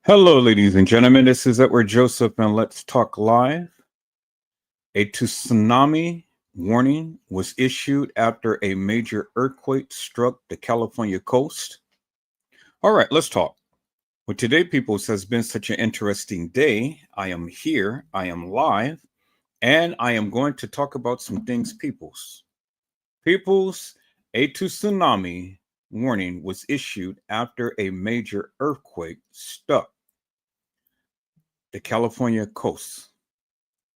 Hello, ladies and gentlemen. This is Edward Joseph, and let's talk live. A tsunami warning was issued after a major earthquake struck the California coast. All right, let's talk. Well, today, peoples, has been such an interesting day. I am here, I am live, and I am going to talk about some things, peoples. Peoples, a tsunami warning was issued after a major earthquake struck the California coast.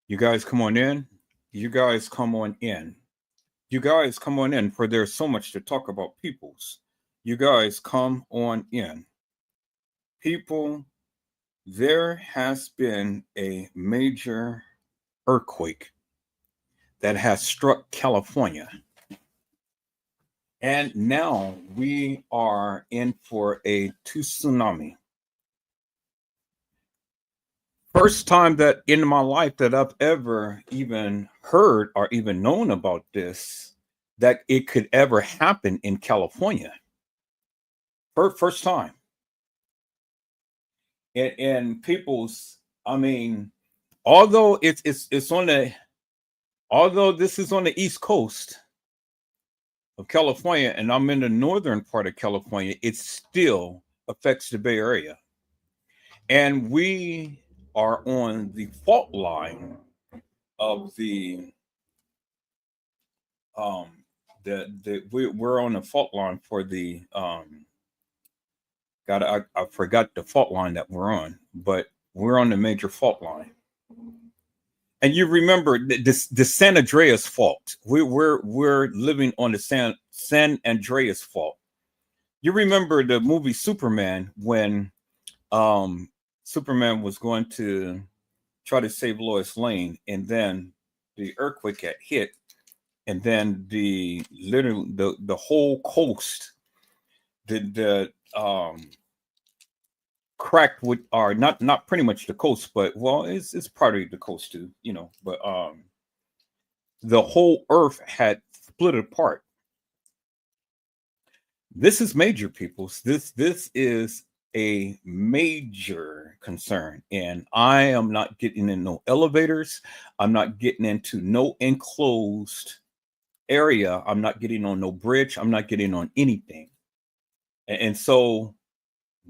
You guys come on in. You guys come on in. You guys come on in, for there's so much to talk about, peoples. You guys come on in. People, there has been a major earthquake that has struck California. And now we are in for a tsunami. First time that in my life that I've ever even heard or even known about this, that it could ever happen in California. First time. And people's, I mean, although it's on the although this is on the East Coast of California and I'm in the northern part of California, it still affects the Bay Area. And we are on the fault line of um we're on the fault line for the God, I forgot the fault line that we're on, but we're on the major fault line. And you remember the San Andreas fault. We're living on the San Andreas fault. You remember the movie Superman when Superman was going to try to save Lois Lane, and then the earthquake had hit, and then the whole coast, the cracked with, or not pretty much the coast, but well, it's part of the coast too, but the whole earth had split apart. This is major, peoples. This is a major concern, and I am not getting in no elevators. I'm not getting into no enclosed area. I'm not getting on no bridge. I'm not getting on anything. And so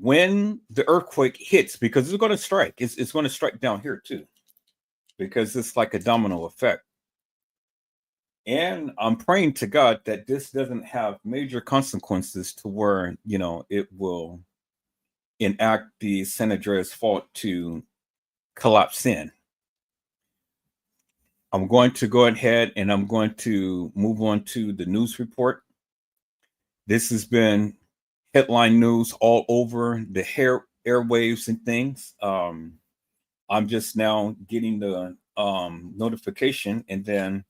when the earthquake hits, because it's going to strike, it's going to strike down here too, because it's like a domino effect. And I'm praying to God that this doesn't have major consequences to where, it will enact the San Andreas fault to collapse in. I'm going to go ahead and I'm going to move on to the news report. This has been headline news all over the airwaves and things. I'm just now getting the notification, and then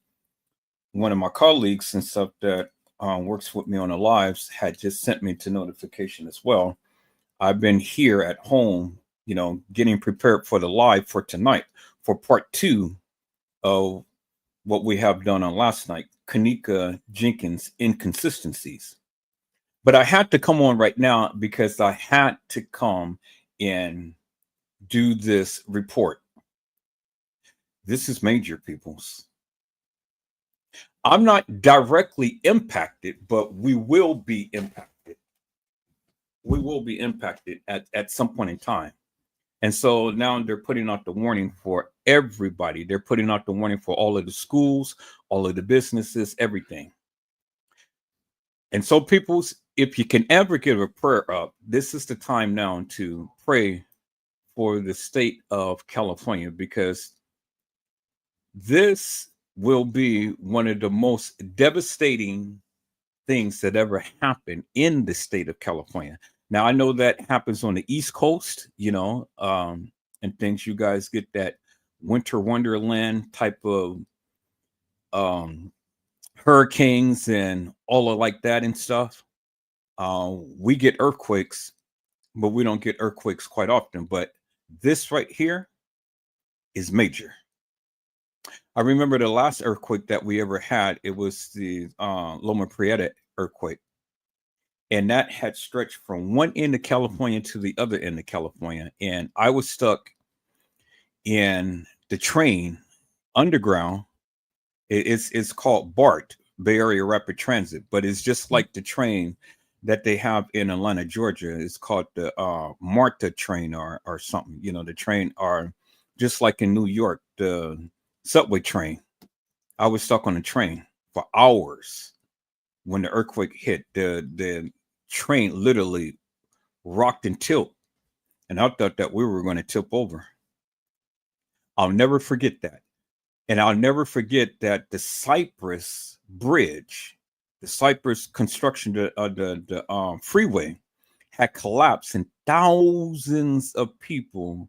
one of my colleagues and stuff that works with me on the lives had just sent me to notification as well. I've been here at home, getting prepared for the live for tonight for part 2 of what we have done on last night, Kanika Jenkins inconsistencies. But I had to come on right now because I had to come and do this report. This is major, peoples. I'm not directly impacted, but we will be impacted. We will be impacted at some point in time. And so now they're putting out the warning for everybody. They're putting out the warning for all of the schools, all of the businesses, everything. And so, peoples, if you can ever give a prayer up, this is the time now to pray for the state of California, because this will be one of the most devastating things that ever happened in the state of California. Now, I know that happens on the East Coast, and things. You guys get that winter wonderland type of um, hurricanes and all of like that and stuff. We get earthquakes, but we don't get earthquakes quite often. But this right here is major. I remember the last earthquake that we ever had. It was the Loma Prieta earthquake. and that had stretched from one end of California to the other end of California. And I was stuck in the train underground. It's called BART, Bay Area Rapid Transit, but it's just like the train that they have in Atlanta, Georgia. It's called the MARTA train or something. You know, the train are just like in New York, the subway train. I was stuck on the train for hours when the earthquake hit. The train literally rocked and tilt, and I thought that we were going to tip over. I'll never forget that. And I'll never forget that the Cypress Bridge, the Cypress construction, the freeway had collapsed, and thousands of people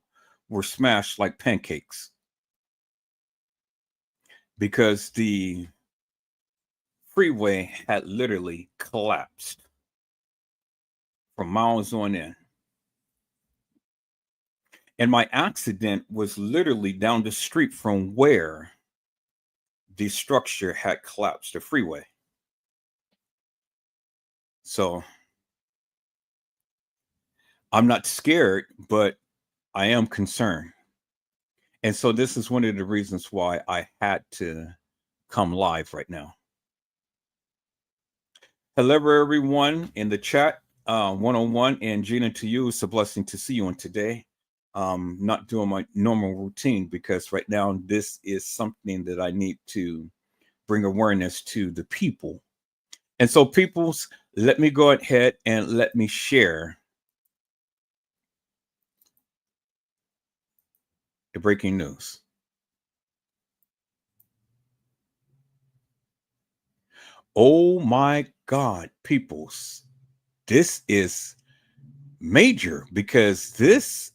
were smashed like pancakes because the freeway had literally collapsed for miles on end. And my accident was literally down the street from where the structure had collapsed, the freeway. So I'm not scared, but I am concerned. And so this is one of the reasons why I had to come live right now. Hello, everyone in the chat, one-on-one, and Gina, to you, it's a blessing to see you on today. Not doing my normal routine because right now this is something that I need to bring awareness to the people. And so, peoples, let me go ahead and let me share the breaking news. Oh my God, peoples, this is major because this,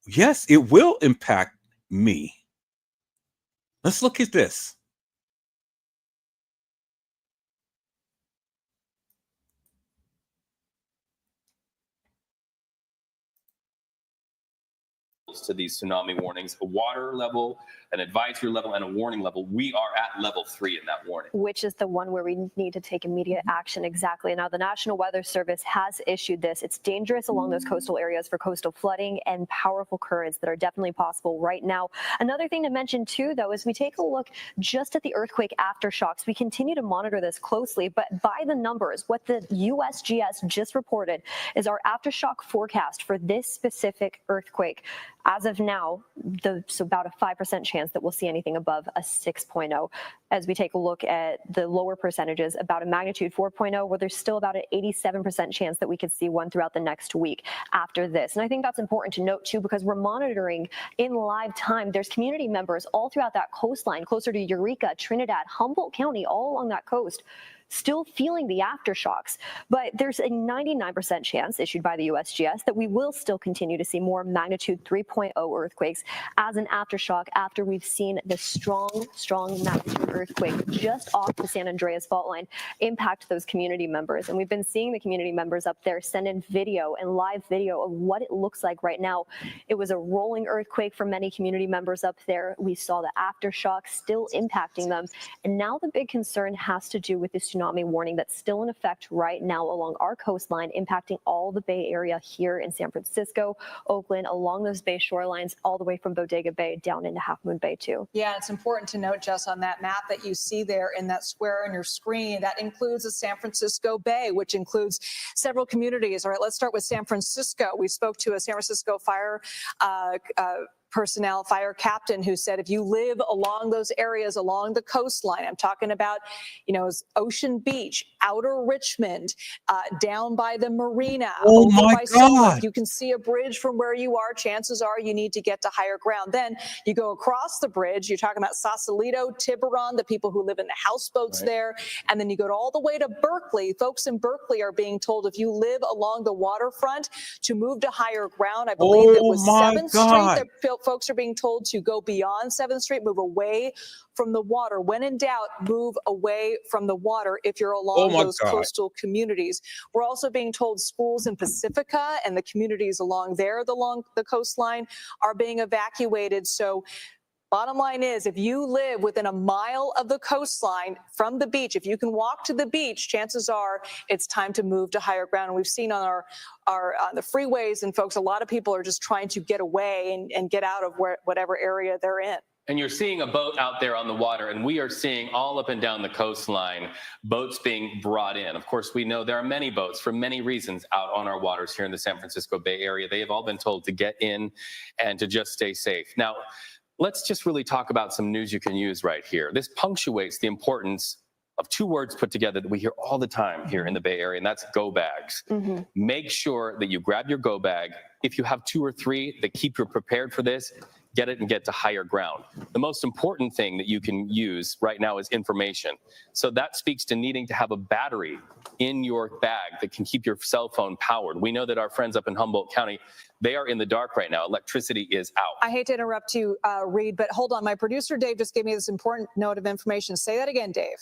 yes, it will impact me. Let's look at this. To these tsunami warnings, a water level, an advisory level, and a warning level. We are at level 3 in that warning. Which is the one where we need to take immediate action. Exactly. Now, the National Weather Service has issued this. It's dangerous along those coastal areas for coastal flooding and powerful currents that are definitely possible right now. Another thing to mention, too, though, is we take a look just at the earthquake aftershocks. We continue to monitor this closely, but by the numbers, what the USGS just reported is our aftershock forecast for this specific earthquake. As of now, so about a 5% chance that we'll see anything above a 6.0. As we take a look at the lower percentages, about a magnitude 4.0, where there's still about an 87% chance that we could see one throughout the next week after this. And I think that's important to note, too, because we're monitoring in live time. There's community members all throughout that coastline, closer to Eureka, Trinidad, Humboldt County, all along that coast, still feeling the aftershocks. But there's a 99% chance issued by the USGS that we will still continue to see more magnitude 3.0 earthquakes as an aftershock after we've seen the strong magnitude earthquake just off the San Andreas fault line impact those community members. And we've been seeing the community members up there send in video and live video of what it looks like right now. It was a rolling earthquake for many community members up there. We saw the aftershock still impacting them. And now the big concern has to do with this tsunami warning that's still in effect right now along our coastline, impacting all the Bay Area here in San Francisco, Oakland, along those bay shorelines, all the way from Bodega Bay down into Half Moon Bay, too. Yeah, it's important to note, Jess, on that map that you see there in that square on your screen, that includes the San Francisco Bay, which includes several communities. All right, let's start with San Francisco. We spoke to a San Francisco fire personnel, fire captain, who said if you live along those areas along the coastline, I'm talking about, Ocean Beach, Outer Richmond, down by the marina, oh my by God, you can see a bridge from where you are. Chances are you need to get to higher ground. Then you go across the bridge. You're talking about Sausalito, Tiburon, the people who live in the houseboats there, and then you go all the way to Berkeley. Folks in Berkeley are being told if you live along the waterfront to move to higher ground. I believe it was 7th Street that folks are being told to go beyond 7th Street, move away from the water. When in doubt, move away from the water if you're along those coastal communities. We're also being told schools in Pacifica and the communities along there, along the coastline, are being evacuated. So Bottom line is, if you live within a mile of the coastline from the beach, if you can walk to the beach, chances are it's time to move to higher ground. And we've seen on the freeways, and folks, a lot of people are just trying to get away and get out of whatever area they're in. And you're seeing a boat out there on the water, and we are seeing all up and down the coastline boats being brought in. Of course, we know there are many boats for many reasons out on our waters here in the San Francisco Bay Area. They have all been told to get in and to just stay safe. Now, let's just really talk about some news you can use right here. This punctuates the importance of two words put together that we hear all the time here in the Bay Area, and that's go bags. Make sure that you grab your go bag. If you have 2 or 3 that keep you prepared for this, get it and get to higher ground. The most important thing that you can use right now is information. So that speaks to needing to have a battery in your bag that can keep your cell phone powered. We know that our friends up in Humboldt County, they are in the dark right now. Electricity is out. I hate to interrupt you, Reed, but hold on. My producer, Dave, just gave me this important note of information. Say that again, Dave.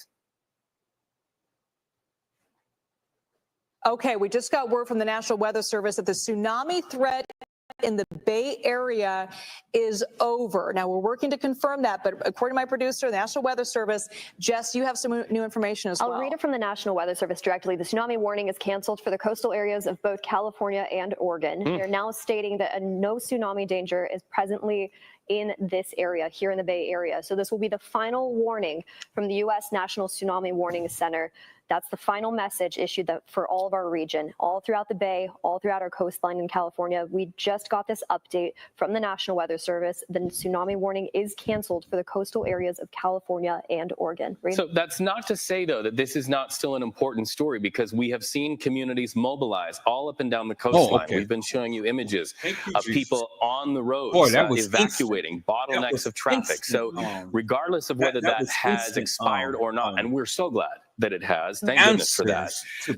Okay, we just got word from the National Weather Service that the tsunami threat in the Bay Area is over. Now, we're working to confirm that, but according to my producer, the National Weather Service, Jess, you have some new information as well. I'll read it from the National Weather Service directly. The tsunami warning is canceled for the coastal areas of both California and Oregon. They're now stating that no tsunami danger is presently in this area, here in the Bay Area. So this will be the final warning from the U.S. National Tsunami Warning Center. That's the final message issued for all of our region, all throughout the Bay, all throughout our coastline in California. We just got this update from the National Weather Service. The tsunami warning is canceled for the coastal areas of California and Oregon. Reed? So that's not to say, though, that this is not still an important story, because we have seen communities mobilize all up and down the coastline. We've been showing you images of people on the roads evacuating, bottlenecks of traffic. So regardless of whether that has expired or not, and we're so glad that it has, thank goodness for that,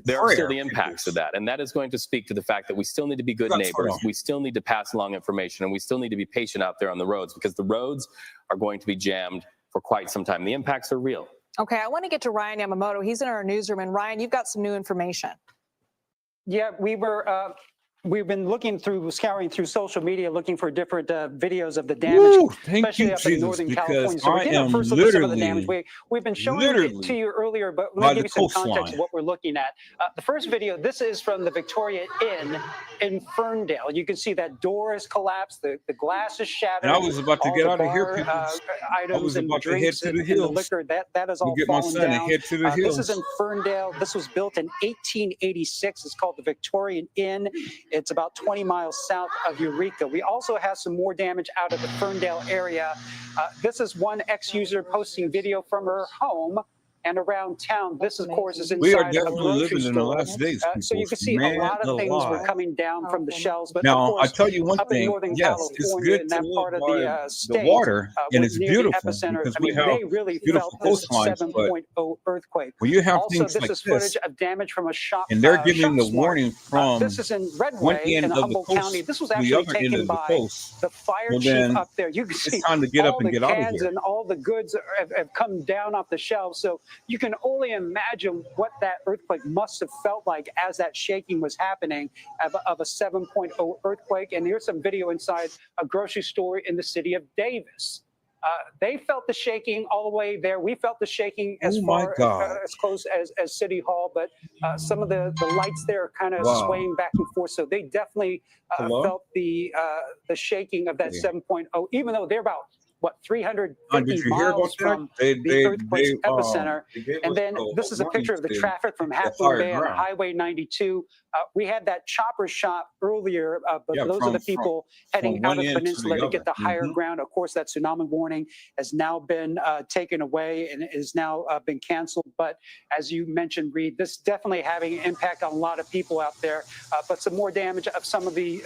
there are still the impacts of that. And that is going to speak to the fact that we still need to be good neighbors. We still need to pass along information, and we still need to be patient out there on the roads, because the roads are going to be jammed for quite some time. The impacts are real. Okay, I want to get to Ryan Yamamoto. He's in our newsroom. And Ryan, you've got some new information. Yeah, we've been scouring through social media, looking for different videos of the damage, especially up in Northern California. So we're getting a first look at some of the damage. We've been showing it to you earlier, but let me give you some context of what we're looking at. The first video, this is from the Victoria Inn in Ferndale. You can see that door has collapsed, the glass is shattered. And I was about to get out of here. Items I was and about to head drinks to the and hills. the liquor, that is all Get my fallen son down. and head to the hills. This is in Ferndale. This was built in 1886. It's called the Victorian Inn. It's about 20 miles south of Eureka. We also have some more damage out of the Ferndale area. This is one ex-user posting video from her home and around town. This, of course, is inside We are a definitely grocery living in the store. last days. So you can see a lot of things were coming down from the shelves. But Now, of course, I tell you one up in thing. Northern Yes, California, it's good in to that live part of by the state, water, and was it's near the beautiful epicenter. because I we mean, have they really beautiful felt this coastlines. But 7.0 earthquake. when you have Also, things this like is this, footage of damage from a shop. and they're giving the Shopsmart. warning from This is in one Redway end in of the Humboldt coast County. This was to the actually other end taken of the by coast, the fire well, chief then up there. You can see it's time to get all up and the get out of cans here. and all the goods have come down off the shelves. So you can only imagine what that earthquake must have felt like as that shaking was happening of a 7.0 earthquake. And here's some video inside a grocery store in the city of Davis. They felt the shaking all the way there. We felt the shaking as as close as City Hall, but some of the lights there are kind of swaying back and forth. So they definitely felt the shaking of that 7.0, even though they're about 350 miles from the earthquake's epicenter. And then this is a picture of the traffic from Half Moon Bay on Highway 92. We had that chopper shot earlier, but those are the people heading out of the peninsula to get the higher ground. Of course, that tsunami warning has now been taken away and is now been canceled. But as you mentioned, Reed, this is definitely having an impact on a lot of people out there. But some more damage of some of the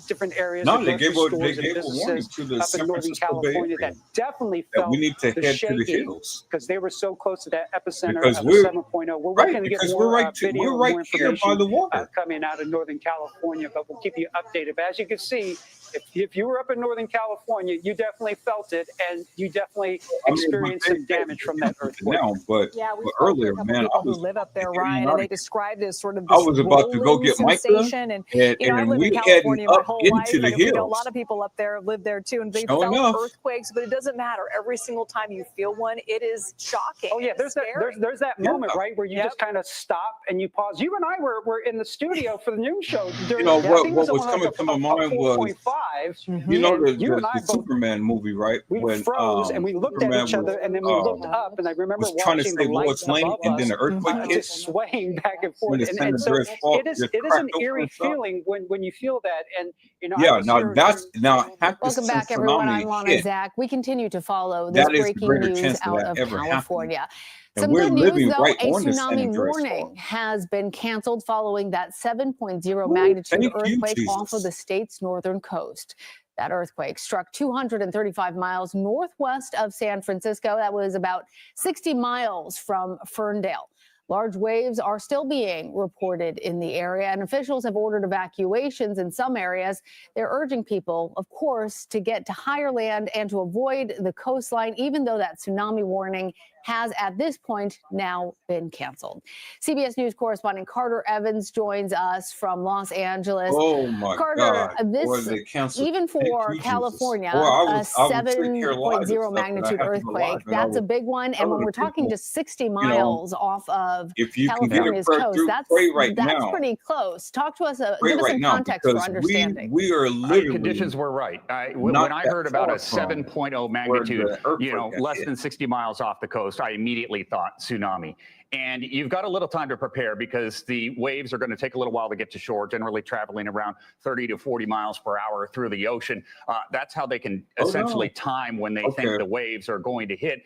different areas. No, they gave a warning to the up in Northern California that definitely felt we need to the head shaking to the hills because they were so close to that epicenter because of we're 7.0. We're working to get more video, we're right more here by information the water. coming out of Northern California, but we'll keep you updated. But as you can see, if if you were up in Northern California, you definitely felt it, and you definitely I mean, experienced some damage from that earthquake. now, but Yeah, we but spoke to a earlier, couple man, people I who was live up there, getting Ryan, out and of they here. described it as sort of I this was about to go rolling get Micah, sensation. And you know, I've and lived in we heading California my up whole life, into the and we know a hills. lot of people up there live there too, and they Sure felt enough. earthquakes. But it doesn't matter. Every single time you feel one, it is shocking. Oh yeah, and there's that scary. there's that moment, right, where you Yep. just kind of stop and you pause. You and I were in the studio for the noon show during, know, I think it what was was only like coming to my mind a was, 4.5. you know, And you and I the both, Superman movie, right? we when froze and we looked at Superman each other, and then we looked up, and I remember was trying to watching the save lights Lois Lane, above and then us the earthquake hit, just swaying back and when forth. the San And so Andreas fault it is just an cracked open eerie and stuff. feeling when you feel that. And you know, I Yeah, was now here. that's after Welcome the back, everyone. tsunami I'm Lana hit, Zach. We continue to follow this that is the breaking greater news chance of out that of ever happening. California. And Some we're good news, living though. right A on the San tsunami Andreas warning fault. has been canceled following that 7.0 Ooh, magnitude thank you, earthquake off of Jesus. the state's northern coast. That earthquake struck 235 miles northwest of San Francisco. That was about 60 miles from Ferndale. Large waves are still being reported in the area, and officials have ordered evacuations in some areas. They're urging people, of course, to get to higher land and to avoid the coastline, even though that tsunami warning has at this point now been canceled. CBS News correspondent Carter Evans joins us from Los Angeles. Oh my Carter, God! Boy, this they canceled. even Thank for you, Jesus. California, Boy, I a was sitting here live and 7.0 stuff, and I magnitude happened to earthquake. live, and I That's a was big one. And telling when the we're talking people, just 60 you know, miles off of if you can get a California's prayer coast, through, pray right that's now. pretty close. Talk to us, Pray give us right some now, context for because understanding. we are literally conditions were right. When not I that heard about a far from 7.0 where magnitude, the earthquake got less hit. than 60 miles off the coast, I immediately thought tsunami. And you've got a little time to prepare because the waves are going to take a little while to get to shore, generally traveling around 30 to 40 miles per hour through the ocean. That's how they can essentially time when they think the waves are going to hit.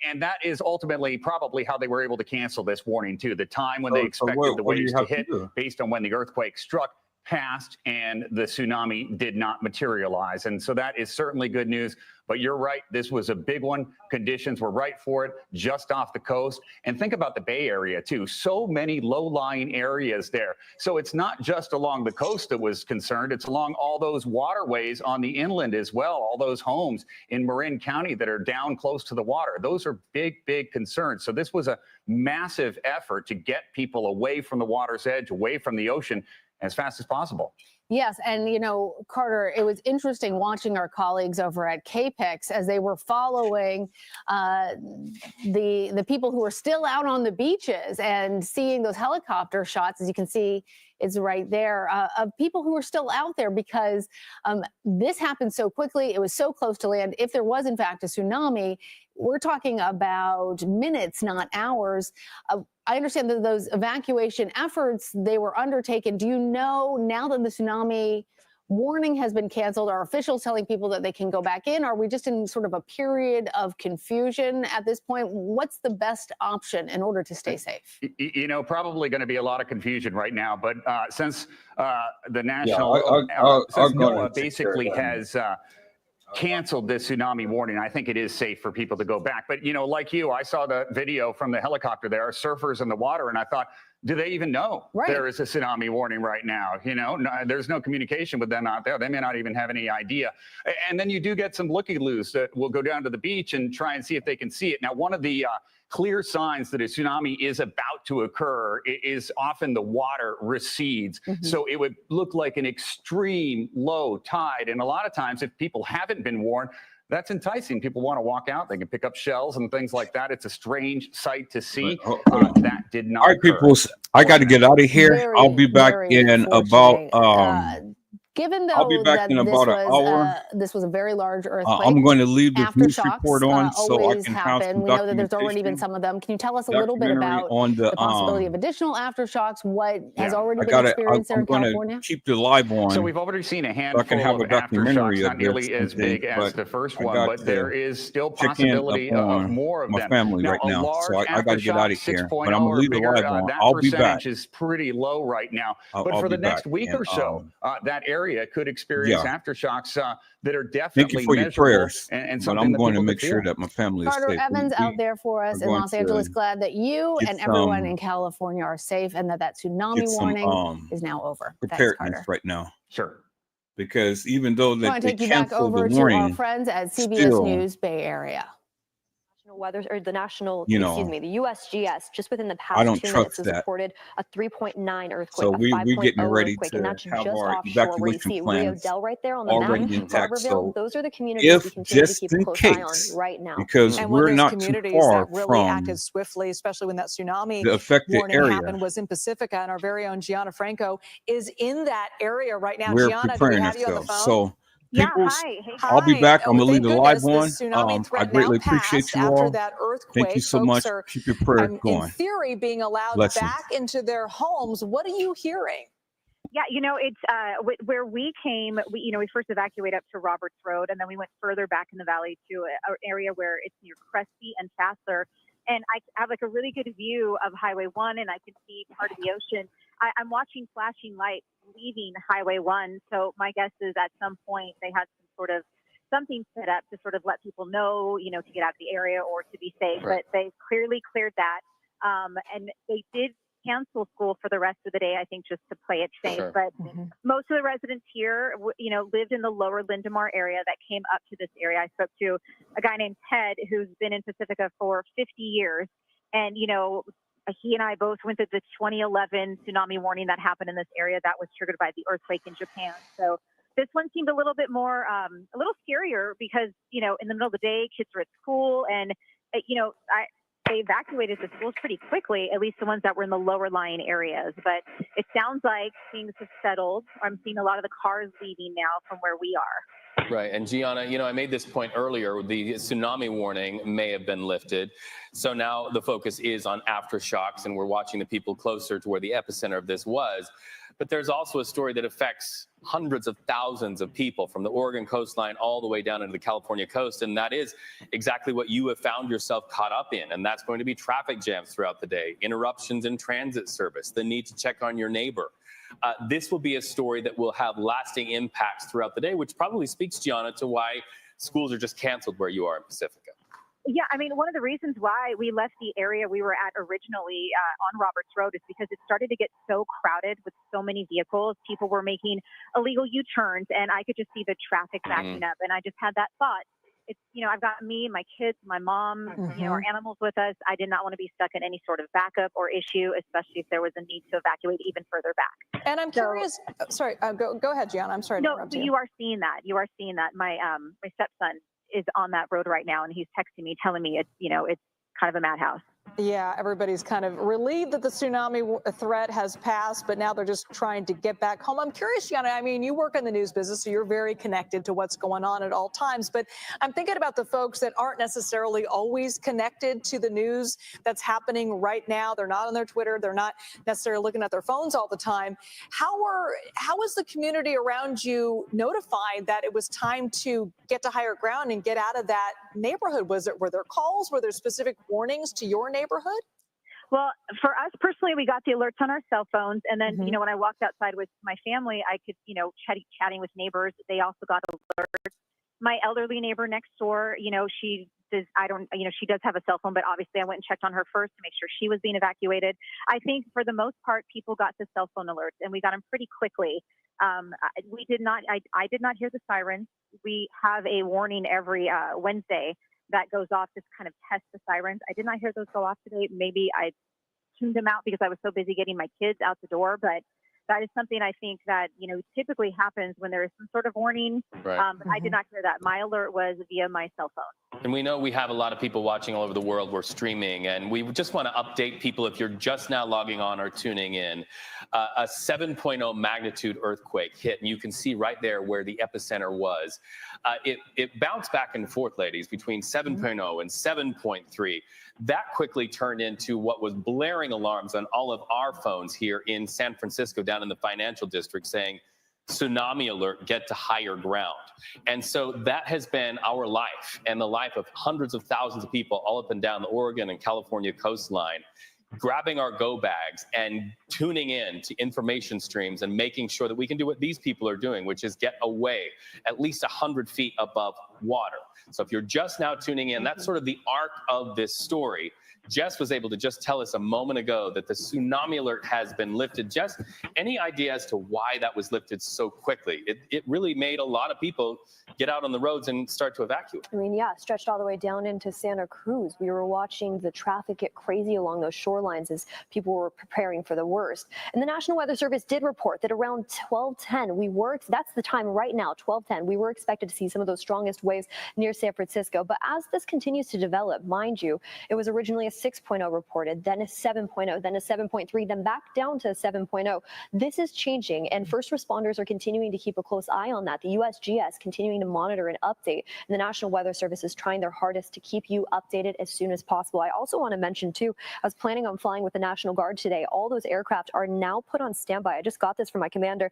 And that is ultimately probably how they were able to cancel this warning, too. The time when they expected the waves to hit based on when the earthquake struck passed and the tsunami did not materialize. And so that is certainly good news. But you're right, this was a big one. Conditions were right for it, just off the coast. And think about the Bay Area, too. So many low-lying areas there. So it's not just along the coast that was concerned. It's along all those waterways on the inland as well, all those homes in Marin County that are down close to the water. Those are big, big concerns. So this was a massive effort to get people away from the water's edge, away from the ocean, as fast as possible. Yes, and you know, Carter, it was interesting watching our colleagues over at KPIX as they were following the people who were still out on the beaches and seeing those helicopter shots. As you can see, it's right there of people who were still out there because this happened so quickly. It was so close to land. If there was in fact a tsunami, we're talking about minutes, not hours. I understand that those evacuation efforts, they were undertaken. Do you know, now that the tsunami warning has been canceled, are officials telling people that they can go back in? Are we just in sort of a period of confusion at this point? What's the best option in order to stay safe? You know, probably going to be a lot of confusion right now. But since the national, since NOAA basically has canceled this tsunami warning, I think it is safe for people to go back. But, you know, like you, I saw the video from the helicopter. There are surfers in the water, and I thought, do they even know there is a tsunami warning right now? You know, there's no communication with them out there. They may not even have any idea. And then you do get some looky-loos that will go down to the beach and try and see if they can see it. Now, one of the clear signs that a tsunami is about to occur is often the water recedes. So it would look like an extreme low tide. And a lot of times, if people haven't been warned, that's enticing. People want to walk out. They can pick up shells and things like that. It's a strange sight to see. That did not occur. All right, people, I got to get out of here. I'll be back in about Given though I'll be back in about an hour. This was a very large earthquake. I'm going to leave this news Aftershocks report on so I can have some we know that there's already been documentation. some of them. Can you tell us a little bit about on the possibility of additional aftershocks? What has already been I'm experienced there in California? Keep the live on. So we've already seen a handful can have of a documentary aftershocks, of not nearly this as big as the first one, but there is still check in possibility of more of my them. family Now, right a now, so large I got to get out of aftershock, here. 6.0 But I'm gonna or leave the bigger, live on. that I'll be back. percentage is pretty low right now. But I'll for the be next back. week or so, that area could experience aftershocks that are definitely Thank you for your prayers. and but something I'm that going to people make could sure feel. that my family is Carter safe. Evans out there for us in Los Angeles. Glad that you and everyone in California are safe and that tsunami warning is now over. Thanks, Preparedness Carter. right now. Sure. because even though I that want to they take you back canceled the over to our warning, friends at CBS still, News Bay Area. Weather or the national, you excuse know, me, the USGS just within the I past don't 2 minutes trust has that. reported a 3.9 earthquake, So a we're 5.0 getting ready earthquake, and to that's have just our offshore where you evacuation see Rio plans Del right there on the map. already intact. Barberville, So those are the communities we if continue to just keep a in close eye on case, right now. because And one we're of those not too communities far that really from acted swiftly, especially when that tsunami the affected warning area, happened, was in Pacifica. And our very own Gianna Franco is in that area right now. we're Gianna, do we preparing have you on the ourselves. phone? So Yeah, people's, hi. Hey, I'll be Hi. back. I'm Oh, gonna leave thank the live goodness the on. tsunami I threat now greatly appreciate passed you after all. that Thank you earthquake. so Folks much. are, Keep your prayers in going. theory, being allowed Blessings. back into their homes. What are you hearing? Yeah, you know, it's where we came. We first evacuated up to Roberts Road, and then we went further back in the valley to an area where it's near Cresty and Fassler. And I have like a really good view of Highway 1, and I can see part of the ocean. I'm watching flashing lights leaving Highway 1. So my guess is at some point they had some sort of something set up to sort of let people know, to get out of the area or to be safe. Right. But they clearly cleared that, and they did cancel school for the rest of the day, I think, just to play it safe. Sure. But most of the residents here, lived in the lower Lindemar area that came up to this area. I spoke to a guy named Ted who's been in Pacifica for 50 years. And, he and I both went through the 2011 tsunami warning that happened in this area that was triggered by the earthquake in Japan. So this one seemed a little bit more, a little scarier because, in the middle of the day, kids were at school and, they evacuated the schools pretty quickly, at least the ones that were in the lower lying areas. But it sounds like things have settled. I'm seeing a lot of the cars leaving now from where we are. Right. And Gianna, I made this point earlier. The tsunami warning may have been lifted. So now the focus is on aftershocks, and we're watching the people closer to where the epicenter of this was. But there's also a story that affects hundreds of thousands of people from the Oregon coastline all the way down into the California coast. And that is exactly what you have found yourself caught up in. And that's going to be traffic jams throughout the day, interruptions in transit service, the need to check on your neighbor. This will be a story that will have lasting impacts throughout the day, which probably speaks, Gianna, to why schools are just canceled where you are in Pacifica. Yeah, I mean, one of the reasons why we left the area we were at originally on Roberts Road is because it started to get so crowded with so many vehicles. People were making illegal U-turns, and I could just see the traffic backing up. And I just had that thought. It's, I've got me, my kids, my mom, our animals with us. I did not want to be stuck in any sort of backup or issue, especially if there was a need to evacuate even further back. And I'm curious. Sorry, go ahead, Gianna. I'm sorry to interrupt you. You are seeing that. You are seeing that. My stepson is on that road right now, and he's texting me, telling me it's kind of a madhouse. Yeah, everybody's kind of relieved that the tsunami threat has passed, but now they're just trying to get back home. I'm curious, Gianna, I mean, you work in the news business, so you're very connected to what's going on at all times. But I'm thinking about the folks that aren't necessarily always connected to the news that's happening right now. They're not on their Twitter. They're not necessarily looking at their phones all the time. How was the community around you notified that it was time to get to higher ground and get out of that neighborhood? Were there calls? Were there specific warnings to your neighborhood? Well, for us personally, we got the alerts on our cell phones. And then, when I walked outside with my family, I could, chatting with neighbors. They also got alerts. My elderly neighbor next door, she does, she does have a cell phone, but obviously I went and checked on her first to make sure she was being evacuated. I think for the most part, people got the cell phone alerts and we got them pretty quickly. I did not hear the sirens. We have a warning every Wednesday that goes off to kind of test the sirens. I did not hear those go off today. Maybe I tuned them out because I was so busy getting my kids out the door, but that is something I think that, typically happens when there is some sort of warning. Right. But I did not hear that. My alert was via my cell phone. And we know we have a lot of people watching all over the world. We're streaming, and we just want to update people if you're just now logging on or tuning in. A 7.0 magnitude earthquake hit, and you can see right there where the epicenter was. It bounced back and forth, ladies, between 7.0 and 7.3. That quickly turned into what was blaring alarms on all of our phones here in San Francisco, down in the financial district, saying, tsunami alert, get to higher ground. And so that has been our life and the life of hundreds of thousands of people all up and down the Oregon and California coastline, grabbing our go bags and tuning in to information streams and making sure that we can do what these people are doing, which is get away at least 100 feet above water. So if you're just now tuning in, that's sort of the arc of this story. Jess was able to just tell us a moment ago that the tsunami alert has been lifted. Jess, any idea as to why that was lifted so quickly? It really made a lot of people get out on the roads and start to evacuate. I mean, yeah, stretched all the way down into Santa Cruz. We were watching the traffic get crazy along those shorelines as people were preparing for the worst. And the National Weather Service did report that around 12:10, that's the time right now, 12:10, we were expected to see some of those strongest waves near San Francisco. But as this continues to develop, mind you, it was originally a 6.0 reported, then a 7.0, then a 7.3, then back down to a 7.0. This is changing, and first responders are continuing to keep a close eye on that. The USGS continuing to monitor and update, and the National Weather Service is trying their hardest to keep you updated as soon as possible. I also want to mention, too, I was planning on flying with the National Guard today. All those aircraft are now put on standby. I just got this from my commander.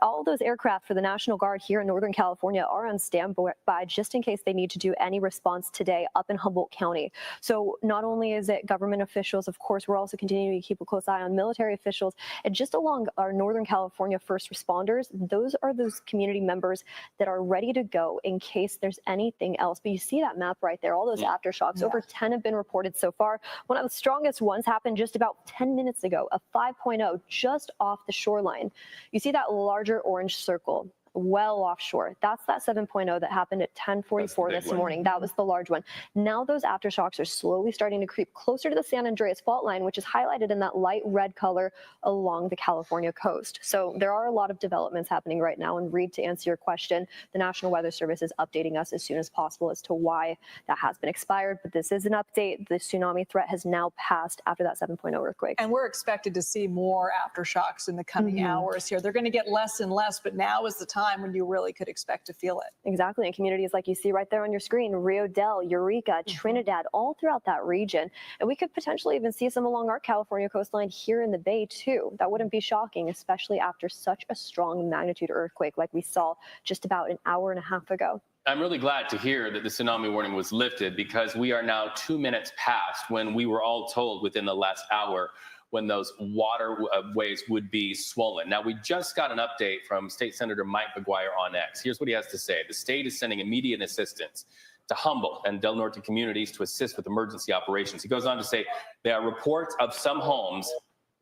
All those aircraft for the National Guard here in Northern California are on standby just in case they need to do any response today up in Humboldt County. So not only is it government officials, of course, we're also continuing to keep a close eye on military officials, and just along our Northern California first responders, those are those community members that are ready to go in case there's anything else. But you see that map right there, all those aftershocks. Yeah. Over 10 have been reported so far. One of the strongest ones happened just about 10 minutes ago, a 5.0 just off the shoreline. You see that larger orange circle well offshore. That's that 7.0 that happened at 10:44 this morning. That was the large one. Now those aftershocks are slowly starting to creep closer to the San Andreas fault line, which is highlighted in that light red color along the California coast. So there are a lot of developments happening right now. And Reed, to answer your question, the National Weather Service is updating us as soon as possible as to why that has been expired. But this is an update. The tsunami threat has now passed after that 7.0 earthquake. And we're expected to see more aftershocks in the coming hours here. They're going to get less and less, but now is the time when you really could expect to feel it. Exactly. And communities like you see right there on your screen, Rio Del, Eureka, Trinidad, all throughout that region. And we could potentially even see some along our California coastline here in the Bay too. That wouldn't be shocking, especially after such a strong magnitude earthquake like we saw just about an hour and a half ago. I'm really glad to hear that the tsunami warning was lifted, because we are now 2 minutes past when we were all told within the last hour when those waterways would be swollen. Now, we just got an update from State Senator Mike McGuire on X. Here's what he has to say. The state is sending immediate assistance to Humboldt and Del Norte communities to assist with emergency operations. He goes on to say there are reports of some homes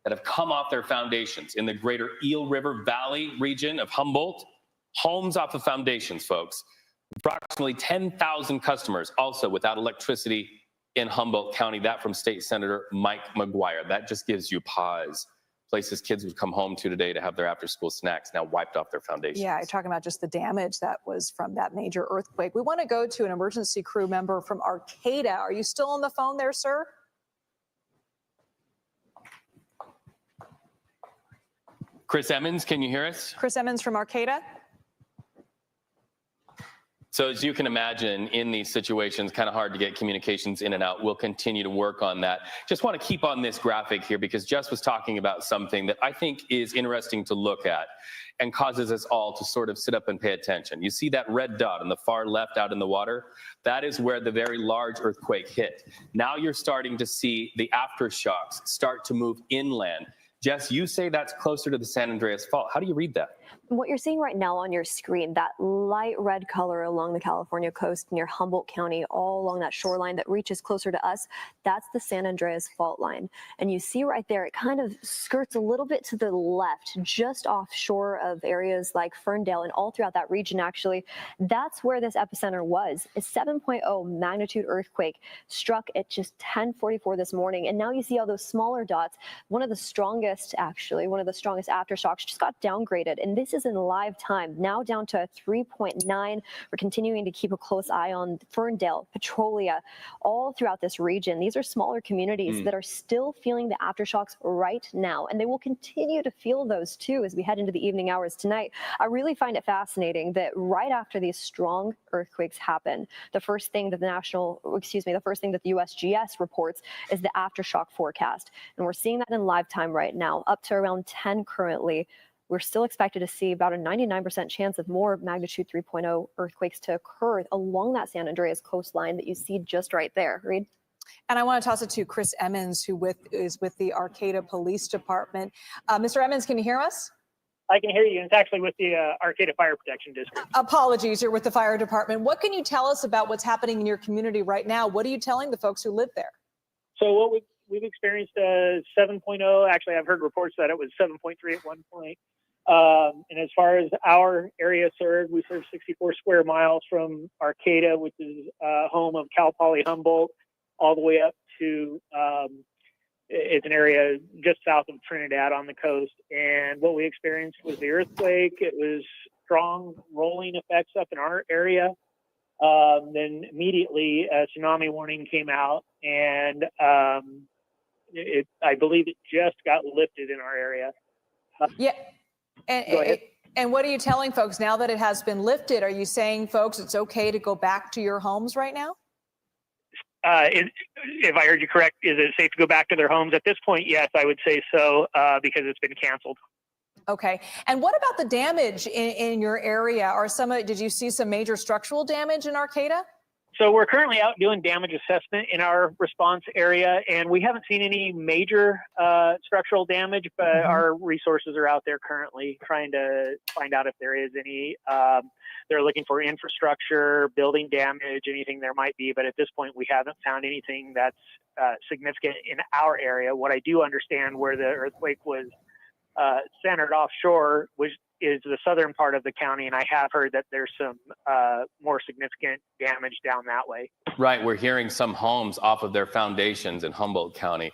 that have come off their foundations in the greater Eel River Valley region of Humboldt. Homes off of foundations, folks. Approximately 10,000 customers also without electricity in Humboldt County. That from State Senator Mike McGuire. That just gives you pause. Places kids would come home to today to have their after-school snacks now wiped off their foundations. Yeah, you're talking about just the damage that was from that major earthquake. We want to go to an emergency crew member from Arcata. Are you still on the phone there, sir? Chris Emmons, can you hear us? Chris Emmons from Arcata. So as you can imagine, in these situations, kind of hard to get communications in and out. We'll continue to work on that. Just want to keep on this graphic here because Jess was talking about something that I think is interesting to look at and causes us all to sort of sit up and pay attention. You see that red dot on the far left out in the water? That is where the very large earthquake hit. Now you're starting to see the aftershocks start to move inland. Jess, you say that's closer to the San Andreas Fault. How do you read that? What you're seeing right now on your screen, that light red color along the California coast near Humboldt County, all along that shoreline that reaches closer to us, that's the San Andreas fault line. And you see right there, it kind of skirts a little bit to the left, just offshore of areas like Ferndale and all throughout that region, actually. That's where this epicenter was. A 7.0 magnitude earthquake struck at just 10:44 this morning. And now you see all those smaller dots. One of the strongest aftershocks just got downgraded. And this is in live time, now down to 3.9. We're continuing to keep a close eye on Ferndale, Petrolia, all throughout this region. These are smaller communities that are still feeling the aftershocks right now, and they will continue to feel those too as we head into the evening hours tonight. I really find it fascinating that right after these strong earthquakes happen, the first thing that the USGS reports is the aftershock forecast. And we're seeing that in live time right now, up to around 10 currently. We're still expected to see about a 99% chance of more magnitude 3.0 earthquakes to occur along that San Andreas coastline that you see just right there. Reed? And I want to toss it to Chris Emmons, who is with the Arcata Police Department. Mr. Emmons, can you hear us? I can hear you. It's actually with the Arcata Fire Protection District. Apologies, you're with the fire department. What can you tell us about what's happening in your community right now? What are you telling the folks who live there? So what we've experienced 7.0. Actually, I've heard reports that it was 7.3 at one point. And as far as our area served, we serve 64 square miles from Arcata, which is home of Cal Poly Humboldt, all the way up to it's an area just south of Trinidad on the coast. And what we experienced was the earthquake. It was strong rolling effects up in our area. Then immediately a tsunami warning came out, and I believe it just got lifted in our area. Yeah. Go ahead. And what are you telling folks now that it has been lifted? Are you saying, folks, it's okay to go back to your homes right now? If I heard you correct, is it safe to go back to their homes? At this point, yes, I would say so, because it's been canceled. Okay. And what about the damage in your area? Did you see some major structural damage in Arcata? So we're currently out doing damage assessment in our response area, and we haven't seen any major structural damage, but our resources are out there currently trying to find out if there is any. They're looking for infrastructure, building damage, anything there might be, but at this point we haven't found anything that's significant in our area. What I do understand where the earthquake was centered offshore, which is the southern part of the county, and I have heard that there's some more significant damage down that way. Right, we're hearing some homes off of their foundations in Humboldt County.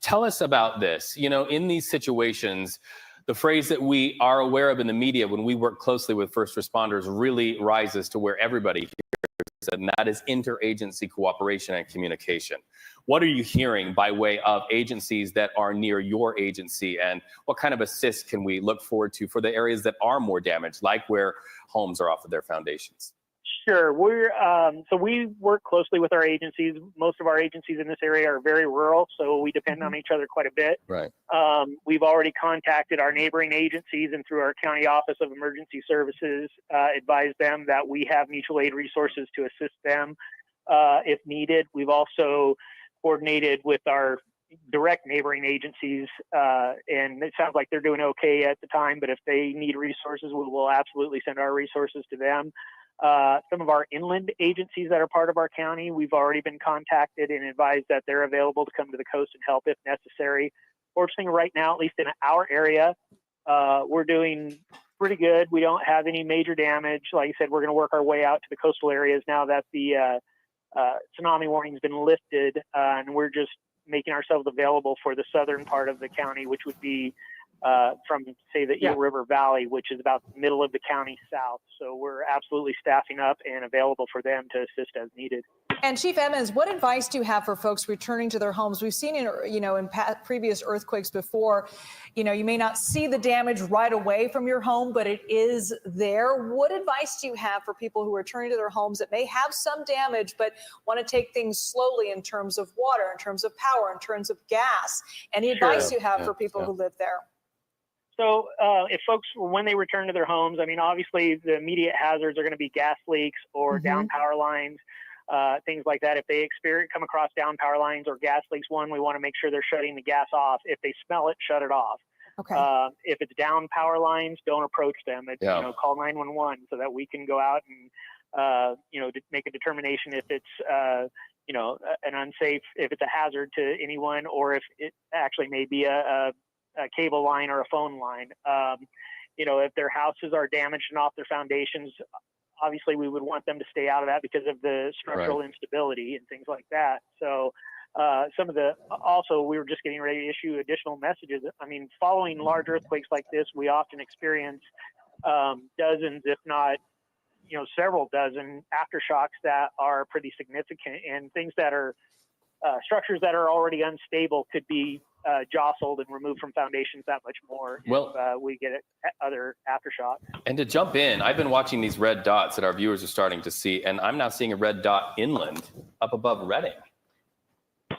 Tell us about this. You know, in these situations, the phrase that we are aware of in the media when we work closely with first responders really rises to where everybody hears, and that is interagency cooperation and communication. What are you hearing by way of agencies that are near your agency, and what kind of assist can we look forward to for the areas that are more damaged, like where homes are off of their foundations? Sure. So we work closely with our agencies. Most of our agencies in this area are very rural, so we depend on each other quite a bit. Right. We've already contacted our neighboring agencies, and through our County Office of Emergency Services, advised them that we have mutual aid resources to assist them if needed. We've also coordinated with our direct neighboring agencies, and it sounds like they're doing okay at the time, but if they need resources, we will absolutely send our resources to them. Some of our inland agencies that are part of our county, we've already been contacted and advised that they're available to come to the coast and help if necessary. Fortunately, right now, at least in our area, we're doing pretty good. We don't have any major damage. Like I said, we're going to work our way out to the coastal areas now that the tsunami warning has been lifted, and we're just making ourselves available for the southern part of the county, which would be from, say, the Eel River Valley, which is about the middle of the county south. So we're absolutely staffing up and available for them to assist as needed. And Chief Emmons, what advice do you have for folks returning to their homes? We've seen in previous earthquakes before, you may not see the damage right away from your home, but it is there. What advice do you have for people who are returning to their homes that may have some damage, but want to take things slowly in terms of water, in terms of power, in terms of gas? Any advice you have for people who live there? So if folks, when they return to their homes, I mean, obviously the immediate hazards are going to be gas leaks or down power lines, things like that. If they come across down power lines or gas leaks, we want to make sure they're shutting the gas off. If they smell it, shut it off. Okay. If it's down power lines, don't approach them. Call 911 so that we can go out and, make a determination if it's, an unsafe, if it's a hazard to anyone, or if it actually may be a cable line or a phone line. If their houses are damaged and off their foundations, obviously we would want them to stay out of that because of the structural instability and things like that. So we were just getting ready to issue additional messages. I mean, following large earthquakes like this, we often experience dozens, if not, several dozen aftershocks that are pretty significant, and things that are structures that are already unstable could be jostled and removed from foundations that much more if we get other aftershocks. And to jump in, I've been watching these red dots that our viewers are starting to see, and I'm now seeing a red dot inland up above Reading.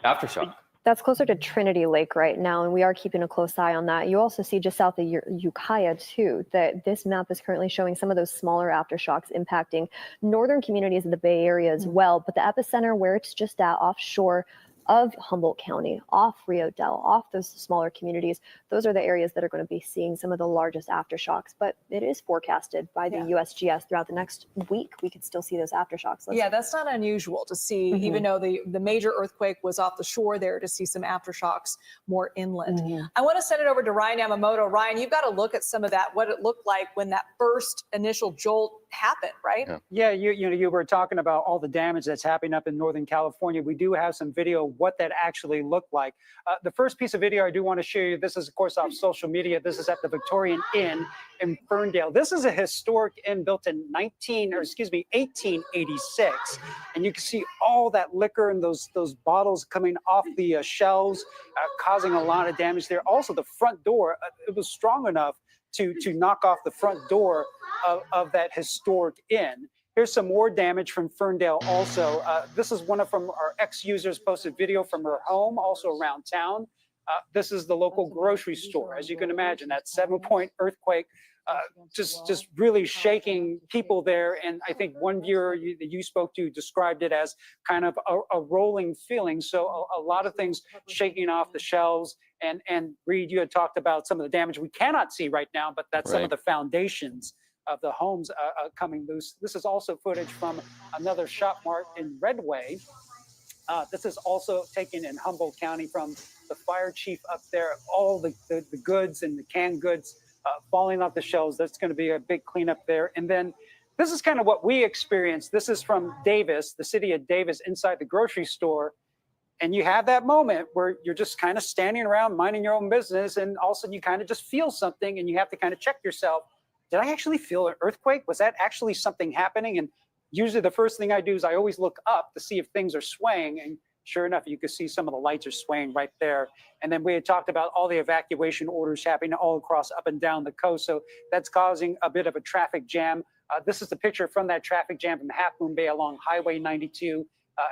Aftershock. That's closer to Trinity Lake right now, and we are keeping a close eye on that. You also see just south of Ukiah, too, that this map is currently showing some of those smaller aftershocks impacting northern communities of the Bay Area as well. But the epicenter, where it's just at offshore, of Humboldt County, off Rio Dell, off those smaller communities, those are the areas that are going to be seeing some of the largest aftershocks. But it is forecasted by the USGS throughout the next week, we could still see those aftershocks. Yeah, that's not unusual to see, even though the major earthquake was off the shore there, to see some aftershocks more inland. I want to send it over to Ryan Yamamoto. Ryan, you've got to look at some of that, what it looked like when that first initial jolt happened, right? Yeah, you were talking about all the damage that's happening up in Northern California. We do have some video of what that actually looked like. The first piece of video I do want to show you, this is of course off social media. This is at the Victorian Inn in Ferndale. This is a historic inn built in 1886, and you can see all that liquor and those bottles coming off the shelves, causing a lot of damage there. Also, the front door, it was strong enough to knock off the front door of that historic inn. Here's some more damage from Ferndale also. This is one from our ex-users posted video from her home, also around town. This is the local grocery store. As you can imagine, that 7-point earthquake just really shaking people there. And I think one viewer that you spoke to described it as kind of a rolling feeling. So a lot of things shaking off the shelves. And Reed, you had talked about some of the damage we cannot see right now, but that's some of the foundations of the homes coming loose. This is also footage from another shop mart in Redway. This is also taken in Humboldt County from the fire chief up there. All the goods and the canned goods falling off the shelves. That's going to be a big cleanup there. And then this is kind of what we experienced. This is from Davis, the city of Davis, inside the grocery store. And you have that moment where you're just kind of standing around minding your own business, and all of a sudden you kind of just feel something, and you have to kind of check yourself. Did I actually feel an earthquake? Was that actually something happening? And usually the first thing I do is I always look up to see if things are swaying. And sure enough, you can see some of the lights are swaying right there. And then we had talked about all the evacuation orders happening all across up and down the coast. So that's causing a bit of a traffic jam. This is the picture from that traffic jam from Half Moon Bay along Highway 92.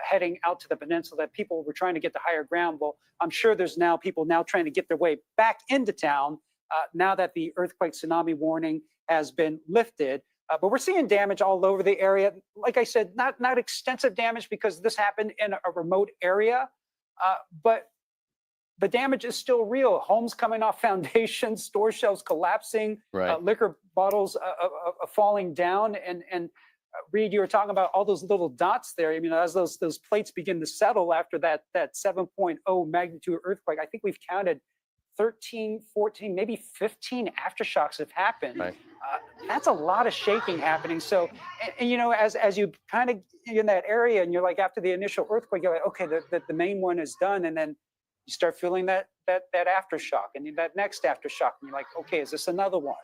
Heading out to the peninsula, that people were trying to get to higher ground. Well, I'm sure there's now people now trying to get their way back into town now that the earthquake tsunami warning has been lifted. But we're seeing damage all over the area. Like I said, not extensive damage because this happened in a remote area, but the damage is still real. Homes coming off foundations, store shelves collapsing, liquor bottles falling down, and Reed, you were talking about all those little dots there. I mean, as those plates begin to settle after that 7.0 magnitude earthquake, I think we've counted 13, 14, maybe 15 aftershocks have happened. That's a lot of shaking happening. So, and you know, as you kind of in that area, and you're like, after the initial earthquake, you're like, okay, the main one is done, and then you start feeling that aftershock, and that next aftershock, and you're like, okay, is this another one?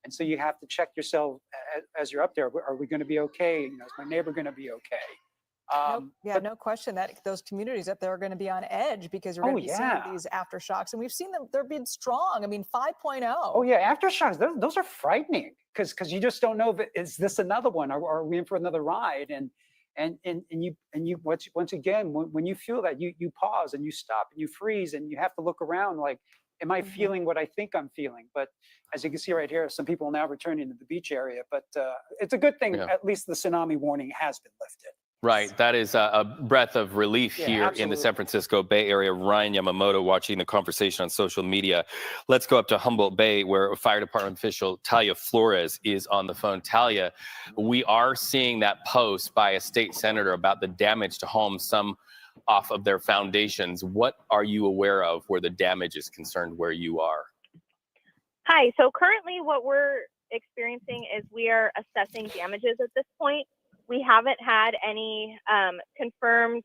And so you have to check yourself as you're up there. Are we going to be okay? You know, is my neighbor going to be okay? No question that those communities up there are going to be on edge because you're going to be seeing these aftershocks. And we've seen them, they're being strong. I mean, 5.0. Oh, yeah, aftershocks, those are frightening because you just don't know, is this another one? Or are we in for another ride? And you once again, when you feel that, you pause and you stop and you freeze and you have to look around like, am I feeling what I think I'm feeling? But as you can see right here, some people now returning to the beach area. But it's a good thing, at least the tsunami warning has been lifted. Right. That is a breath of relief here in the San Francisco Bay Area. Ryan Yamamoto watching the conversation on social media. Let's go up to Humboldt Bay, where Fire Department official Talia Flores is on the phone. Talia, we are seeing that post by a state senator about the damage to homes, some off of their foundations. What are you aware of where the damage is concerned where you are? Hi. So currently what we're experiencing is we are assessing damages at this point. We haven't had any confirmed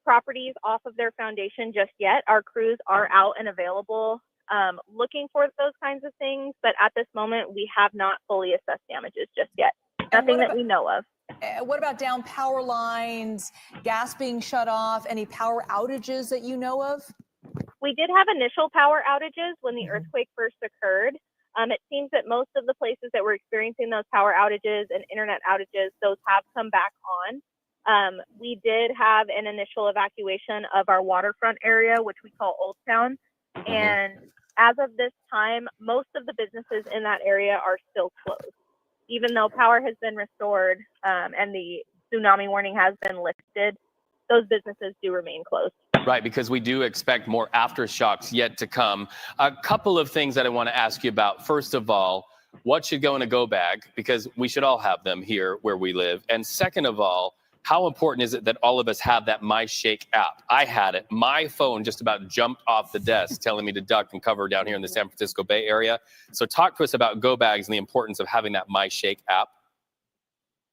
properties off of their foundation just yet. Our crews are out and available looking for those kinds of things. But at this moment, we have not fully assessed damages just yet. Nothing that we know of. What about down power lines, gas being shut off, any power outages that you know of? We did have initial power outages when the earthquake first occurred. It seems that most of the places that were experiencing those power outages and internet outages, those have come back on. We did have an initial evacuation of our waterfront area, which we call Old Town. And as of this time, most of the businesses in that area are still closed. Even though power has been restored and the tsunami warning has been lifted, those businesses do remain closed. Right, because we do expect more aftershocks yet to come. A couple of things that I want to ask you about. First of all, what should go in a go bag? Because we should all have them here where we live. And second of all, how important is it that all of us have that My Shake app? I had it. My phone just about jumped off the desk telling me to duck and cover down here in the San Francisco Bay Area. So talk to us about go bags and the importance of having that My Shake app.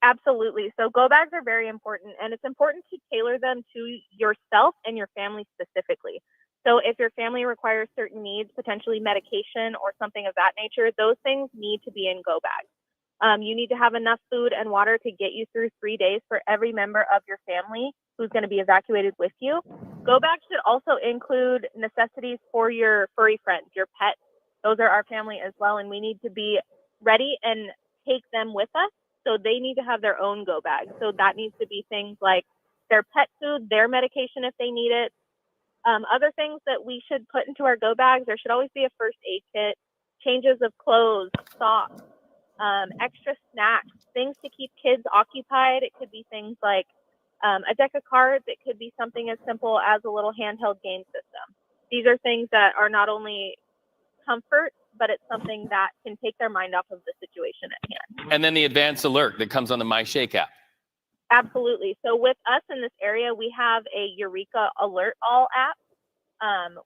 Absolutely. So go bags are very important, and it's important to tailor them to yourself and your family specifically. So if your family requires certain needs, potentially medication or something of that nature, those things need to be in go bags. You need to have enough food and water to get you through 3 days for every member of your family who's going to be evacuated with you. Go bags should also include necessities for your furry friends, your pets. Those are our family as well, and we need to be ready and take them with us. So they need to have their own go bag. So that needs to be things like their pet food, their medication if they need it. Other things that we should put into our go bags, there should always be a first aid kit, changes of clothes, socks, extra snacks, things to keep kids occupied. It could be things like a deck of cards. It could be something as simple as a little handheld game system. These are things that are not only comfort, but it's something that can take their mind off of the situation at hand. And then the advanced alert that comes on the My Shake app. Absolutely. So with us in this area, we have a Eureka Alert All app,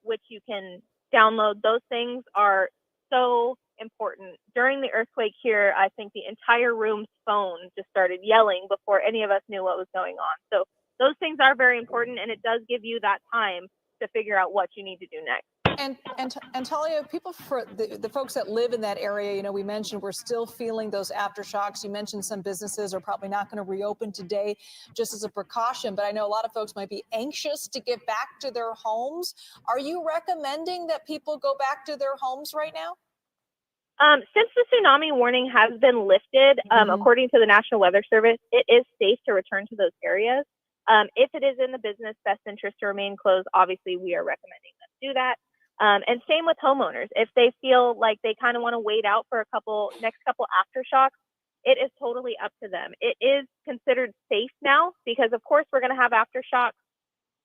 which you can download. Those things are so important. During the earthquake here, I think the entire room's phone just started yelling before any of us knew what was going on. So those things are very important, and it does give you that time to figure out what you need to do next. And Talia, people, for the folks that live in that area, you know, we mentioned we're still feeling those aftershocks. You mentioned some businesses are probably not going to reopen today just as a precaution, but I know a lot of folks might be anxious to get back to their homes. Are you recommending that people go back to their homes right now? Since the tsunami warning has been lifted, according to the National Weather Service, it is safe to return to those areas. If it is in the business best interest to remain closed, obviously we are recommending them do that. And same with homeowners. If they feel like they kind of want to wait out for next couple aftershocks, it is totally up to them. It is considered safe now because, of course, we're going to have aftershocks.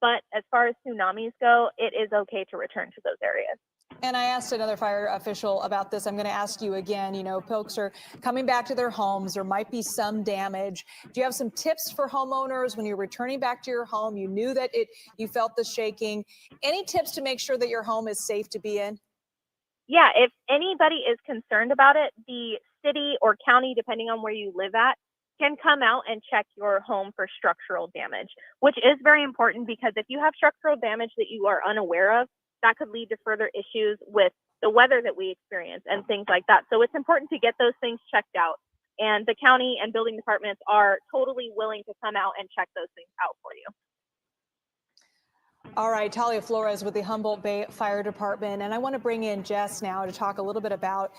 But as far as tsunamis go, it is okay to return to those areas. And I asked another fire official about this. I'm going to ask you again. You know, folks are coming back to their homes. There might be some damage. Do you have some tips for homeowners when you're returning back to your home? You knew that you felt the shaking. Any tips to make sure that your home is safe to be in? Yeah, if anybody is concerned about it, the city or county, depending on where you live at, can come out and check your home for structural damage, which is very important because if you have structural damage that you are unaware of, that could lead to further issues with the weather that we experience and things like that. So it's important to get those things checked out. And the county and building departments are totally willing to come out and check those things out for you. All right, Talia Flores with the Humboldt Bay Fire Department. And I want to bring in Jess now to talk a little bit about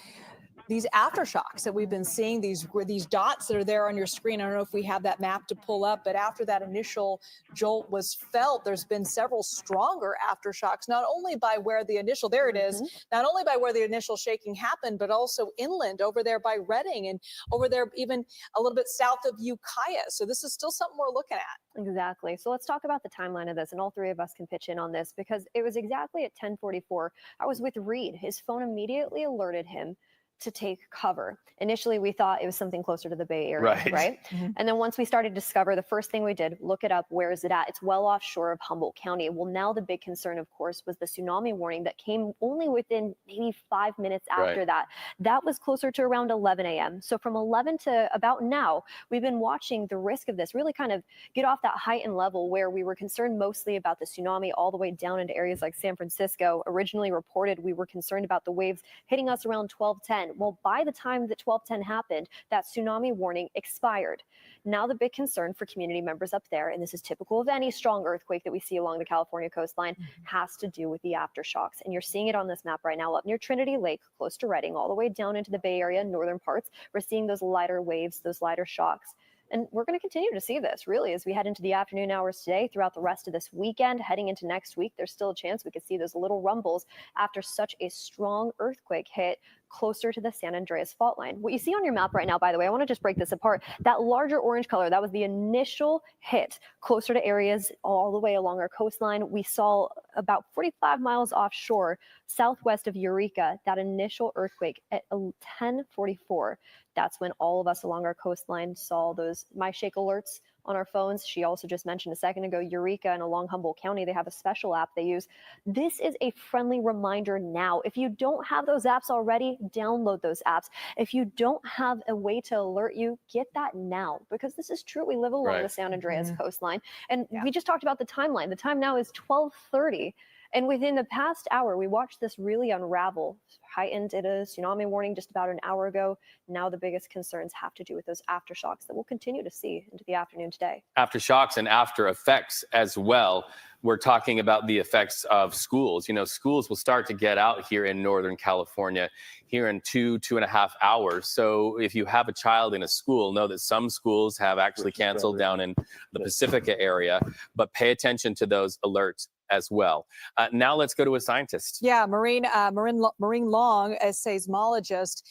these aftershocks that we've been seeing, these dots that are there on your screen. I don't know if we have that map to pull up, but after that initial jolt was felt, there's been several stronger aftershocks, not only by where the initial, there it is, not only by where the initial shaking happened, but also inland over there by Redding and over there even a little bit south of Ukiah. So this is still something we're looking at. Exactly. So let's talk about the timeline of this, and all three of us can pitch in on this because it was exactly at 10:44. I was with Reed. His phone immediately alerted him to take cover. Initially, we thought it was something closer to the Bay Area, right? And then once we started to discover, the first thing we did, look it up, where is it at? It's well offshore of Humboldt County. Well, now the big concern, of course, was the tsunami warning that came only within maybe 5 minutes after that. That was closer to around 11 a.m. So from 11 to about now, we've been watching the risk of this really kind of get off that heightened level where we were concerned mostly about the tsunami all the way down into areas like San Francisco. Originally reported, we were concerned about the waves hitting us around 12:10. Well, by the time that 12:10 happened, that tsunami warning expired. Now the big concern for community members up there, and this is typical of any strong earthquake that we see along the California coastline, has to do with the aftershocks. And you're seeing it on this map right now up near Trinity Lake, close to Redding, all the way down into the Bay Area, northern parts. We're seeing those lighter waves, those lighter shocks. And we're going to continue to see this really as we head into the afternoon hours today, throughout the rest of this weekend, heading into next week. There's still a chance we could see those little rumbles after such a strong earthquake hit closer to the San Andreas fault line. What you see on your map right now, by the way, I want to just break this apart. That larger orange color, that was the initial hit closer to areas all the way along our coastline. We saw about 45 miles offshore, southwest of Eureka, that initial earthquake at 10:44. That's when all of us along our coastline saw those MyShake alerts on our phones. She also just mentioned a second ago, Eureka and along Humboldt County, they have a special app they use. This is a friendly reminder now. If you don't have those apps already, download those apps. If you don't have a way to alert you, get that now, because this is true. We live along the San Andreas coastline. And we just talked about the timeline. The time now is 12:30. And within the past hour, we watched this really unravel. Heightened it a tsunami warning just about an hour ago. Now the biggest concerns have to do with those aftershocks that we'll continue to see into the afternoon today. Aftershocks and after effects as well. We're talking about the effects of schools. You know, schools will start to get out here in Northern California here in 2.5 hours. So if you have a child in a school, know that some schools have actually canceled down in the Pacifica area, but pay attention to those alerts as well. Now let's go to a scientist. Yeah, Maureen Long, a seismologist.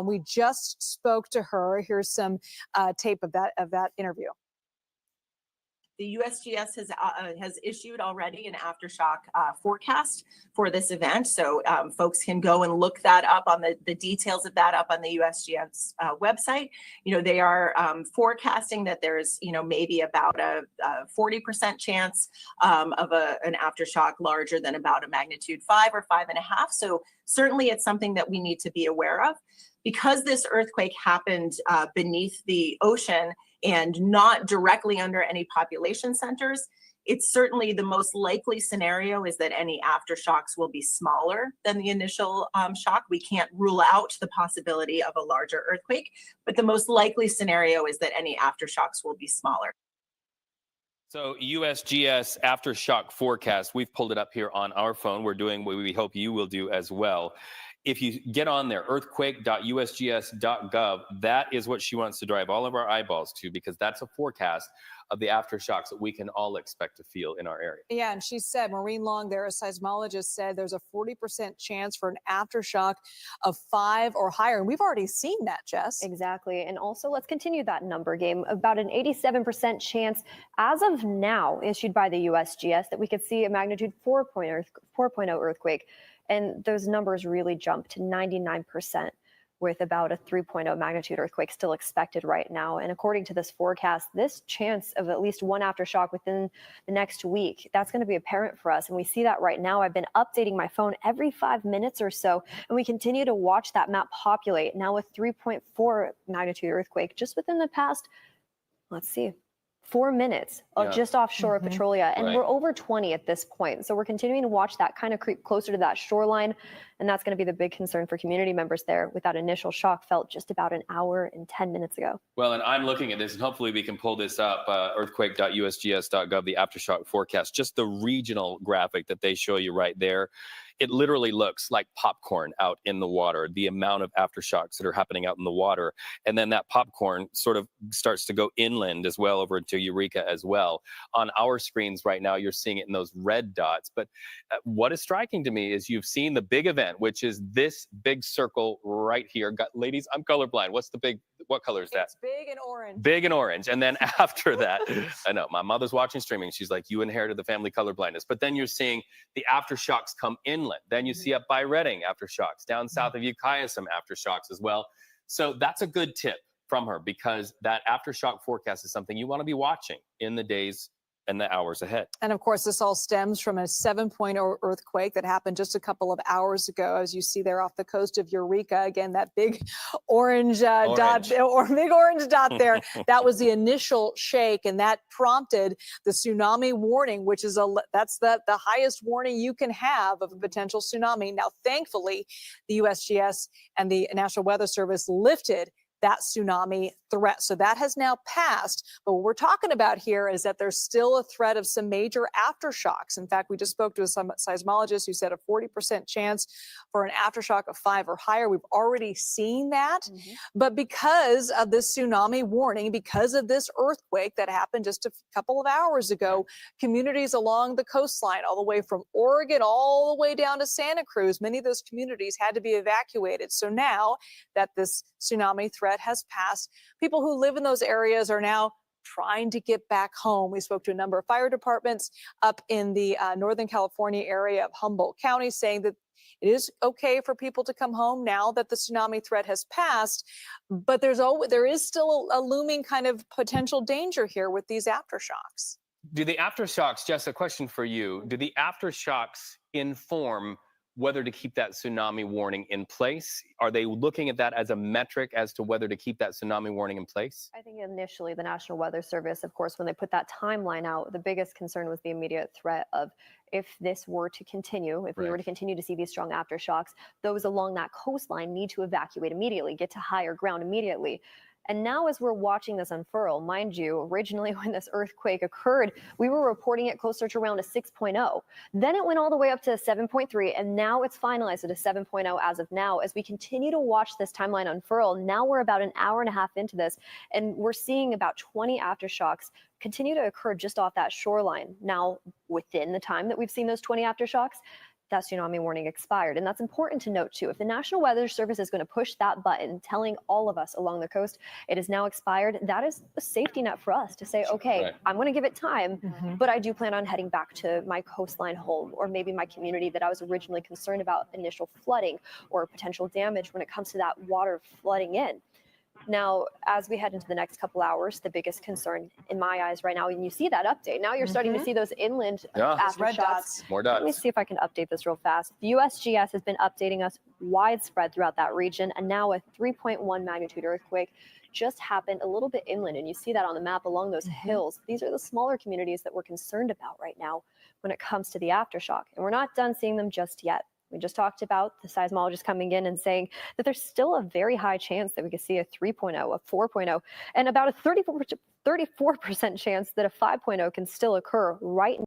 We just spoke to her. Here's some tape of that interview. The USGS has issued already an aftershock forecast for this event. So folks can go and look that up on the details of that up on the USGS website. You know, they are forecasting that there's, you know, maybe about a 40% chance of an aftershock larger than about a magnitude 5 or 5.5. So certainly it's something that we need to be aware of. Because this earthquake happened beneath the ocean and not directly under any population centers, it's certainly the most likely scenario is that any aftershocks will be smaller than the initial shock. We can't rule out the possibility of a larger earthquake, but the most likely scenario is that any aftershocks will be smaller. So USGS aftershock forecast, we've pulled it up here on our phone. We're doing what we hope you will do as well. If you get on there, earthquake.usgs.gov, that is what she wants to drive all of our eyeballs to, because that's a forecast of the aftershocks that we can all expect to feel in our area. Yeah, and she said, Maureen Long there, a seismologist, said there's a 40% chance for an aftershock of 5 or higher. And we've already seen that, Jess. Exactly. And also, let's continue that number game. About an 87% chance as of now issued by the USGS that we could see a magnitude 4.0 earthquake. And those numbers really jump to 99% with about a 3.0 magnitude earthquake still expected right now. And according to this forecast, this chance of at least one aftershock within the next week, that's going to be apparent for us. And we see that right now. I've been updating my phone every 5 minutes or so, and we continue to watch that map populate. Now a 3.4 magnitude earthquake just within the past, let's see, 4 minutes of just offshore of Petrolia. And we're over 20 at this point. So we're continuing to watch that kind of creep closer to that shoreline. And that's going to be the big concern for community members there with that initial shock felt just about an hour and 10 minutes ago. Well, and I'm looking at this, and hopefully we can pull this up, earthquake.usgs.gov, the aftershock forecast, just the regional graphic that they show you right there. It literally looks like popcorn out in the water, the amount of aftershocks that are happening out in the water. And then that popcorn sort of starts to go inland as well, over into Eureka as well. On our screens right now, you're seeing it in those red dots. But what is striking to me is you've seen the big event, which is this big circle right here. Ladies, I'm colorblind. What color is that? It's big and orange. Big and orange. And then after that, I know my mother's watching streaming. She's like, you inherited the family colorblindness. But then you're seeing the aftershocks come inland. Then you see up by Redding aftershocks, down south of Ukiah some aftershocks as well. So that's a good tip from her, because that aftershock forecast is something you want to be watching in the days and the hours ahead. And of course, this all stems from a 7.0 earthquake that happened just a couple of hours ago, as you see there off the coast of Eureka. Again, that big orange dot, or big orange dot there. That was the initial shake, and that prompted the tsunami warning, which is that's the highest warning you can have of a potential tsunami. Now, thankfully, the USGS and the National Weather Service lifted that tsunami threat. So that has now passed. But what we're talking about here is that there's still a threat of some major aftershocks. In fact, we just spoke to a seismologist who said a 40% chance for an aftershock of 5 or higher. We've already seen that. But because of this tsunami warning, because of this earthquake that happened just a couple of hours ago, communities along the coastline, all the way from Oregon all the way down to Santa Cruz, many of those communities had to be evacuated. So now that this tsunami threat has passed, people who live in those areas are now trying to get back home. We spoke to a number of fire departments up in the Northern California area of Humboldt County, saying that it is okay for people to come home now that the tsunami threat has passed, but there is still a looming kind of potential danger here with these aftershocks. Do the aftershocks, Jess, a question for you, do the aftershocks inform whether to keep that tsunami warning in place? Are they looking at that as a metric as to whether to keep that tsunami warning in place? I think initially the National Weather Service, of course, when they put that timeline out, the biggest concern was the immediate threat of if this were to continue, if we were to continue to see these strong aftershocks, those along that coastline need to evacuate immediately, get to higher ground immediately. And now as we're watching this unfurl, mind you, originally when this earthquake occurred, we were reporting it closer to around a 6.0. Then it went all the way up to 7.3, and now it's finalized at a 7.0 as of now. As we continue to watch this timeline unfurl, now we're about an hour and a half into this, and we're seeing about 20 aftershocks continue to occur just off that shoreline. Now, within the time that we've seen those 20 aftershocks, that tsunami warning expired. And that's important to note too. If the National Weather Service is going to push that button, telling all of us along the coast it is now expired, that is a safety net for us to say, okay, I'm going to give it time, but I do plan on heading back to my coastline home, or maybe my community that I was originally concerned about initial flooding or potential damage when it comes to that water flooding in. Now, as we head into the next couple hours, the biggest concern in my eyes right now, and you see that update, now you're starting to see those inland aftershocks. More dots. Let me see if I can update this real fast. The USGS has been updating us widespread throughout that region, and now a 3.1 magnitude earthquake just happened a little bit inland, and you see that on the map along those hills. These are the smaller communities that we're concerned about right now when it comes to the aftershock, and we're not done seeing them just yet. We just talked about the seismologist coming in and saying that there's still a very high chance that we could see a 3.0, a 4.0, and about a 34% chance that a 5.0 can still occur right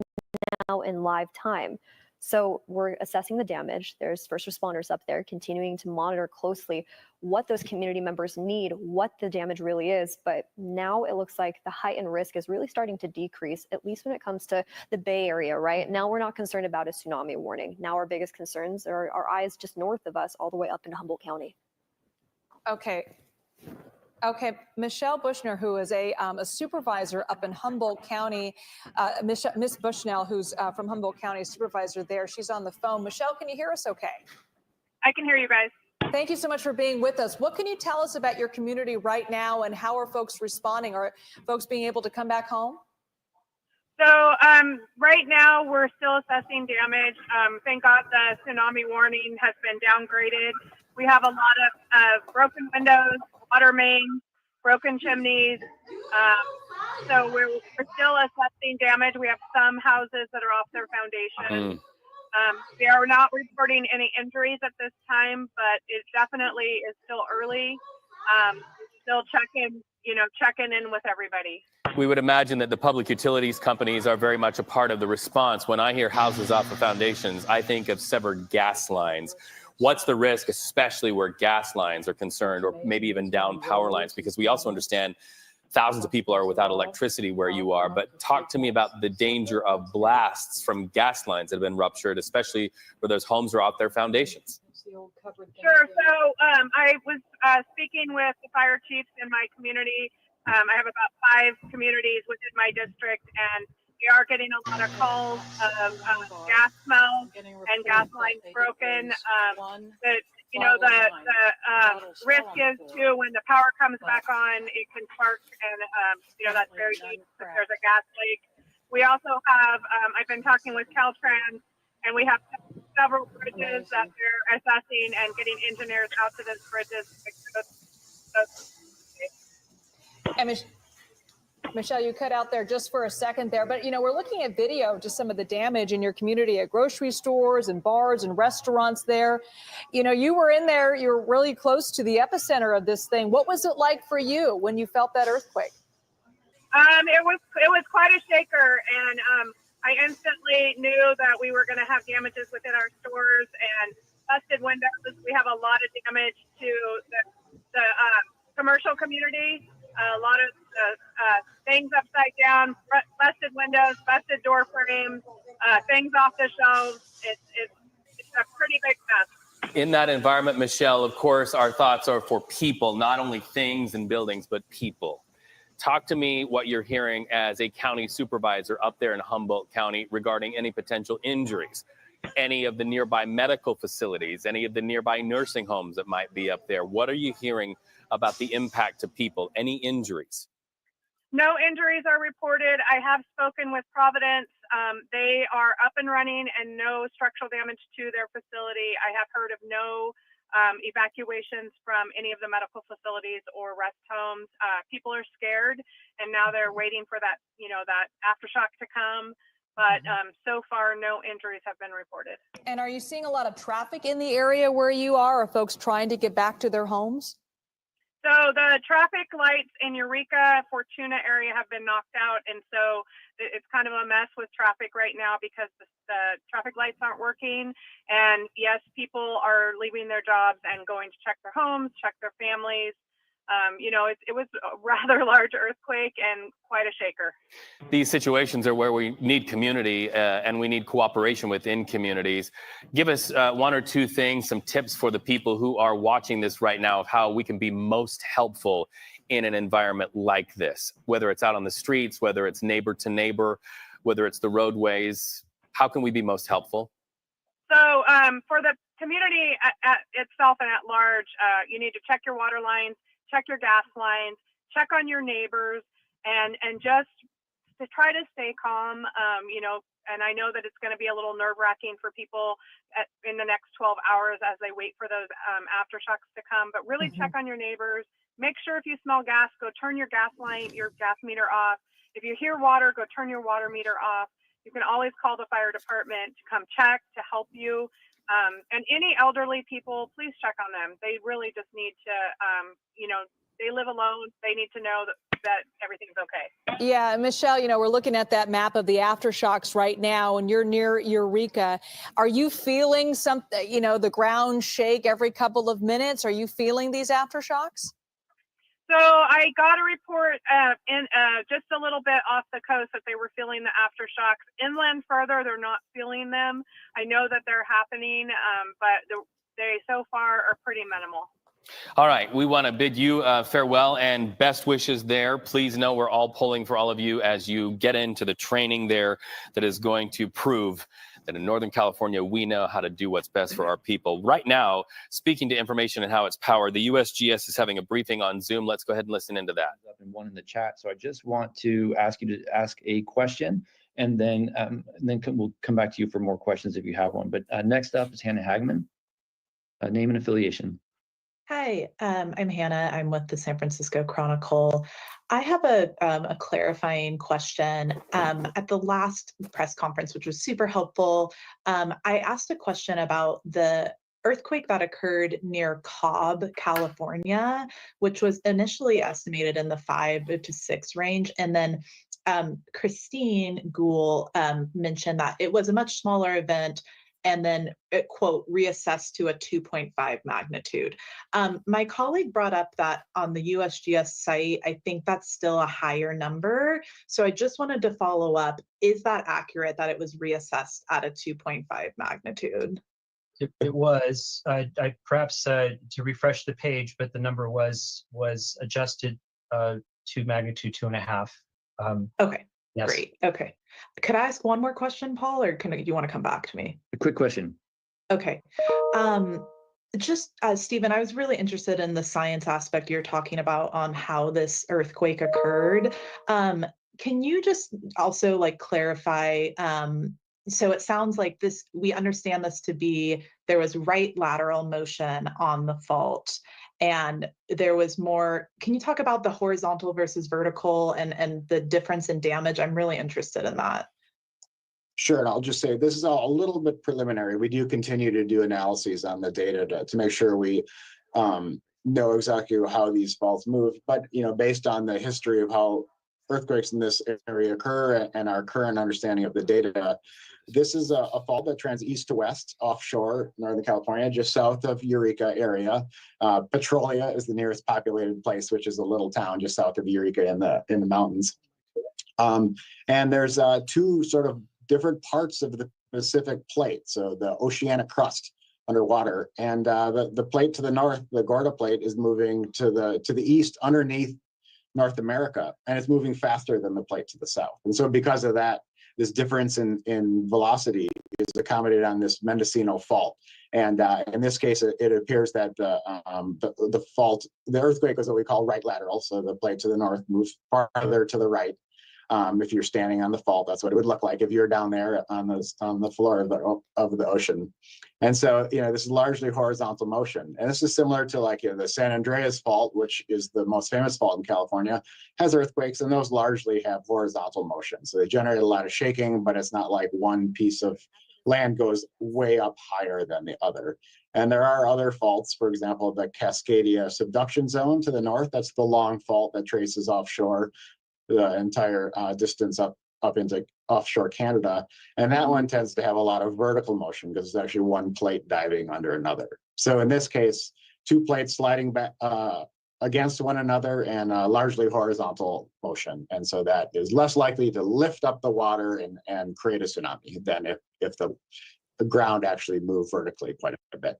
now in live time. So we're assessing the damage. There's first responders up there continuing to monitor closely what those community members need, what the damage really is. But now it looks like the heightened risk is really starting to decrease, at least when it comes to the Bay Area, right? Now we're not concerned about a tsunami warning. Now our biggest concerns are our eyes just north of us all the way up into Humboldt County. Okay, Michelle Bushnell, who is a supervisor up in Humboldt County, Miss Bushnell, who's from Humboldt County, supervisor there. She's on the phone. Michelle, can you hear us okay? I can hear you guys. Thank you so much for being with us. What can you tell us about your community right now, and how are folks responding? Are folks being able to come back home? So right now we're still assessing damage. Thank God the tsunami warning has been downgraded. We have a lot of broken windows, water mains, broken chimneys. So we're still assessing damage. We have some houses that are off their foundation. They are not reporting any injuries at this time, but it definitely is still early. Still checking in with everybody. We would imagine that the public utilities companies are very much a part of the response. When I hear houses off of foundations, I think of severed gas lines. What's the risk, especially where gas lines are concerned, or maybe even down power lines? Because we also understand thousands of people are without electricity where you are. But talk to me about the danger of blasts from gas lines that have been ruptured, especially where those homes are off their foundations. Sure. So I was speaking with the fire chiefs in my community. I have about 5 communities within my district, and we are getting a lot of calls of gas smells and gas lines broken. The risk is too, when the power comes back on, it can spark, and that's very dangerous if there's a gas leak. We also have, I've been talking with Caltrans, and we have several bridges that they're assessing and getting engineers out to those bridges. Michelle, you cut out there just for a second there, but we're looking at video, just some of the damage in your community at grocery stores and bars and restaurants there. You were in there, you're really close to the epicenter of this thing. What was it like for you when you felt that earthquake? It was quite a shaker, and I instantly knew that we were going to have damages within our stores and busted windows. We have a lot of damage to the commercial community. A lot of things upside down, busted windows, busted door frames, things off the shelves. It's a pretty big mess. In that environment, Michelle, of course, our thoughts are for people, not only things and buildings, but people. Talk to me what you're hearing as a county supervisor up there in Humboldt County regarding any potential injuries, any of the nearby medical facilities, any of the nearby nursing homes that might be up there. What are you hearing about the impact to people? Any injuries? No injuries are reported. I have spoken with Providence. They are up and running and no structural damage to their facility. I have heard of no evacuations from any of the medical facilities or rest homes. People are scared, and now they're waiting for that, that aftershock to come. But so far, no injuries have been reported. And are you seeing a lot of traffic in the area where you are? Are folks trying to get back to their homes? So the traffic lights in Eureka, Fortuna area have been knocked out. And so it's kind of a mess with traffic right now because the traffic lights aren't working. And yes, people are leaving their jobs and going to check their homes, check their families. It was a rather large earthquake and quite a shaker. These situations are where we need community and we need cooperation within communities. Give us one or two things, some tips for the people who are watching this right now of how we can be most helpful in an environment like this, whether it's out on the streets, whether it's neighbor to neighbor, whether it's the roadways. How can we be most helpful? So for the community itself and at large, you need to check your water lines, check your gas lines, check on your neighbors, and just to try to stay calm. And I know that it's going to be a little nerve-wracking for people in the next 12 hours as they wait for those aftershocks to come. But really check on your neighbors. Make sure if you smell gas, go turn your gas meter off. If you hear water, go turn your water meter off. You can always call the fire department to come check, to help you. And any elderly people, please check on them. They really just need to, they live alone. They need to know that everything's okay. Yeah, Michelle, we're looking at that map of the aftershocks right now, and you're near Eureka. Are you feeling something, the ground shake every couple of minutes? Are you feeling these aftershocks? So I got a report just a little bit off the coast that they were feeling the aftershocks. Inland further, they're not feeling them. I know that they're happening, but they so far are pretty minimal. All right, we want to bid you farewell and best wishes there. Please know we're all pulling for all of you as you get into the training there that is going to prove that in Northern California, we know how to do what's best for our people. Right now, speaking to information and how it's powered, the USGS is having a briefing on Zoom. Let's go ahead and listen into that. And one in the chat. So I just want to ask you to ask a question, and then we'll come back to you for more questions if you have one. But next up is Hannah Hagman. Name and affiliation. Hi, I'm Hannah. I'm with the San Francisco Chronicle. I have a clarifying question. At the last press conference, which was super helpful, I asked a question about the earthquake that occurred near Cobb, California, which was initially estimated in the 5 to 6 range. And then Christine Gould mentioned that it was a much smaller event, and then it, quote, reassessed to a 2.5 magnitude. My colleague brought up that on the USGS site, I think that's still a higher number. So I just wanted to follow up. Is that accurate that it was reassessed at a 2.5 magnitude? It was. I perhaps to refresh the page, but the number was adjusted to magnitude 2.5. Okay. Yes. Great. Okay. Could I ask one more question, Paul, or do you want to come back to me? A quick question. Okay. Just Stephen, I was really interested in the science aspect you're talking about on how this earthquake occurred. Can you just also clarify? So it sounds like we understand this to be there was right lateral motion on the fault. and there was more. Can you talk about the horizontal versus vertical and the difference in damage? I'm really interested in that. Sure, and I'll just say this is all a little bit preliminary. We do continue to do analyses on the data to make sure we know exactly how these faults move. But based on the history of how earthquakes in this area occur and our current understanding of the data, this is a fault that trends east to west offshore Northern California, just south of Eureka area. Petrolia is the nearest populated place, which is a little town just south of Eureka in the mountains. And there's two sort of different parts of the Pacific plate. So the oceanic crust underwater, and the plate to the north, the Gorda plate, is moving to the east underneath North America, and it's moving faster than the plate to the south. And so because of that, this difference in velocity is accommodated on this Mendocino fault. And in this case, it appears that the fault, the earthquake, is what we call right lateral. So the plate to the north moves farther to the right. If you're standing on the fault, that's what it would look like if you're down there on the floor of the ocean. And so, this is largely horizontal motion. And this is similar to the San Andreas fault, which is the most famous fault in California, has earthquakes, and those largely have horizontal motion. So they generate a lot of shaking, but it's not like one piece of land goes way up higher than the other. And there are other faults, for example, the Cascadia subduction zone to the north. That's the long fault that traces offshore the entire distance up into offshore Canada. And that one tends to have a lot of vertical motion because it's actually one plate diving under another. So in this case, two plates sliding back against one another and largely horizontal motion. And so that is less likely to lift up the water and create a tsunami than if the ground actually moved vertically quite a bit.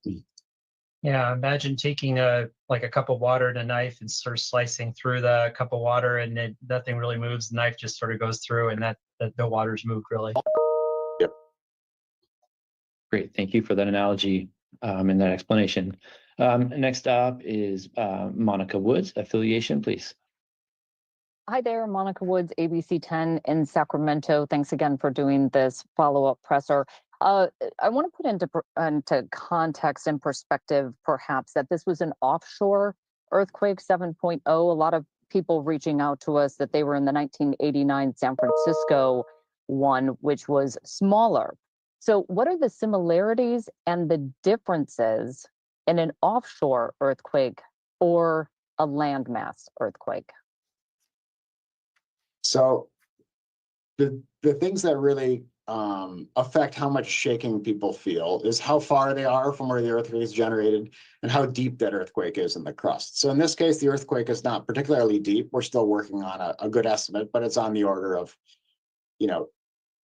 Yeah, imagine taking a cup of water and a knife and sort of slicing through the cup of water, and nothing really moves. The knife just sort of goes through, and that the water's moved really. Yep. Great, thank you for that analogy and that explanation. Next up is Monica Woods, affiliation, please. Hi there, Monica Woods, ABC 10 in Sacramento. Thanks again for doing this follow-up presser. I want to put into context and perspective, perhaps, that this was an offshore earthquake, 7.0. A lot of people reaching out to us that they were in the 1989 San Francisco one, which was smaller. So what are the similarities and the differences in an offshore earthquake or a landmass earthquake? So the things that really affect how much shaking people feel is how far they are from where the earthquake is generated and how deep that earthquake is in the crust. So in this case, the earthquake is not particularly deep. We're still working on a good estimate, but it's on the order of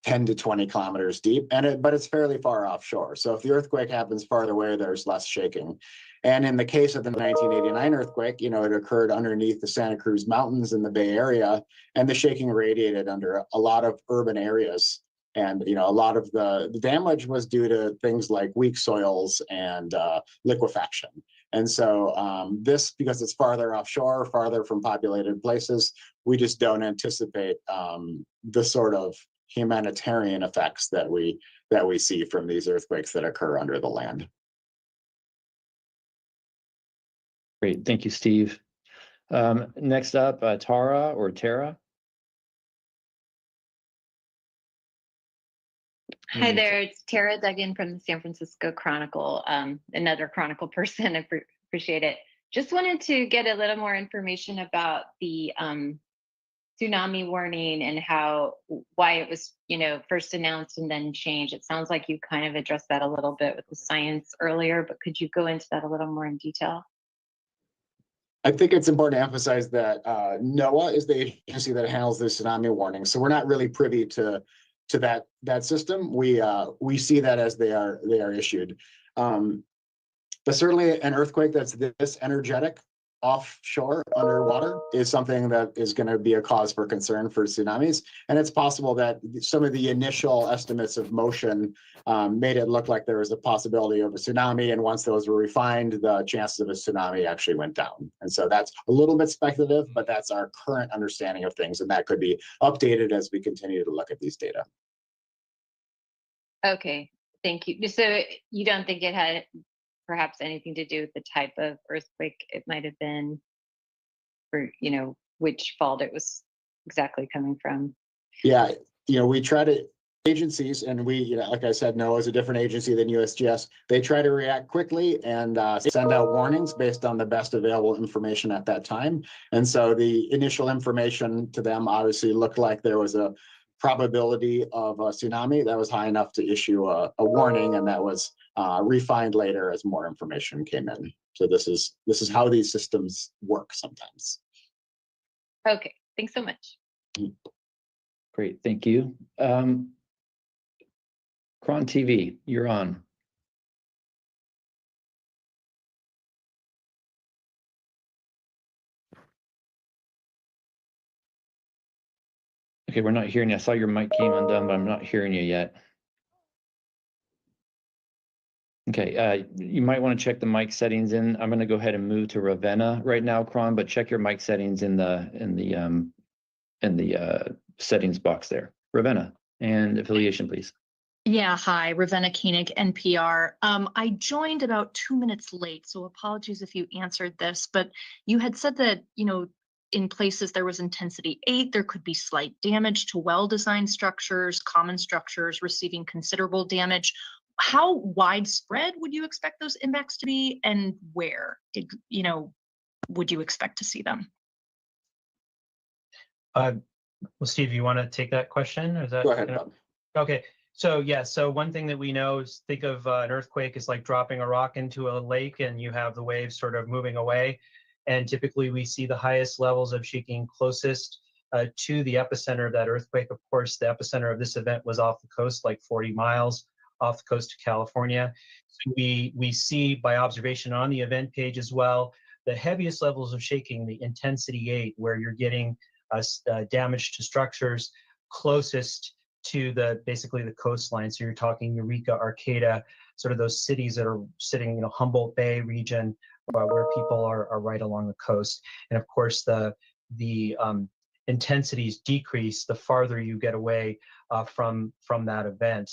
10 to 20 kilometers deep, but it's fairly far offshore. So if the earthquake happens farther away, there's less shaking. And in the case of the 1989 earthquake, it occurred underneath the Santa Cruz Mountains in the Bay Area, and the shaking radiated under a lot of urban areas. And a lot of the damage was due to things like weak soils and liquefaction. And so this, because it's farther offshore, farther from populated places, we just don't anticipate the sort of humanitarian effects that we see from these earthquakes that occur under the land. Great, thank you, Steve. Next up, Tara or Tara. Hi there, it's Tara Duggan from the San Francisco Chronicle, another Chronicle person. I appreciate it. Just wanted to get a little more information about the tsunami warning and why it was, first announced and then changed. It sounds like you kind of addressed that a little bit with the science earlier, but could you go into that a little more in detail? I think it's important to emphasize that NOAA is the agency that handles the tsunami warning. So we're not really privy to that system. We see that as they are issued. But certainly an earthquake that's this energetic offshore underwater is something that is going to be a cause for concern for tsunamis. And it's possible that some of the initial estimates of motion made it look like there was a possibility of a tsunami. And once those were refined, the chances of a tsunami actually went down. And so that's a little bit speculative, but that's our current understanding of things. And that could be updated as we continue to look at these data. Okay, thank you. So you don't think it had perhaps anything to do with the type of earthquake it might have been, or which fault it was exactly coming from? Yeah, we try to agencies, and we, like I said, NOAA is a different agency than USGS. They try to react quickly and send out warnings based on the best available information at that time. And so the initial information to them obviously looked like there was a probability of a tsunami that was high enough to issue a warning, and that was refined later as more information came in. So this is how these systems work sometimes. Okay, thanks so much. Great, thank you. Cron TV, you're on. Okay, we're not hearing you. I saw your mic came undone, but I'm not hearing you yet. Okay, you might want to check the mic settings in. I'm going to go ahead and move to Ravenna right now, Cron, but check your mic settings in the settings box there. Ravenna, and affiliation, please. Yeah, hi, Ravenna Koenig, NPR. I joined about 2 minutes late, so apologies if you answered this, but you had said that, in places there was intensity 8, there could be slight damage to well-designed structures, common structures receiving considerable damage. How widespread would you expect those impacts to be, and where would you expect to see them? Well, Steve, you want to take that question? Or is that Go ahead, Bob. Okay. So yeah, so one thing that we know is think of an earthquake is like dropping a rock into a lake, and you have the waves sort of moving away. And typically we see the highest levels of shaking closest to the epicenter of that earthquake. Of course, the epicenter of this event was off the coast, like 40 miles off the coast of California. So we see by observation on the event page as well, the heaviest levels of shaking, the intensity 8, where you're getting damage to structures closest to basically the coastline. So you're talking Eureka, Arcata, sort of those cities that are sitting, Humboldt Bay region, where people are right along the coast. And of course, the intensities decrease the farther you get away from that event.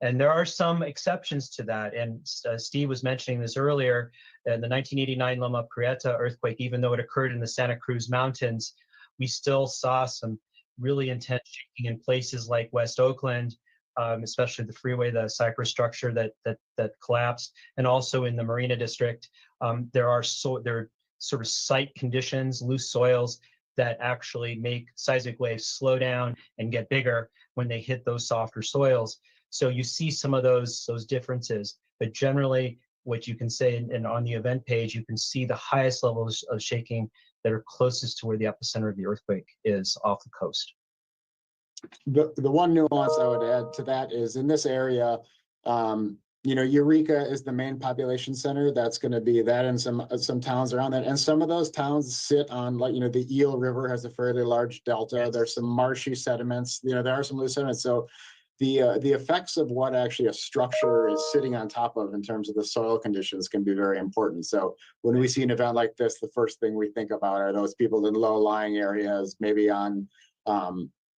And there are some exceptions to that. And Steve was mentioning this earlier. In the 1989 Loma Prieta earthquake, even though it occurred in the Santa Cruz Mountains, we still saw some really intense shaking in places like West Oakland, especially the freeway, the cypress structure that collapsed, and also in the Marina District. There are sort of site conditions, loose soils, that actually make seismic waves slow down and get bigger when they hit those softer soils. So you see some of those differences, but generally what you can say, and on the event page, you can see the highest levels of shaking that are closest to where the epicenter of the earthquake is off the coast. The one nuance I would add to that is in this area, Eureka is the main population center. That's going to be that, and some towns around that. And some of those towns sit on, the Eel River has a fairly large delta. Yes. There's some marshy sediments. There are some loose sediments. So the effects of what actually a structure is sitting on top of in terms of the soil conditions can be very important. So when we see an event like this, the first thing we think about are those people in low-lying areas, maybe on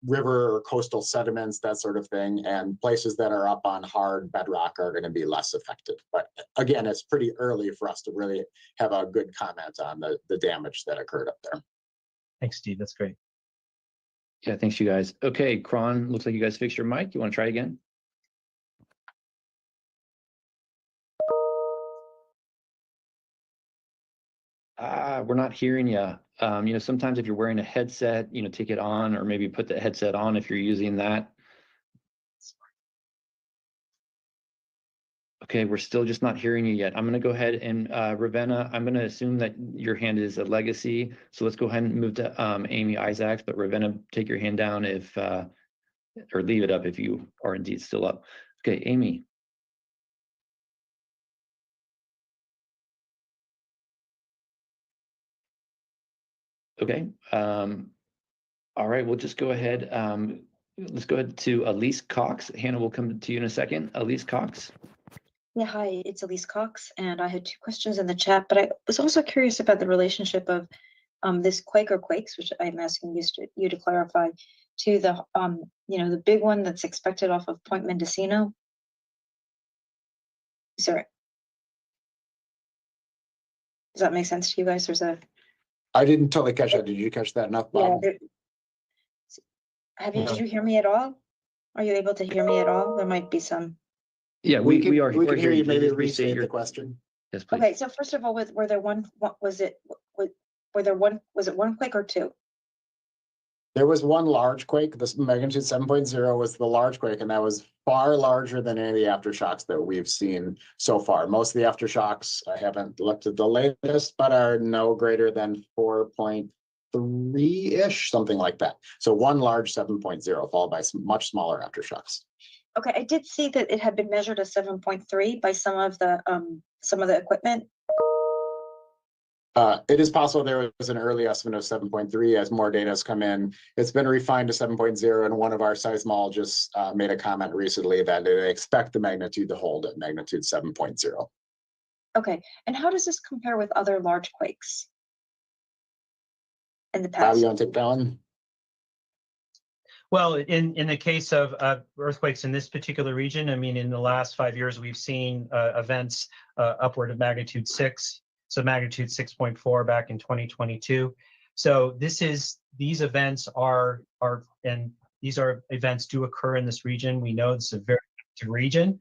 river or coastal sediments, that sort of thing, and places that are up on hard bedrock are going to be less affected. But again, it's pretty early for us to really have a good comment on the damage that occurred up there. Thanks, Steve. That's great. Yeah, thanks, you guys. Okay, Cron, looks like you guys fixed your mic. You want to try again? We're not hearing you. Sometimes if you're wearing a headset, take it on, or maybe put the headset on if you're using that. Okay, we're still just not hearing you yet. I'm going to go ahead and Ravenna, I'm going to assume that your hand is a legacy. So let's go ahead and move to Amy Isaacs, but Ravenna, take your hand down or leave it up if you are indeed still up. Okay, Amy. Okay. All right, we'll just go ahead. Let's go ahead to Elise Cox. Hannah will come to you in a second. Elise Cox. Yeah, hi, it's Elise Cox, and I had 2 questions in the chat, but I was also curious about the relationship of this quake or quakes, which I'm asking you to clarify, to the the big one that's expected off of Point Mendocino. Sorry. Does that make sense to you guys? There's a I didn't totally catch that. Did you catch that enough, Bob? Did you hear me at all? Are you able to hear me at all? There might be some. Yeah, we we are. we can hear you. Maybe Just restate your the question. Yes, please. Okay, so first of all, were there one, was it one quake or two? There was one large quake. This magnitude 7.0 was the large quake, and that was far larger than any of the aftershocks that we've seen so far. Most of the aftershocks, I haven't looked at the latest, but are no greater than 4.3-ish, something like that. So one large 7.0 followed by some much smaller aftershocks. Okay, I did see that it had been measured as 7.3 by some of the equipment. It is possible there was an early estimate of 7.3. As more data has come in, it's been refined to 7.0, and one of our seismologists made a comment recently that they expect the magnitude to hold at magnitude 7.0. Okay, and how does this compare with other large quakes in the Bob, past? you want to take that one? Well, in the case of earthquakes in this particular region, I mean, in the last 5 years, we've seen events upward of magnitude 6. So magnitude 6.4 back in 2022. So these events are events do occur in this region. We know this is a very active region.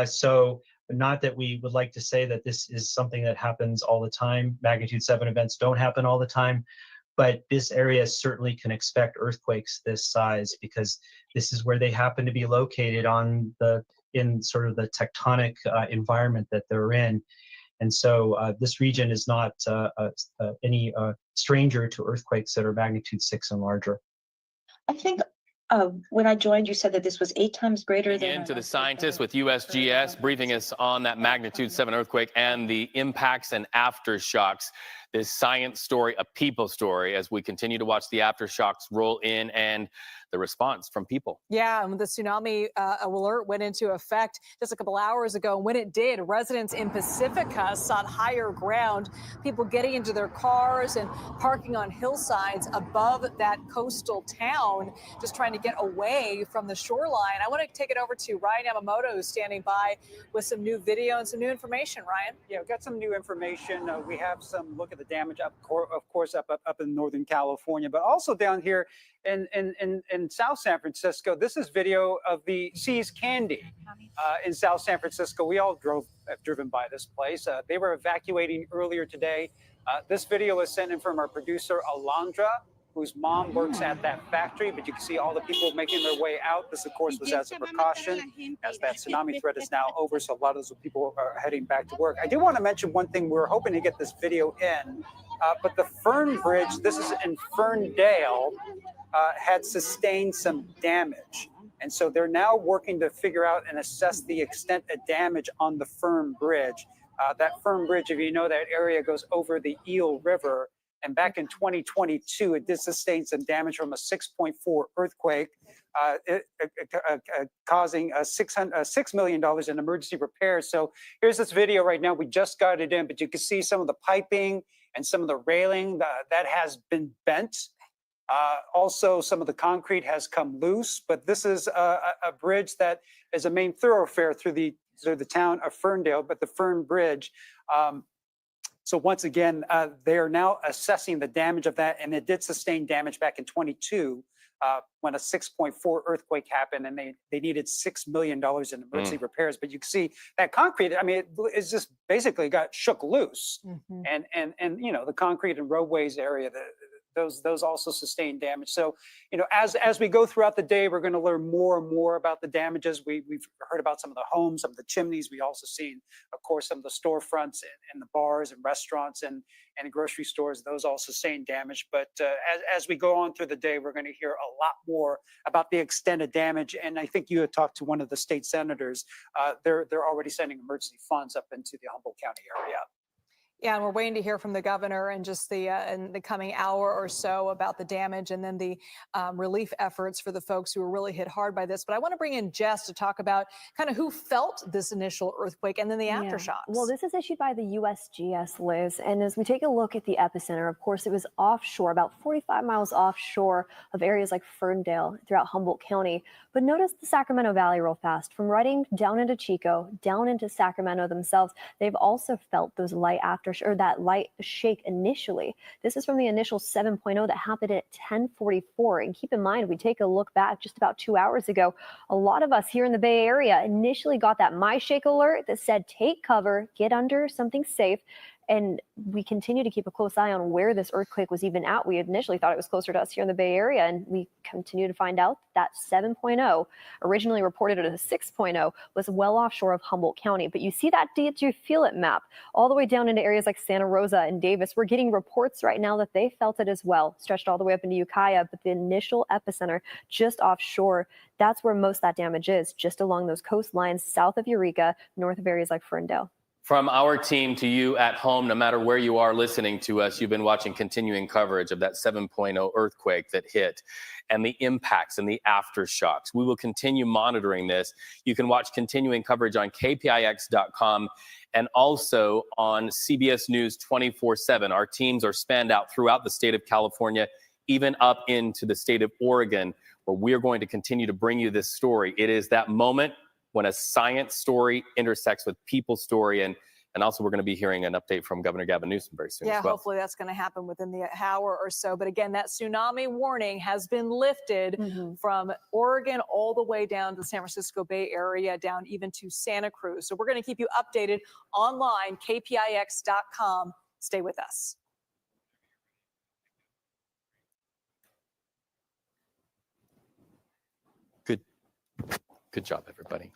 So not that we would like to say that this is something that happens all the time. Magnitude 7 events don't happen all the time, but this area certainly can expect earthquakes this size because this is where they happen to be located in sort of the tectonic environment that they're in. And so this region is not any stranger to earthquakes that are magnitude 6 and larger. I think when I joined, you said that this was 8 times greater than. Into the scientists with USGS briefing us on that magnitude 7 earthquake and the impacts and aftershocks. This science story, a people story, as we continue to watch the aftershocks roll in and the response from people. Yeah, and the tsunami alert went into effect just a couple hours ago. When it did, residents in Pacifica sought higher ground, people getting into their cars and parking on hillsides above that coastal town, just trying to get away from the shoreline. I want to take it over to Ryan Yamamoto, who's standing by with some new video and some new information. Ryan? Yeah, we've got some new information. We have some look at the damage up in Northern California, but also down here in South San Francisco. This is video of the Seas Candy in South San Francisco. We all have driven by this place. They were evacuating earlier today. This video was sent in from our producer, Alondra, whose mom works at that factory, but you can see all the people making their way out. This, of course, was as a precaution, as that tsunami threat is now over, so a lot of those people are heading back to work. I do want to mention one thing. We're hoping to get this video in, but the Fern Bridge, this is in Ferndale, had sustained some damage. And so they're now working to figure out and assess the extent of damage on the Fern Bridge. That Fern Bridge, if you know that area, goes over the Eel River. And back in 2022, it did sustain some damage from a 6.4 earthquake, causing $6 million in emergency repairs. So here's this video right now. We just got it in, but you can see some of the piping and some of the railing that has been bent. Also, some of the concrete has come loose, but this is a bridge that is a main thoroughfare through the town of Ferndale, but the Fern Bridge. So once again, they are now assessing the damage of that, and it did sustain damage back in 22 when a 6.4 earthquake happened, and they needed $6 million in emergency repairs. But you can see that concrete, I mean, it's just basically got shook loose, and you know, the concrete and roadways area, those also sustain damage. So, you know, as we go throughout the day, we're going to learn more and more about the damages. We've heard about some of the homes, some of the chimneys. We also seen, of course, some of the storefronts and the bars and restaurants and grocery stores. Those all sustain damage. But as we go on through the day, we're going to hear a lot more about the extent of damage. And I think you had talked to one of the state senators. They're already sending emergency funds up into the Humboldt County area. Yeah, and we're waiting to hear from the governor in just in the coming hour or so about the damage and then the relief efforts for the folks who were really hit hard by this. But I want to bring in Jess to talk about kind of who felt this initial earthquake and then the aftershocks. Well, this is issued by the USGS, Liz. And as we take a look at the epicenter, of course, it was offshore, about 45 miles offshore of areas like Ferndale throughout Humboldt County. But notice the Sacramento Valley real fast. From Redding down into Chico, down into Sacramento themselves, they've also felt those light aftershocks or that light shake initially. This is from the initial 7.0 that happened at 10:44. And keep in mind, we take a look back just about 2 hours ago. A lot of us here in the Bay Area initially got that My Shake alert that said, take cover, get under something safe. And we continue to keep a close eye on where this earthquake was even at. We initially thought it was closer to us here in the Bay Area, and we continue to find out that 7.0, originally reported as a 6.0, was well offshore of Humboldt County. But you see that Did You Feel It map all the way down into areas like Santa Rosa and Davis. We're getting reports right now that they felt it as well, stretched all the way up into Ukiah, but the initial epicenter just offshore. That's where most of that damage is, just along those coastlines south of Eureka, north of areas like Ferndale. From our team to you at home, no matter where you are listening to us, you've been watching continuing coverage of that 7.0 earthquake that hit and the impacts and the aftershocks. We will continue monitoring this. You can watch continuing coverage on kpix.com and also on CBS News 24/7. Our teams are spanned out throughout the state of California, even up into the state of Oregon, where we are going to continue to bring you this story. It is that moment when a science story intersects with people's story. And also we're going to be hearing an update from Governor Gavin Newsom very soon Yeah, as well. hopefully that's going to happen within the hour or so. But again, that tsunami warning has been lifted from Oregon all the way down to the San Francisco Bay Area, down even to Santa Cruz. So we're going to keep you updated online, kpix.com. Stay with us. Good job, everybody.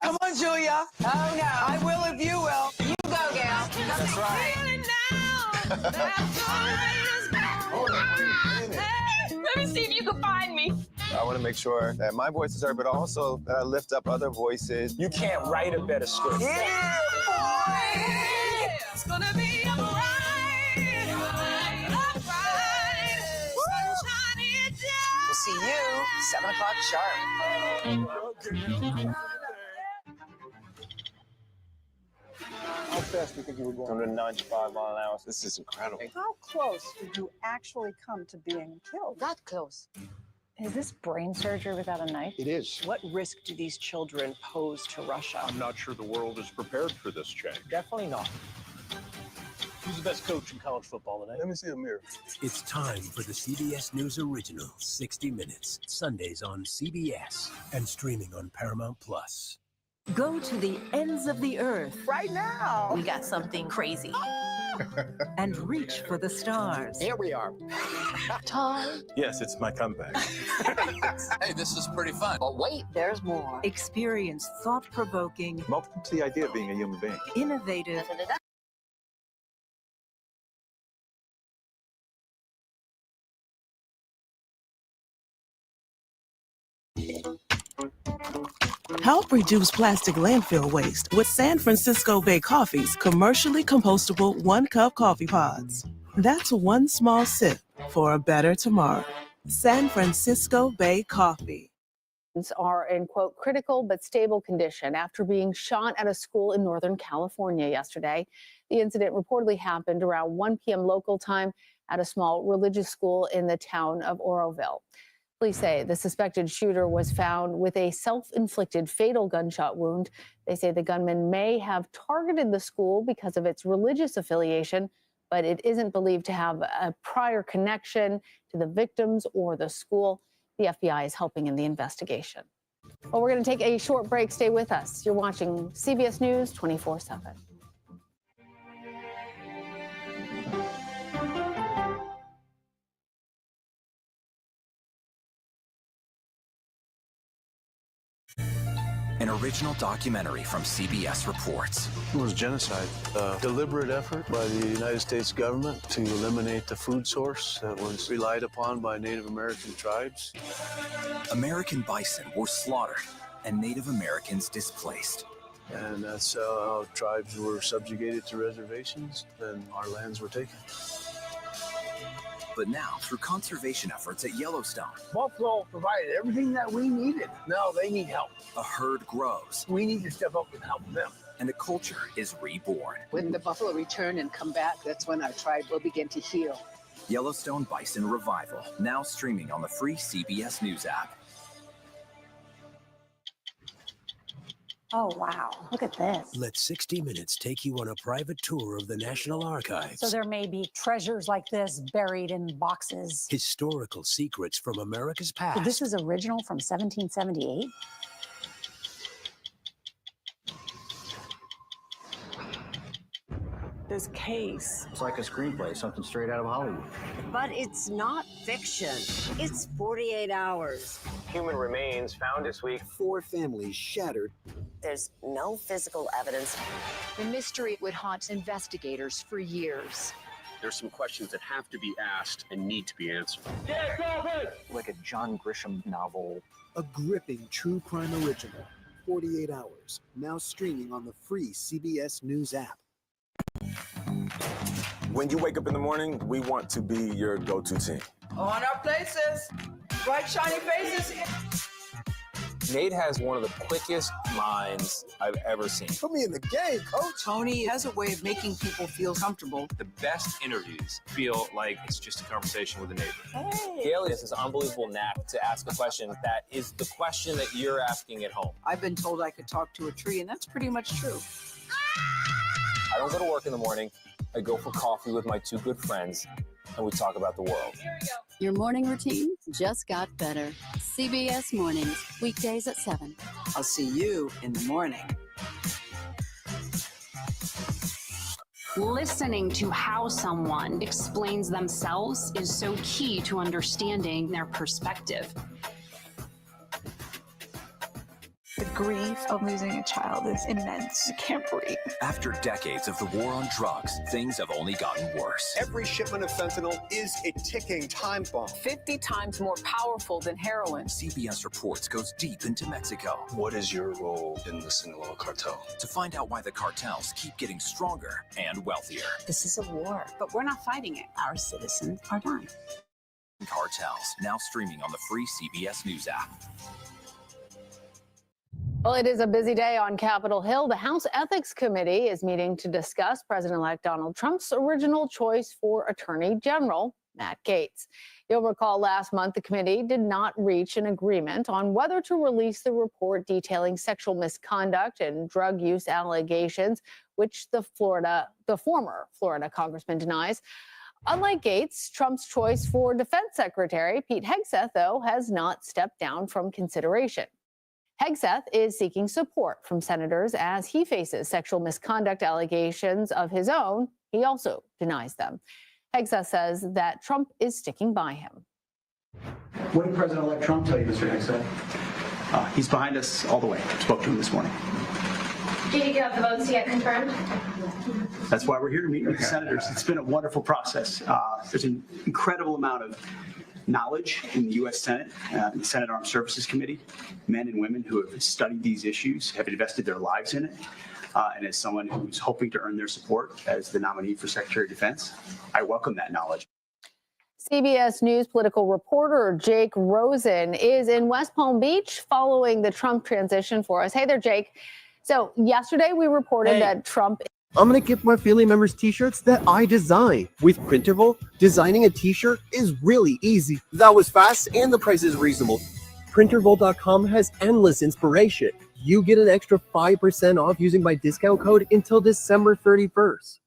Come on, Julia. Oh, no. I will if you will. You go, gal. That's right. Let me see if you can find me. I want to make sure that my voice is heard, but also that I lift up other voices. You can't write a better script. Yeah, boy. It's gonna be a ride. We'll see you 7 o'clock sharp. How fast do you think you were going? 195 miles an hour. This is incredible. How close did you actually come to being killed? Not close. Is this brain surgery without a knife? It is. What risk do these children pose to Russia? I'm not sure the world is prepared for this change. Definitely not. Who's the best coach in college football today? Let me see a mirror. It's time for the CBS News original, 60 Minutes, Sundays on CBS and streaming on Paramount Plus. Go to the ends of the earth right now. We got something crazy. And reach for the stars. Here we are. Time. Yes, it's my comeback. Hey, this is pretty fun. But wait, there's more. Experience thought-provoking. Welcome to the idea of being a human being. Innovative. Help reduce plastic landfill waste with San Francisco Bay Coffee's commercially compostable 1-cup coffee pods. That's one small sip for a better tomorrow. San Francisco Bay Coffee. Are in, quote, critical but stable condition after being shot at a school in Northern California yesterday. The incident reportedly happened around 1 p.m. local time at a small religious school in the town of Oroville. Police say the suspected shooter was found with a self-inflicted fatal gunshot wound. They say the gunman may have targeted the school because of its religious affiliation, but it isn't believed to have a prior connection to the victims or the school. The FBI is helping in the investigation. Well, we're going to take a short break. Stay with us. You're watching CBS News 24/7. An original documentary from CBS reports. It was genocide, a deliberate effort by the United States government to eliminate the food source that was relied upon by Native American tribes. American bison were slaughtered and Native Americans displaced. And that's how tribes were subjugated to reservations and our lands were taken. But now, through conservation efforts at Yellowstone, Buffalo provided everything that we needed. Now they need help. a herd grows We need to step up and help them. and a culture is reborn. When the buffalo return and come back, that's when our tribe will begin to heal. Yellowstone Bison Revival, now streaming on the free CBS News app. Oh, wow. Look at this. Let 60 Minutes take you on a private tour of the National Archives. So there may be treasures like this buried in boxes. Historical secrets from America's past. So this is original from 1778? This case. It's like a screenplay, something straight out of Hollywood. But it's not fiction. It's 48 hours. Human remains found this week. 4 families shattered. There's no physical evidence. The mystery would haunt investigators for years. There's some questions that have to be asked and need to be answered. Like a John Grisham novel. A gripping true crime original. 48 hours. Now streaming on the free CBS News app. When you wake up in the morning, we want to be your go-to team. On our places, bright shiny faces. Nate has one of the quickest minds I've ever seen. Put me in the game, coach. Tony has a way of making people feel comfortable. The best interviews feel like it's just a conversation with a neighbor. Hey. Gail has this unbelievable knack to ask a question that is the question that you're asking at home. I've been told I could talk to a tree, and that's pretty much true. I don't go to work in the morning. I go for coffee with my 2 good friends, and we talk about the world. Your morning routine just got better. CBS Mornings, weekdays at 7. I'll see you in the morning. Listening to how someone explains themselves is so key to understanding their perspective. The grief of losing a child is immense. I can't breathe. After decades of the war on drugs, things have only gotten worse. Every shipment of fentanyl is a ticking time bomb. 50 times more powerful than heroin. CBS Reports goes deep into Mexico. What is your role in the Sinaloa cartel? To find out why the cartels keep getting stronger and wealthier. This is a war, but we're not fighting it. Our citizens are dying. Cartels, now streaming on the free CBS News app. Well, it is a busy day on Capitol Hill. The House Ethics Committee is meeting to discuss President-elect Donald Trump's original choice for Attorney General, Matt Gaetz. You'll recall last month the committee did not reach an agreement on whether to release the report detailing sexual misconduct and drug use allegations, which the former Florida congressman denies. Unlike Gaetz, Trump's choice for Defense Secretary Pete Hegseth, though, has not stepped down from consideration. Hegseth is seeking support from senators as he faces sexual misconduct allegations of his own. He also denies them. Hegseth says that Trump is sticking by him. What did President-elect Trump tell you, Mr. Hegseth? He's behind us all the way. Spoke to him this morning. Did you get the votes yet confirmed? That's why we're here to meet with the senators. It's been a wonderful process. There's an incredible amount of knowledge in the U.S. Senate, the Senate Armed Services Committee, men and women who have studied these issues, have invested their lives in it. And as someone who's hoping to earn their support as the nominee for Secretary of Defense, I welcome that knowledge. CBS News political reporter Jake Rosen is in West Palm Beach following the Trump transition for us. Hey there, Jake. So yesterday we reported that Trump... I'm going to give my family members t-shirts that I design. With Printerval, designing a t-shirt is really easy. That was fast and the price is reasonable. Printerval.com has endless inspiration. You get an extra 5% off using my discount code until December 31st.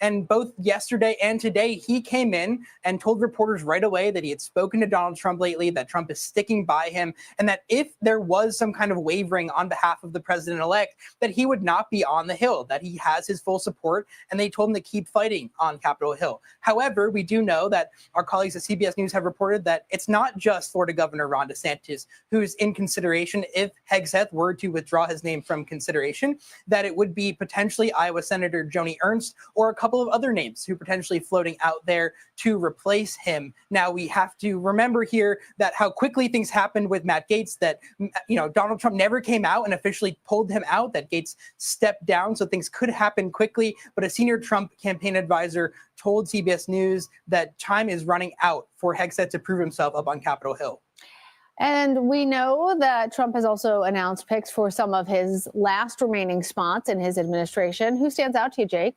And both yesterday and today, he came in and told reporters right away that he had spoken to Donald Trump lately, that Trump is sticking by him, and that if there was some kind of wavering on behalf of the president-elect, that he would not be on the Hill, that he has his full support, and they told him to keep fighting on Capitol Hill. However, we do know that our colleagues at CBS News have reported that it's not just Florida Governor Ron DeSantis who's in consideration if Hegseth were to withdraw his name from consideration, that it would be potentially Iowa Senator Joni Ernst or a couple of other names who potentially floating out there to replace him. Now, we have to remember here that how quickly things happened with Matt Gaetz, that, Donald Trump never came out and officially pulled him out, that Gaetz stepped down, so things could happen quickly. But a senior Trump campaign advisor told CBS News that time is running out for Hegseth to prove himself up on Capitol Hill. And we know that Trump has also announced picks for some of his last remaining spots in his administration. Who stands out to you, Jake?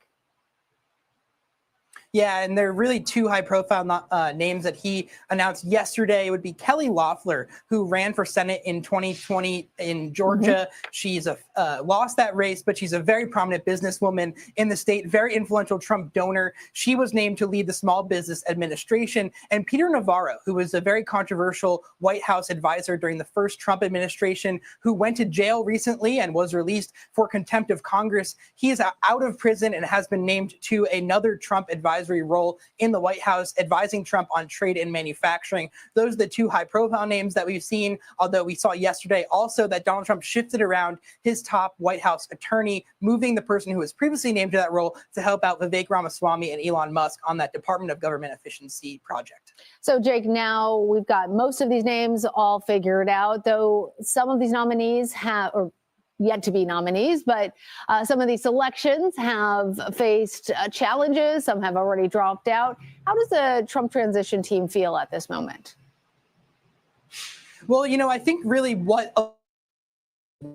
Yeah, and there are really two high-profile names that he announced yesterday. It would be Kelly Loeffler, who ran for Senate in 2020 in Georgia. She's lost that race, but she's a very prominent businesswoman in the state, very influential Trump donor. She was named to lead the Small Business Administration. And Peter Navarro, who was a very controversial White House advisor during the first Trump administration, who went to jail recently and was released for contempt of Congress. He is out of prison and has been named to another Trump advisory role in the White House, advising Trump on trade and manufacturing. Those are the two high-profile names that we've seen, although we saw yesterday also that Donald Trump shifted around his top White House attorney, moving the person who was previously named to that role to help out Vivek Ramaswamy and Elon Musk on that Department of Government Efficiency project. So, Jake, now we've got most of these names all figured out, though some of these nominees have, or yet to be nominees, but some of these selections have faced challenges. Some have already dropped out. How does the Trump transition team feel at this moment? Well, I think really what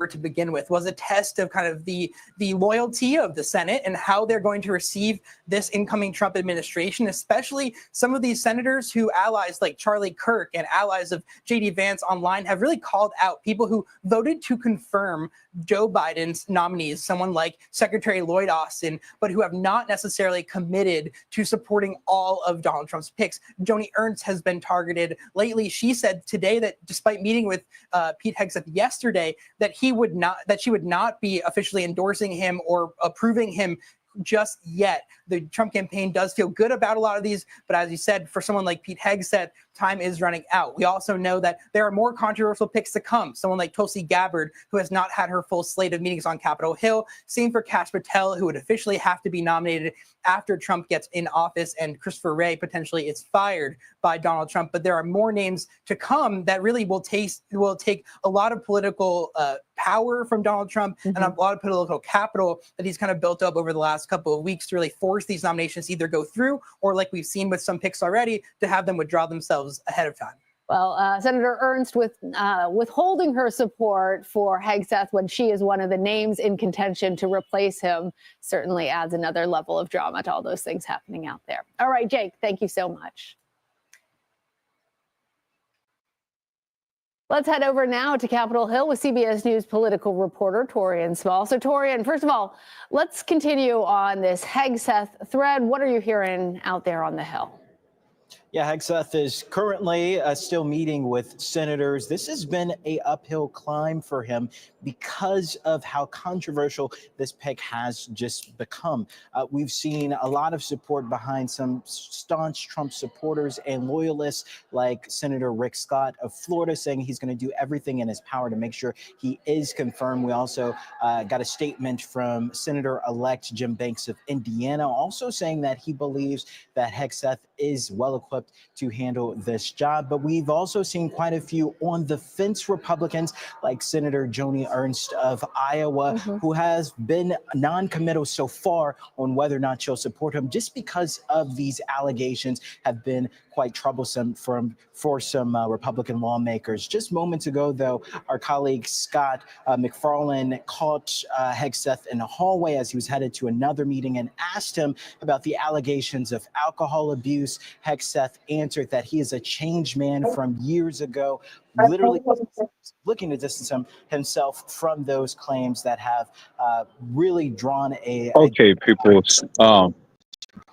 to begin with was a test of kind of the loyalty of the Senate and how they're going to receive this incoming Trump administration, especially some of these senators who allies like Charlie Kirk and allies of J.D. Vance online have really called out people who voted to confirm Joe Biden's nominees, someone like Secretary Lloyd Austin, but who have not necessarily committed to supporting all of Donald Trump's picks. Joni Ernst has been targeted lately. She said today that despite meeting with Pete Hegseth yesterday, that she would not be officially endorsing him or approving him just yet. The Trump campaign does feel good about a lot of these, but as you said, for someone like Pete Hegseth, time is running out. We also know that there are more controversial picks to come. Someone like Tulsi Gabbard, who has not had her full slate of meetings on Capitol Hill. Same for Kash Patel, who would officially have to be nominated after Trump gets in office and Christopher Wray potentially is fired by Donald Trump. But there are more names to come that really will take a lot of political power from Donald Trump and a lot of political capital that he's kind of built up over the last couple of weeks to really force these nominations to either go through or, like we've seen with some picks already, to have them withdraw themselves ahead of time. Well, Senator Ernst withholding her support for Hegseth when she is one of the names in contention to replace him certainly adds another level of drama to all those things happening out there. All right, Jake, thank you so much. Let's head over now to Capitol Hill with CBS News political reporter Torian Small. So, Torian, first of all, let's continue on this Hegseth thread. What are you hearing out there on the Hill? Yeah, Hegseth is currently still meeting with senators. This has been an uphill climb for him because of how controversial this pick has just become. We've seen a lot of support behind some staunch Trump supporters and loyalists like Senator Rick Scott of Florida saying he's going to do everything in his power to make sure he is confirmed. We also got a statement from Senator-elect Jim Banks of Indiana also saying that he believes that Hegseth is well equipped to handle this job. But we've also seen quite a few on the fence Republicans like Senator Joni Ernst of Iowa, who has been non-committal so far on whether or not she'll support him just because of these allegations have been quite troublesome for some Republican lawmakers. Just moments ago, though, our colleague Scott McFarlane caught Hegseth in the hallway as he was headed to another meeting and asked him about the allegations of alcohol abuse. Hegseth answered that he is a changed man from years ago, literally looking to distance himself from those claims that have really drawn a people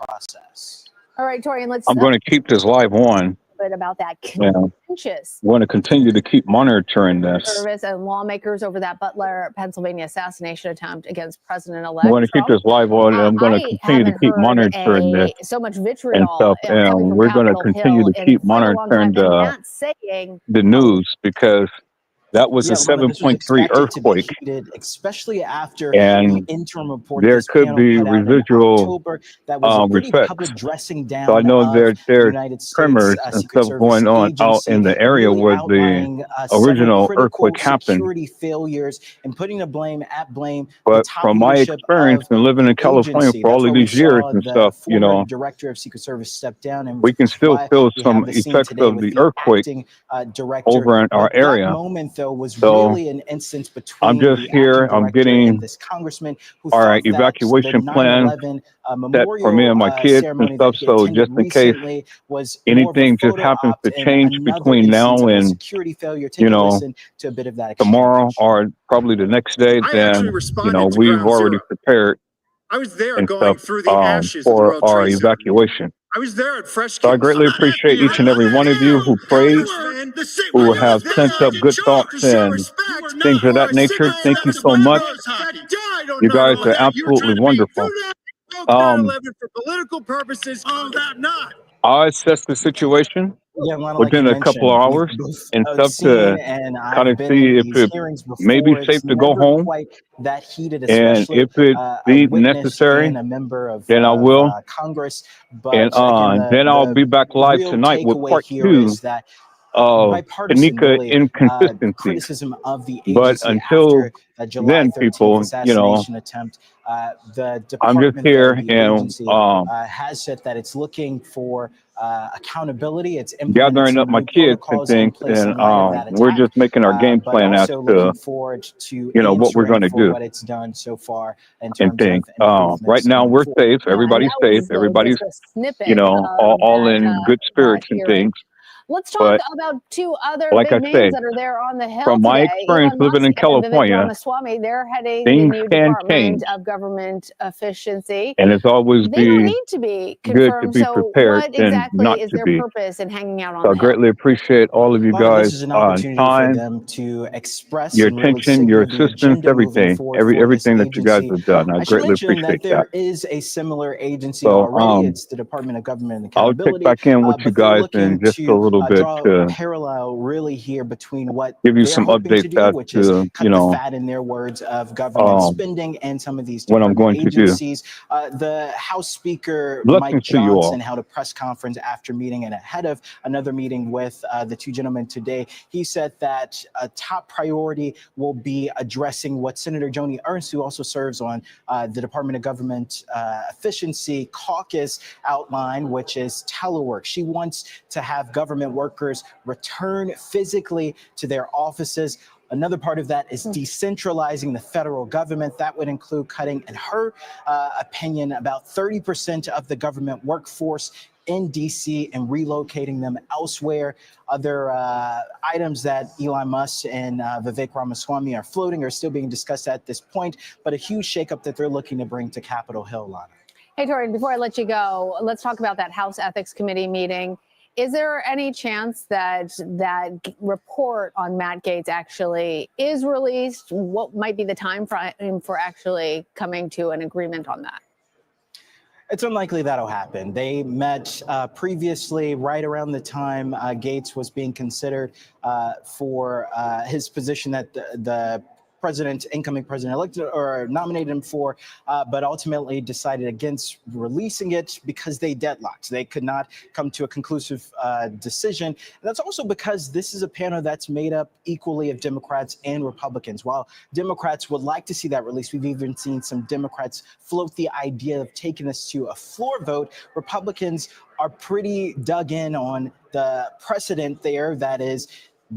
process. All right, Torian, I'm going to keep this live on. Bit about that contentious. I want to continue to keep monitoring this. Service and lawmakers over that Butler, Pennsylvania assassination attempt against President-elect. I'm going to keep this live on, and I'm going to continue to keep monitoring this. So much vitriol and stuff, and we're going to continue to keep monitoring the news because That was a Yeah, Lana, this was 7.3 expected to be earthquake, heated, especially after the and interim report there this could panel be put out in residual October that was a pretty effects. public dressing So I down know of the there's United States tremors and Secret stuff Service going on out agency, in the area really where the outlining several original critical earthquake happened. security failures and putting the blame the But top from my leadership experience of and living the in California agency. for That's all of where we these years saw and the stuff, former director of Secret Service step down, and we can which is still why feel we some have the scene effects today of with the the earthquake acting director. over in our But that area. moment, though, was So really an instance I'm between just the here. acting I'm director and getting this congressman who our thought that the evacuation plans 9/11 set for me memorial and my kids and ceremony that stuff. he So attended just in case recently was more of a anything just photo happens op to and change another between instance now of a and, security failure. you Take a know, listen to a bit of that tomorrow exchange. or probably the next day, I then, actually you responded know, to we've Ground already Zero. prepared I was there and stuff going through the ashes of the for World our Trade Center. evacuation. I was there at Fresh So I Kills. greatly appreciate each and every one of you who prayed, who have sent up good thoughts and things of that nature. Thank you so much. You guys are absolutely wonderful. For political purposes, not. I'll assess the situation Yeah, Lana, like you within a couple of mentioned, we've hours both and stuff seen to and kind I've of been in see if these it hearings may be before. safe It's to go never home. quite that heated, And especially if it a be witness in necessary, a member then I of will. Congress. And But again, then I'll the be back live real tonight with takeaway part here 2 is that of bipartisan, Tanika really, inconsistencies. criticism of the But agency until after a July then, 13th people, you know, assassination attempt. The I'm just department, though, here the and agency, has said that it's looking for accountability. It's implementing gathering up some my new kids and protocols in things, place and in light of that we're attack, just making our game but plan as also to, looking forward to you know, what we're answering going to for do what it's done so far in and terms of things. Right improvements now, going we're forward. safe. Yeah, and Everybody's that safe. was Everybody's, just a you snippet know, of all in good that spirits and hearing. things. Let's talk But about two other like I big names say, that are there on the Hill from my today. experience Elon living Musk in and Vivek California, Ramaswamy, they're heading the things new can Department change. of Government Efficiency. And it's always They don't be need to be good to confirmed. be So prepared what than exactly not is to their be. purpose in hanging out on So I the Hill? greatly appreciate all of you Lana, guys' this is an opportunity for time, them to express your and really attention, your signal the assistance, agenda moving everything, forward for this everything that you guys agency. have done. I I should greatly mention that appreciate that. there is a similar agency So already. It's the Department of Government and I'll check Accountability, back in with you but they're guys in looking just a to little bit draw a to parallel really here between what give you they're some hoping to updates do, as which is to, cut you the know, fat, in their words, of government spending and some of these what I'm department going to do. agencies. The House Speaker, Mike Blessings to you all. Johnson, held a press conference after meeting and ahead of another meeting with the two gentlemen today. He said that a top priority will be addressing what Senator Joni Ernst, who also serves on the Department of Government Efficiency Caucus, outlined, which is telework. She wants to have government workers return physically to their offices. Another part of that is decentralizing the federal government. That would include cutting, in her opinion, about 30% of the government workforce in DC and relocating them elsewhere. Other items that Elon Musk and Vivek Ramaswamy are floating are still being discussed at this point, but a huge shakeup that they're looking to bring to Capitol Hill, Lana. Hey, Tori, before I let you go, let's talk about that House Ethics Committee meeting. Is there any chance that that report on Matt Gaetz actually is released? What might be the time frame for actually coming to an agreement on that? It's unlikely that'll happen. They met previously, right around the time Gaetz was being considered for his position that the president, incoming president elected or nominated him for, but ultimately decided against releasing it because they deadlocked. They could not come to a conclusive decision. And that's also because this is a panel that's made up equally of Democrats and Republicans. While Democrats would like to see that release, we've even seen some Democrats float the idea of taking this to a floor vote. Republicans are pretty dug in on the precedent there, that is,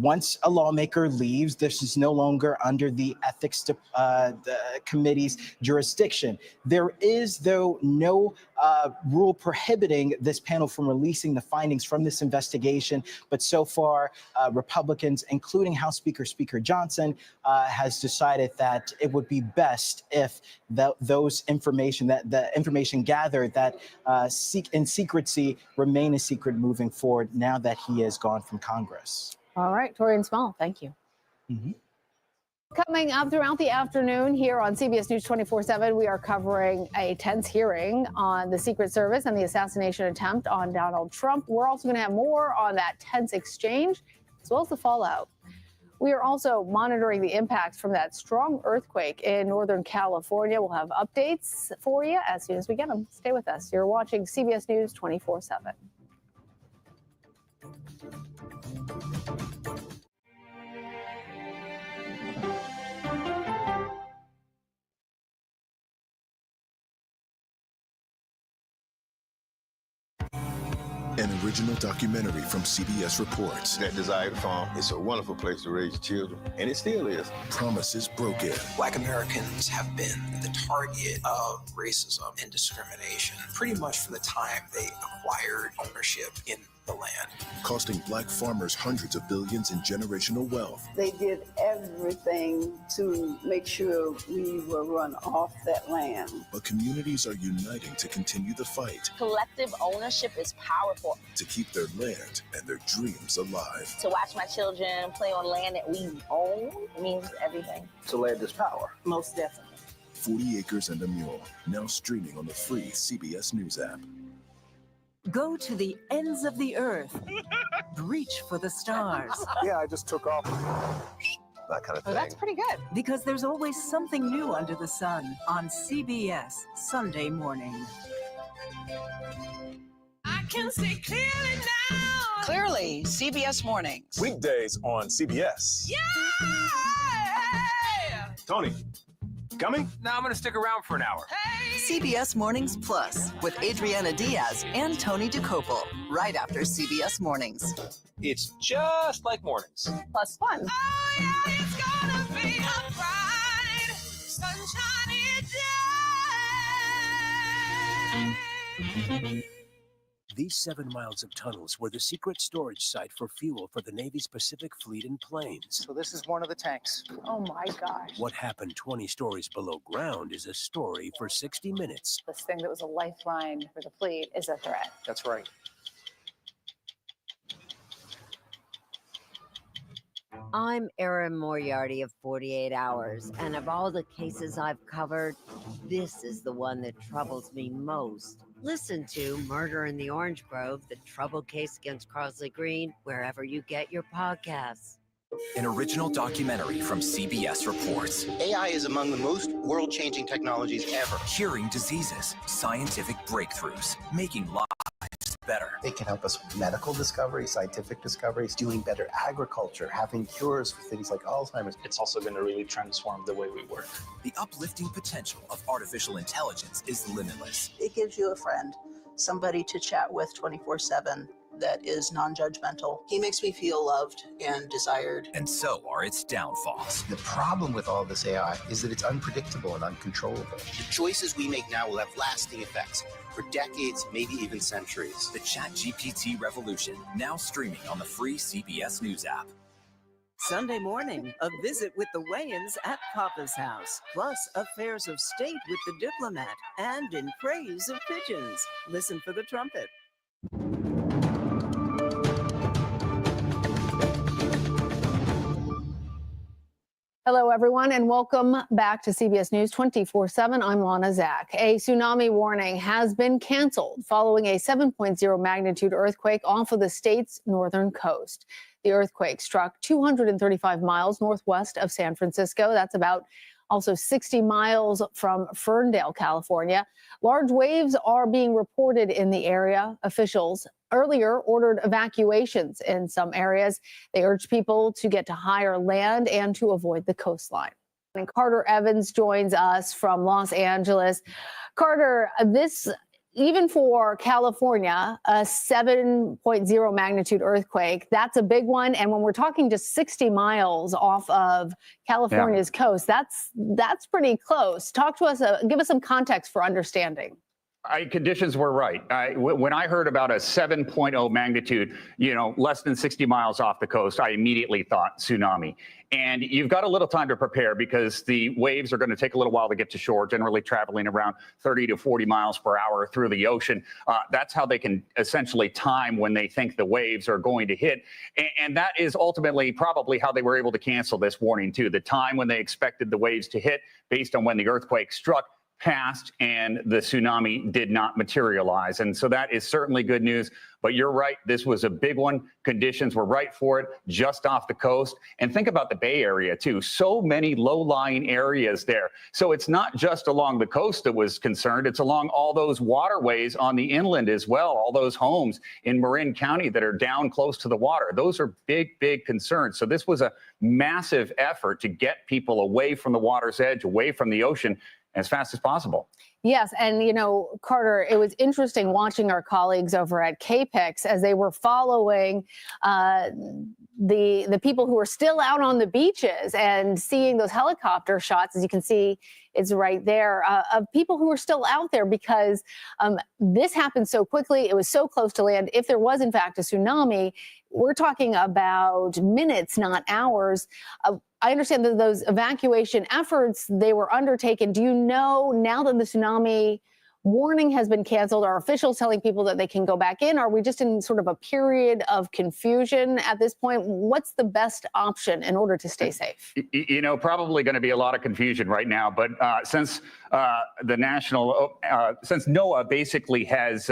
once a lawmaker leaves, this is no longer under the ethics committee's jurisdiction. There is, though, no rule prohibiting this panel from releasing the findings from this investigation. But so far, Republicans, including House Speaker Johnson, has decided that it would be best if those information, that the information gathered that in secrecy, remain a secret moving forward now that he is gone from Congress. All right, Torian Small, thank you. Coming up throughout the afternoon here on CBS News 24/7, we are covering a tense hearing on the Secret Service and the assassination attempt on Donald Trump. We're also going to have more on that tense exchange, as well as the fallout. We are also monitoring the impacts from that strong earthquake in Northern California. We'll have updates for you as soon as we get them. Stay with us. You're watching CBS News 24/7. An original documentary from CBS Reports. That Desired Farm is a wonderful place to raise children, and it still is. Promises broken. Black Americans have been the target of racism and discrimination pretty much from the time they acquired ownership in the land. Costing black farmers hundreds of billions in generational wealth. They did everything to make sure we were run off that land. But communities are uniting to continue the fight. Collective ownership is powerful. To keep their land and their dreams alive. To watch my children play on land that we own means everything. So land is power. Most definitely. 40 Acres and a Mule, now streaming on the free CBS News app. Go to the ends of the earth. Reach for the stars. Yeah, I just took off. That kind of thing. Oh, that's pretty good. Because there's always something new under the sun on CBS Sunday morning. I can see clearly now. Clearly, CBS Mornings. Weekdays on CBS. Yeah! Tony, coming? No, I'm going to stick around for an hour. CBS Mornings Plus with Adriana Diaz and Tony DeCopel right after CBS Mornings. It's just like mornings. Plus fun. Oh, yeah, it's gonna be a bright, sunshiny day. These 7 miles of tunnels were the secret storage site for fuel for the Navy's Pacific Fleet in planes. So this is one of the tanks. Oh my gosh. What happened 20 stories below ground is a story for 60 Minutes. This thing that was a lifeline for the fleet is a threat. That's right. I'm Erin Moriarty of 48 Hours, and of all the cases I've covered, this is the one that troubles me most. Listen to Murder in the Orange Grove, the troubled case against Crosley Green, wherever you get your podcasts. An original documentary from CBS Reports. AI is among the most world-changing technologies ever. Curing diseases, scientific breakthroughs, making lives better. It can help us with medical discovery, scientific discoveries, doing better agriculture, having cures for things like Alzheimer's. It's also going to really transform the way we work. The uplifting potential of artificial intelligence is limitless. It gives you a friend, somebody to chat with 24/7 that is non-judgmental. He makes me feel loved and desired. And so are its downfalls. The problem with all this AI is that it's unpredictable and uncontrollable. The choices we make now will have lasting effects for decades, maybe even centuries. The ChatGPT revolution, now streaming on the free CBS News app. Sunday morning, a visit with the Wayans at Papa's house, plus affairs of state with the diplomat, and in praise of pigeons. Listen for the trumpet. Hello, everyone, and welcome back to CBS News 24/7. I'm Lana Zach. A tsunami warning has been canceled following a 7.0 magnitude earthquake off of the state's northern coast. The earthquake struck 235 miles northwest of San Francisco. That's about also 60 miles from Ferndale, California. Large waves are being reported in the area. Officials earlier ordered evacuations in some areas. They urged people to get to higher land and to avoid the coastline. And Carter Evans joins us from Los Angeles. Carter, this, even for California, a 7.0 magnitude earthquake, that's a big one. And when we're talking just 60 miles off of California's coast, that's pretty close. Talk to us, give us some context for understanding. Conditions were right. When I heard about a 7.0 magnitude, less than 60 miles off the coast, I immediately thought tsunami. And you've got a little time to prepare because the waves are going to take a little while to get to shore, generally traveling around 30 to 40 miles per hour through the ocean. That's how they can essentially time when they think the waves are going to hit. And that is ultimately probably how they were able to cancel this warning, too. The time when they expected the waves to hit based on when the earthquake struck passed and the tsunami did not materialize. And so that is certainly good news. But you're right, this was a big one. Conditions were right for it, just off the coast. And think about the Bay Area, too. So many low-lying areas there. So it's not just along the coast that was concerned. It's along all those waterways on the inland as well, all those homes in Marin County that are down close to the water. Those are big, big concerns. So this was a massive effort to get people away from the water's edge, away from the ocean, as fast as possible. Yes, and you know, Carter, it was interesting watching our colleagues over at KPIX as they were following the people who were still out on the beaches and seeing those helicopter shots. As you can see, it's right there, of people who were still out there because this happened so quickly. It was so close to land. If there was, in fact, a tsunami, we're talking about minutes, not hours. I understand that those evacuation efforts, they were undertaken. Do you know, now that the tsunami warning has been canceled, are officials telling people that they can go back in? Are we just in sort of a period of confusion at this point? What's the best option in order to stay safe? You know, probably going to be a lot of confusion right now. But since since NOAA basically has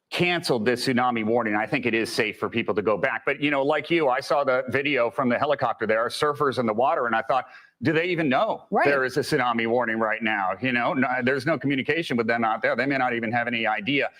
canceled this tsunami warning, I think it is safe for people to go back. But, you know, like you, I saw the video from the helicopter. There are surfers in the water, and I thought, do they even know there is a tsunami warning right now? You know, there's no communication with them out there. They may not even have any idea.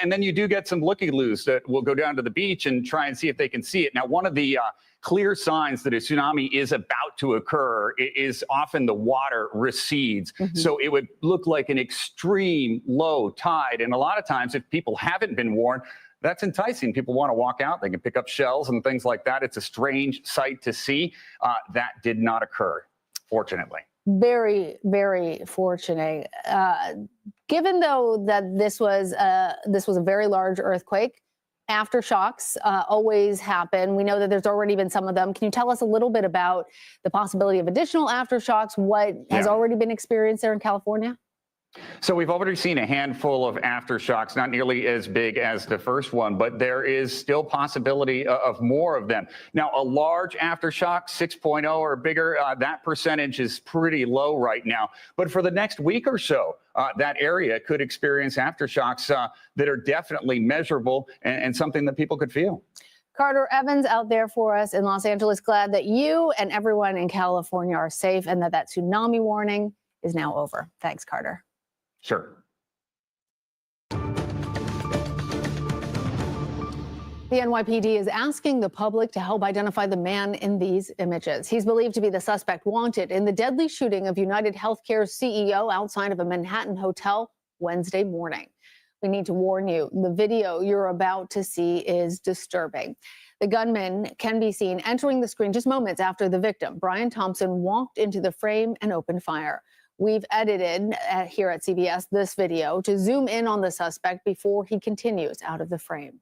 And then you do get some looky-loos that will go down to the beach and try and see if they can see it. Now, one of the clear signs that a tsunami is about to occur is often the water recedes. So it would look like an extreme low tide. And a lot of times, if people haven't been warned, that's enticing. People want to walk out. They can pick up shells and things like that. It's a strange sight to see. That did not occur, fortunately. Very, very fortunate. Given, though, that this was a very large earthquake, aftershocks always happen. We know that there's already been some of them. Can you tell us a little bit about the possibility of additional aftershocks? What has already been experienced there in California? So we've already seen a handful of aftershocks, not nearly as big as the first one, but there is still possibility of more of them. Now, a large aftershock, 6.0 or bigger, that percentage is pretty low right now. But for the next week or so, that area could experience aftershocks that are definitely measurable and something that people could feel. Carter Evans out there for us in Los Angeles. Glad that you and everyone in California are safe and that tsunami warning is now over. Thanks, Carter. Sure. The NYPD is asking the public to help identify the man in these images. He's believed to be the suspect wanted in the deadly shooting of United Healthcare's CEO outside of a Manhattan hotel Wednesday morning. We need to warn you, the video you're about to see is disturbing. The gunman can be seen entering the screen just moments after the victim, Brian Thompson, walked into the frame and opened fire. We've edited here at CBS this video to zoom in on the suspect before he continues out of the frame.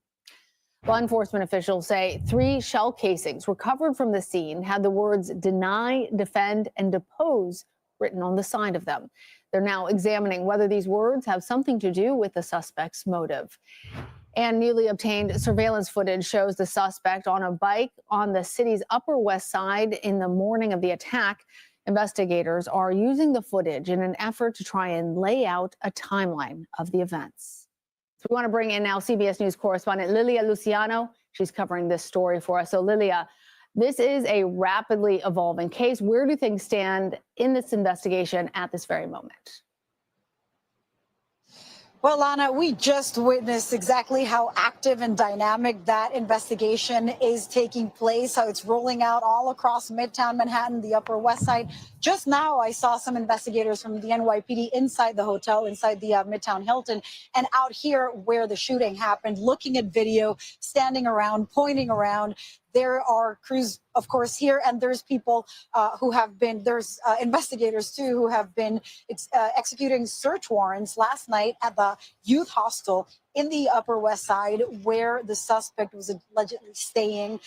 Law enforcement officials say 3 shell casings recovered from the scene had the words deny, defend, and depose written on the side of them. They're now examining whether these words have something to do with the suspect's motive. And newly obtained surveillance footage shows the suspect on a bike on the city's Upper West Side in the morning of the attack. Investigators are using the footage in an effort to try and lay out a timeline of the events. So we want to bring in now CBS News correspondent Lilia Luciano. She's covering this story for us. So Lilia, this is a rapidly evolving case. Where do things stand in this investigation at this very moment? Well, Lana, we just witnessed exactly how active and dynamic that investigation is taking place, how it's rolling out all across Midtown Manhattan, the Upper West Side. Just now, I saw some investigators from the NYPD inside the hotel, inside the Midtown Hilton, and out here where the shooting happened, looking at video, standing around, pointing around. There are crews, of course, here, and there's people who have been, there's investigators, too, who have been executing search warrants last night at the youth hostel in the Upper West Side where the suspect was allegedly staying.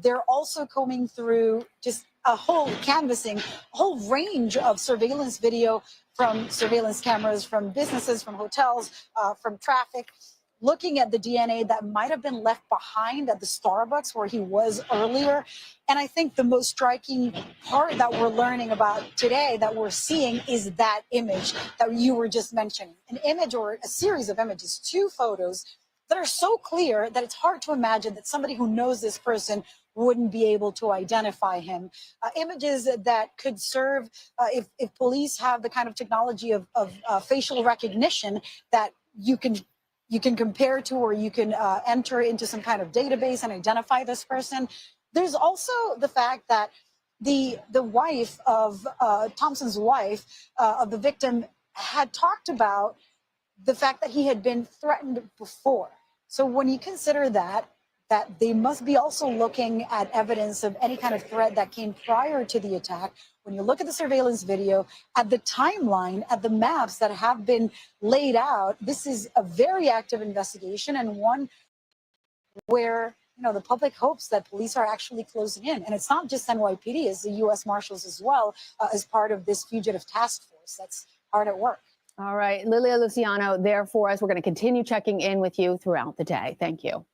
They're also combing through just a whole canvassing, a whole range of surveillance video from surveillance cameras, from businesses, from hotels, from traffic. looking at the DNA that might have been left behind at the Starbucks where he was earlier. And I think the most striking part that we're learning about today, that we're seeing, is that image that you were just mentioning. An image or a series of images, 2 photos that are so clear that it's hard to imagine that somebody who knows this person wouldn't be able to identify him. Images that could serve, if police have the kind of technology of facial recognition that you can compare to, or you can enter into some kind of database and identify this person. There's also the fact that the wife of Thompson's wife of the victim had talked about the fact that he had been threatened before. So when you consider that they must be also looking at evidence of any kind of threat that came prior to the attack. When you look at the surveillance video, at the timeline, at the maps that have been laid out, this is a very active investigation, and one where the public hopes that police are actually closing in. And it's not just NYPD, it's the U.S. Marshals as well, as part of this fugitive task force that's hard at work. All right, Lilia Luciano there for us. We're going to continue checking in with you throughout the day. Thank you.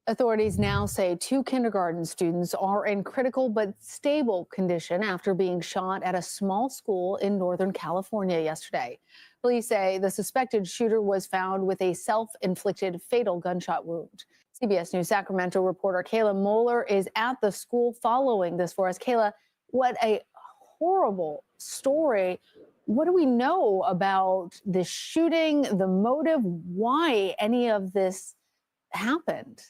Authorities now say 2 kindergarten students are in critical but stable condition after being shot at a small school in Northern California yesterday. Police say the suspected shooter was found with a self-inflicted fatal gunshot wound. CBS News Sacramento reporter Kayla Moeller is at the school following this for us. Kayla, what a horrible story. What do we know about the shooting, the motive, why any of this happened?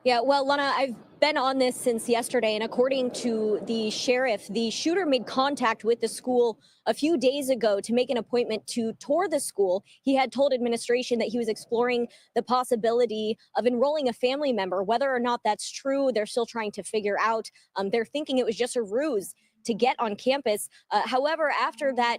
Yeah, well, Lana, I've been on this since yesterday, and according to the sheriff, the shooter made contact with the school a few days ago to make an appointment to tour the school. He had told administration that he was exploring the possibility of enrolling a family member. Whether or not that's true, they're still trying to figure out. They're thinking it was just a ruse to get on campus. However, after that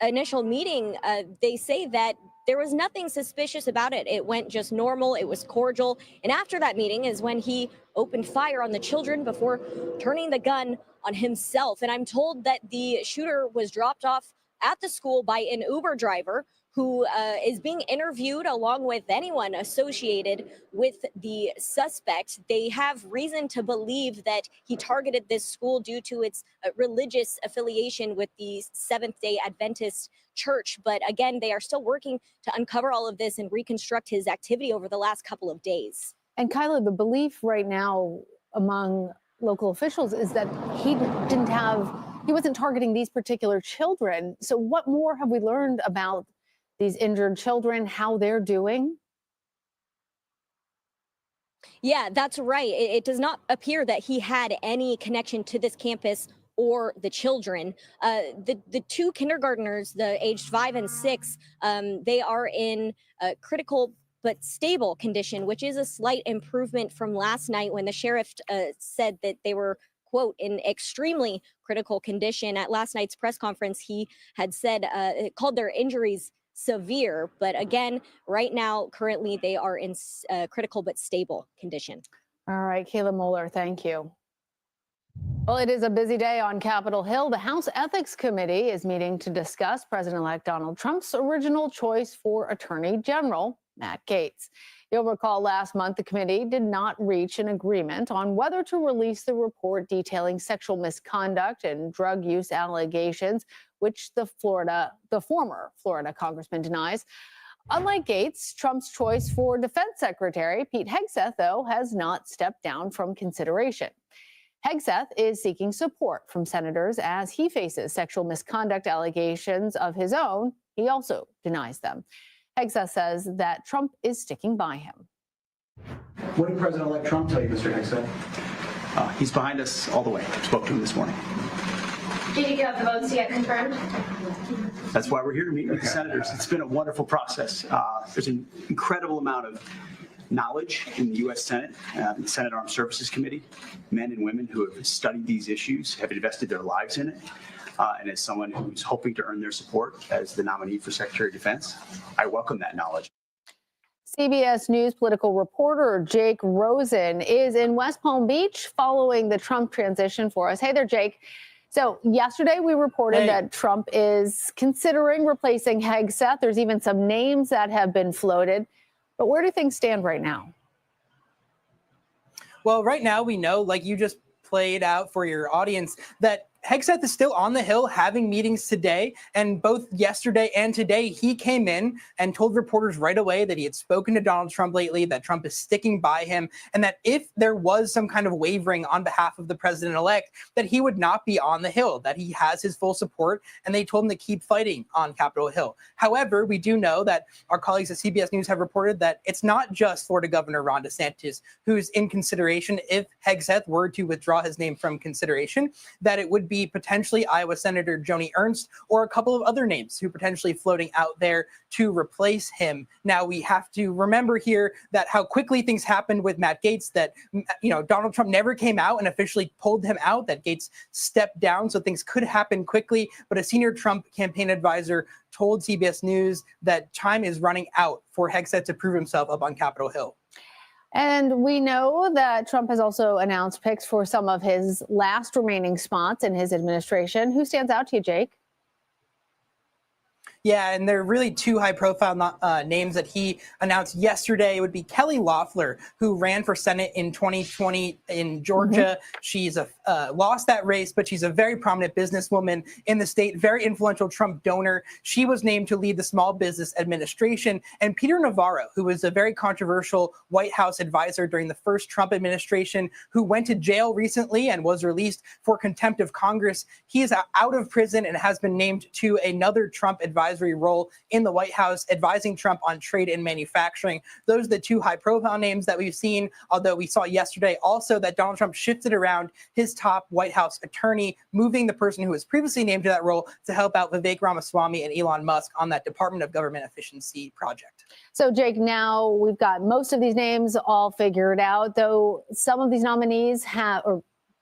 initial meeting, they say that there was nothing suspicious about it. It went just normal. It was cordial. And after that meeting is when he opened fire on the children before turning the gun on himself. And I'm told that the shooter was dropped off at the school by an Uber driver who is being interviewed along with anyone associated with the suspect. They have reason to believe that he targeted this school due to its religious affiliation with the Seventh-day Adventist Church. But again, they are still working to uncover all of this and reconstruct his activity over the last couple of days. And Kyla, the belief right now among local officials is that he wasn't targeting these particular children. So what more have we learned about these injured children, how they're doing? Yeah, that's right. It does not appear that he had any connection to this campus or the children. The 2 kindergartners, the aged 5 and 6, they are in critical but stable condition, which is a slight improvement from last night when the sheriff said that they were, quote, in extremely critical condition. At last night's press conference, he had said, called their injuries severe. But again, right now, currently, they are in critical but stable condition. All right, Kayla Moeller, thank you. Well, it is a busy day on Capitol Hill. The House Ethics Committee is meeting to discuss President-elect Donald Trump's original choice for Attorney General, Matt Gaetz. You'll recall last month the committee did not reach an agreement on whether to release the report detailing sexual misconduct and drug use allegations, which the former Florida congressman denies. Unlike Gaetz, Trump's choice for Defense Secretary Pete Hegseth, though, has not stepped down from consideration. Hegseth is seeking support from senators as he faces sexual misconduct allegations of his own. He also denies them. Hegseth says that Trump is sticking by him. What did President-elect Trump tell you, Mr. Hegseth? He's behind us all the way. Spoke to him this morning. Did you get the votes yet confirmed? That's why we're here to meet with the senators. It's been a wonderful process. There's an incredible amount of knowledge in the U.S. Senate, the Senate Armed Services Committee, men and women who have studied these issues, have invested their lives in it. And as someone who's hoping to earn their support as the nominee for Secretary of Defense, I welcome that knowledge. CBS News political reporter Jake Rosen is in West Palm Beach following the Trump transition for us. Hey there, Jake. So yesterday we reported that Trump is considering replacing Hegseth. There's even some names that have been floated. But where do things stand right now? Well, right now we know, like you just played out for your audience, that Hegseth is still on the Hill having meetings today. And both yesterday and today, he came in and told reporters right away that he had spoken to Donald Trump lately, that Trump is sticking by him, and that if there was some kind of wavering on behalf of the president-elect, that he would not be on the Hill, that he has his full support, and they told him to keep fighting on Capitol Hill. However, we do know that our colleagues at CBS News have reported that it's not just Florida Governor Ron DeSantis who's in consideration if Hegseth were to withdraw his name from consideration, that it would be potentially Iowa Senator Joni Ernst or a couple of other names who potentially floating out there to replace him. Now, we have to remember here that how quickly things happened with Matt Gaetz, that, Donald Trump never came out and officially pulled him out, that Gaetz stepped down, so things could happen quickly. But a senior Trump campaign advisor told CBS News that time is running out for Hegseth to prove himself up on Capitol Hill. And we know that Trump has also announced picks for some of his last remaining spots in his administration. Who stands out to you, Jake? Yeah, and there are really two high-profile names that he announced yesterday. It would be Kelly Loeffler, who ran for Senate in 2020 in Georgia. She's lost that race, but she's a very prominent businesswoman in the state, very influential Trump donor. She was named to lead the Small Business Administration. And Peter Navarro, who was a very controversial White House advisor during the first Trump administration, who went to jail recently and was released for contempt of Congress. He is out of prison and has been named to another Trump advisory role in the White House, advising Trump on trade and manufacturing. Those are the two high-profile names that we've seen, although we saw yesterday also that Donald Trump shifted around his top White House attorney, moving the person who was previously named to that role to help out Vivek Ramaswamy and Elon Musk on that Department of Government Efficiency project. So, Jake, now we've got most of these names all figured out, though some of these nominees have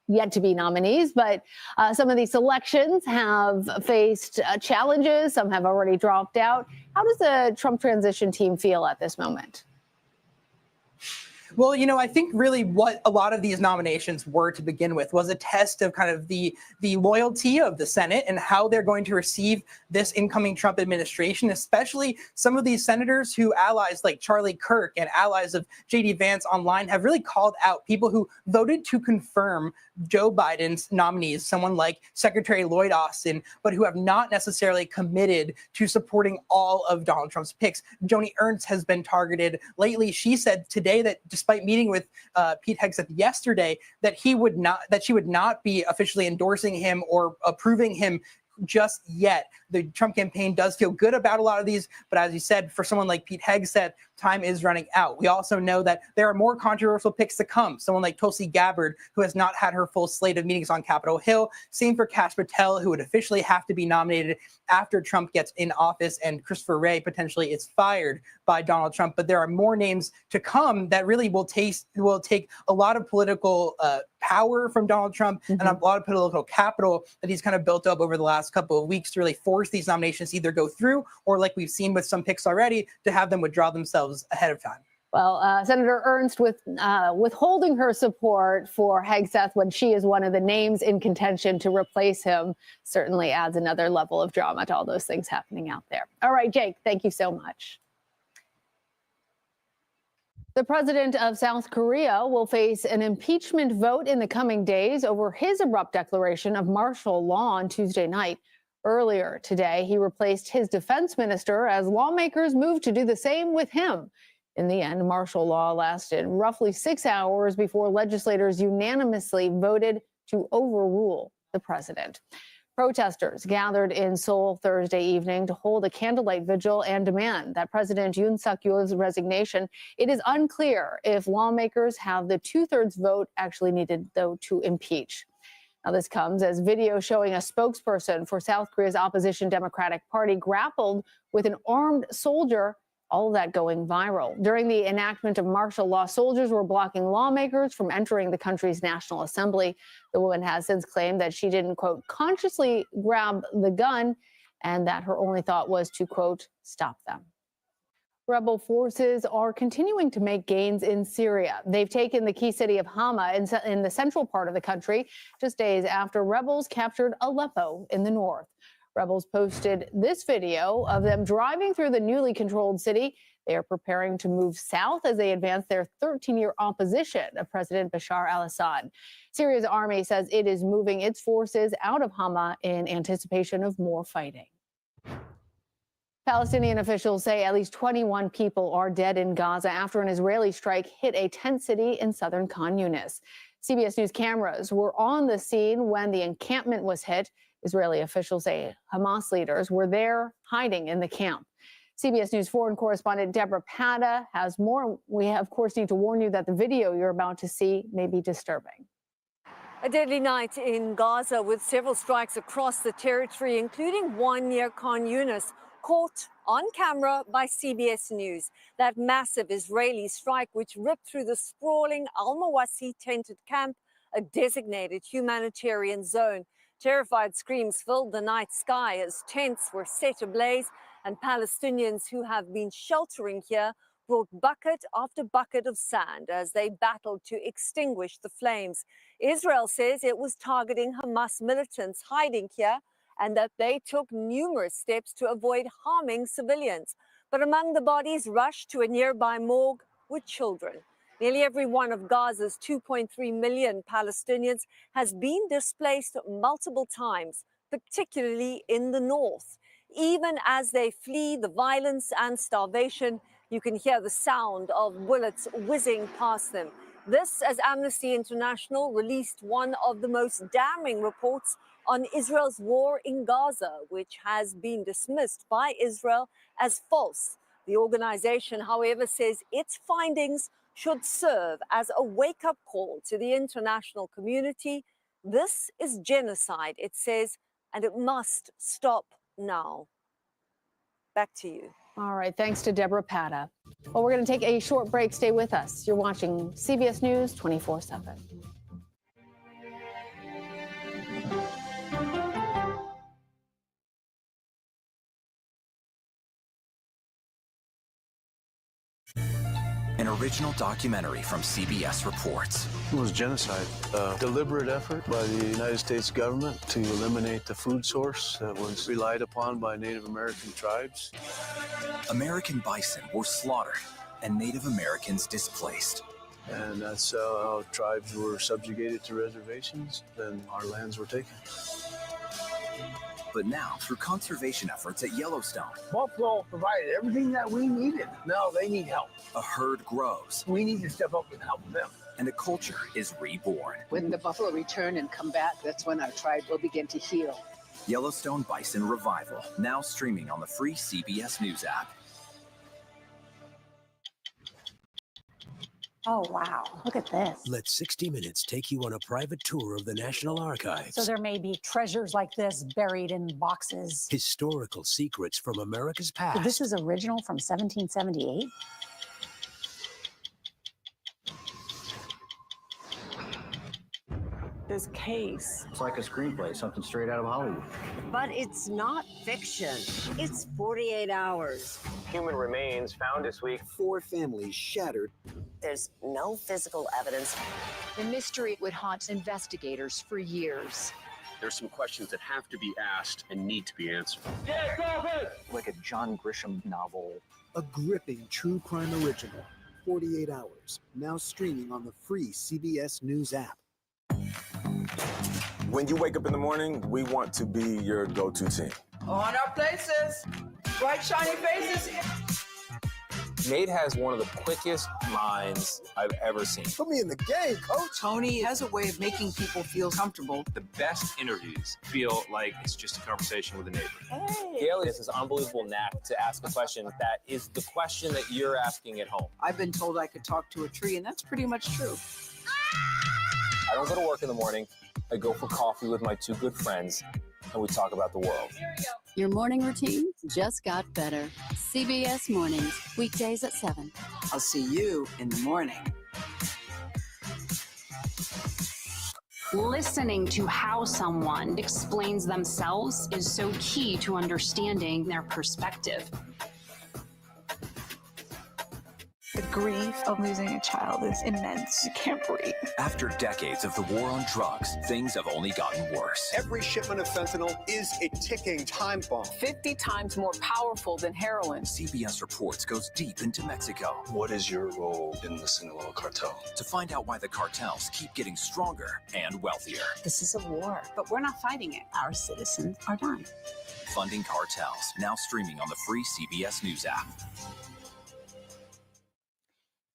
yet to be nominees, but some of these selections have faced challenges. Some have already dropped out. How does the Trump transition team feel at this moment? Well, I think really what a lot of these nominations were to begin with was a test of kind of the loyalty of the Senate and how they're going to receive this incoming Trump administration, especially some of these senators who allies like Charlie Kirk and allies of J.D. Vance online have really called out people who voted to confirm Joe Biden's nominees, someone like Secretary Lloyd Austin, but who have not necessarily committed to supporting all of Donald Trump's picks. Joni Ernst has been targeted lately. She said today that despite meeting with Pete Hegseth yesterday, that she would not be officially endorsing him or approving him just yet. The Trump campaign does feel good about a lot of these, but as you said, for someone like Pete Hegseth, time is running out. We also know that there are more controversial picks to come. Someone like Tulsi Gabbard, who has not had her full slate of meetings on Capitol Hill. Same for Kash Patel, who would officially have to be nominated after Trump gets in office and Christopher Wray potentially is fired by Donald Trump. But there are more names to come that really will take a lot of political power from Donald Trump and a lot of political capital that he's kind of built up over the last couple of weeks to really force these nominations to either go through or, like we've seen with some picks already, to have them withdraw themselves ahead of time. Well, Senator Ernst withholding her support for Hegseth when she is one of the names in contention to replace him certainly adds another level of drama to all those things happening out there. All right, Jake, thank you so much. The president of South Korea will face an impeachment vote in the coming days over his abrupt declaration of martial law on Tuesday night. Earlier today, he replaced his defense minister as lawmakers moved to do the same with him. In the end, martial law lasted roughly 6 hours before legislators unanimously voted to overrule the president. Protesters gathered in Seoul Thursday evening to hold a candlelight vigil and demand that President Yoon Suk-yeol's resignation. It is unclear if lawmakers have the two-thirds vote actually needed, though, to impeach. Now, this comes as video showing a spokesperson for South Korea's opposition Democratic Party grappled with an armed soldier, all of that going viral. During the enactment of martial law, soldiers were blocking lawmakers from entering the country's National Assembly. The woman has since claimed that she didn't, quote, consciously grab the gun and that her only thought was to, quote, stop them. Rebel forces are continuing to make gains in Syria. They've taken the key city of Hama in the central part of the country, just days after rebels captured Aleppo in the north. Rebels posted this video of them driving through the newly controlled city. They are preparing to move south as they advance their 13-year opposition of President Bashar al-Assad. Syria's army says it is moving its forces out of Hama in anticipation of more fighting. Palestinian officials say at least 21 people are dead in Gaza after an Israeli strike hit a tent city in southern Khan Yunis. CBS News cameras were on the scene when the encampment was hit. Israeli officials say Hamas leaders were there hiding in the camp. CBS News foreign correspondent Deborah Pata has more. We, of course, need to warn you that the video you're about to see may be disturbing. A deadly night in Gaza with several strikes across the territory, including one near Khan Yunis, caught on camera by CBS News. That massive Israeli strike which ripped through the sprawling Al-Mawasi tented camp, a designated humanitarian zone. Terrified screams filled the night sky as tents were set ablaze, and Palestinians who have been sheltering here brought bucket after bucket of sand as they battled to extinguish the flames. Israel says it was targeting Hamas militants hiding here and that they took numerous steps to avoid harming civilians. But among the bodies rushed to a nearby morgue were children. Nearly every one of Gaza's 2.3 million Palestinians has been displaced multiple times, particularly in the north. Even as they flee the violence and starvation, you can hear the sound of bullets whizzing past them. This as Amnesty International released one of the most damning reports on Israel's war in Gaza, which has been dismissed by Israel as false. The organization, however, says its findings should serve as a wake-up call to the international community. This is genocide, it says, and it must stop now. Back to you. All right, thanks to Deborah Pata. Well, we're going to take a short break. Stay with us. You're watching CBS News 24/7. An original documentary from CBS reports. It was genocide, a deliberate effort by the United States government to eliminate the food source that was relied upon by Native American tribes. American bison were slaughtered and Native Americans displaced. And that's how tribes were subjugated to reservations, and our lands were taken. But now, through conservation efforts at Yellowstone, Buffalo provided everything that we needed. Now they need help. a herd grows. We need to step up and help them. And a culture is reborn. When the buffalo return and come back, that's when our tribe will begin to heal. Yellowstone Bison Revival, now streaming on the free CBS News app. Oh, wow. Look at this. Let 60 Minutes take you on a private tour of the National Archives. So there may be treasures like this buried in boxes. Historical secrets from America's past. This is original from 1778? This case. It's like a screenplay, something straight out of Hollywood. But it's not fiction. It's 48 hours. Human remains found this week. 4 families shattered. There's no physical evidence. The mystery would haunt investigators for years. There's some questions that have to be asked and need to be answered. Like a John Grisham novel. A gripping true crime original. 48 hours. Now streaming on the free CBS News app. When you wake up in the morning, we want to be your go-to team. On our places. Bright, shiny faces. Nate has one of the quickest minds I've ever seen. Put me in the game, coach. Tony has a way of making people feel comfortable. The best interviews feel like it's just a conversation with a neighbor. Hey. Gail has this unbelievable knack to ask a question that is the question that you're asking at home. I've been told I could talk to a tree, and that's pretty much true. I don't go to work in the morning. I go for coffee with my 2 good friends, and we talk about the world. Your morning routine just got better. CBS Mornings, weekdays at 7. I'll see you in the morning. Listening to how someone explains themselves is so key to understanding their perspective. grief of losing a child is immense. You can't breathe. After decades of the war on drugs, things have only gotten worse. Every shipment of fentanyl is a ticking time bomb. 50 times more powerful than heroin. CBS Reports goes deep into Mexico. What is your role in the Sinaloa cartel? To find out why the cartels keep getting stronger and wealthier. This is a war, but we're not fighting it. Our citizens are dying. Funding Cartels, now streaming on the free CBS News app.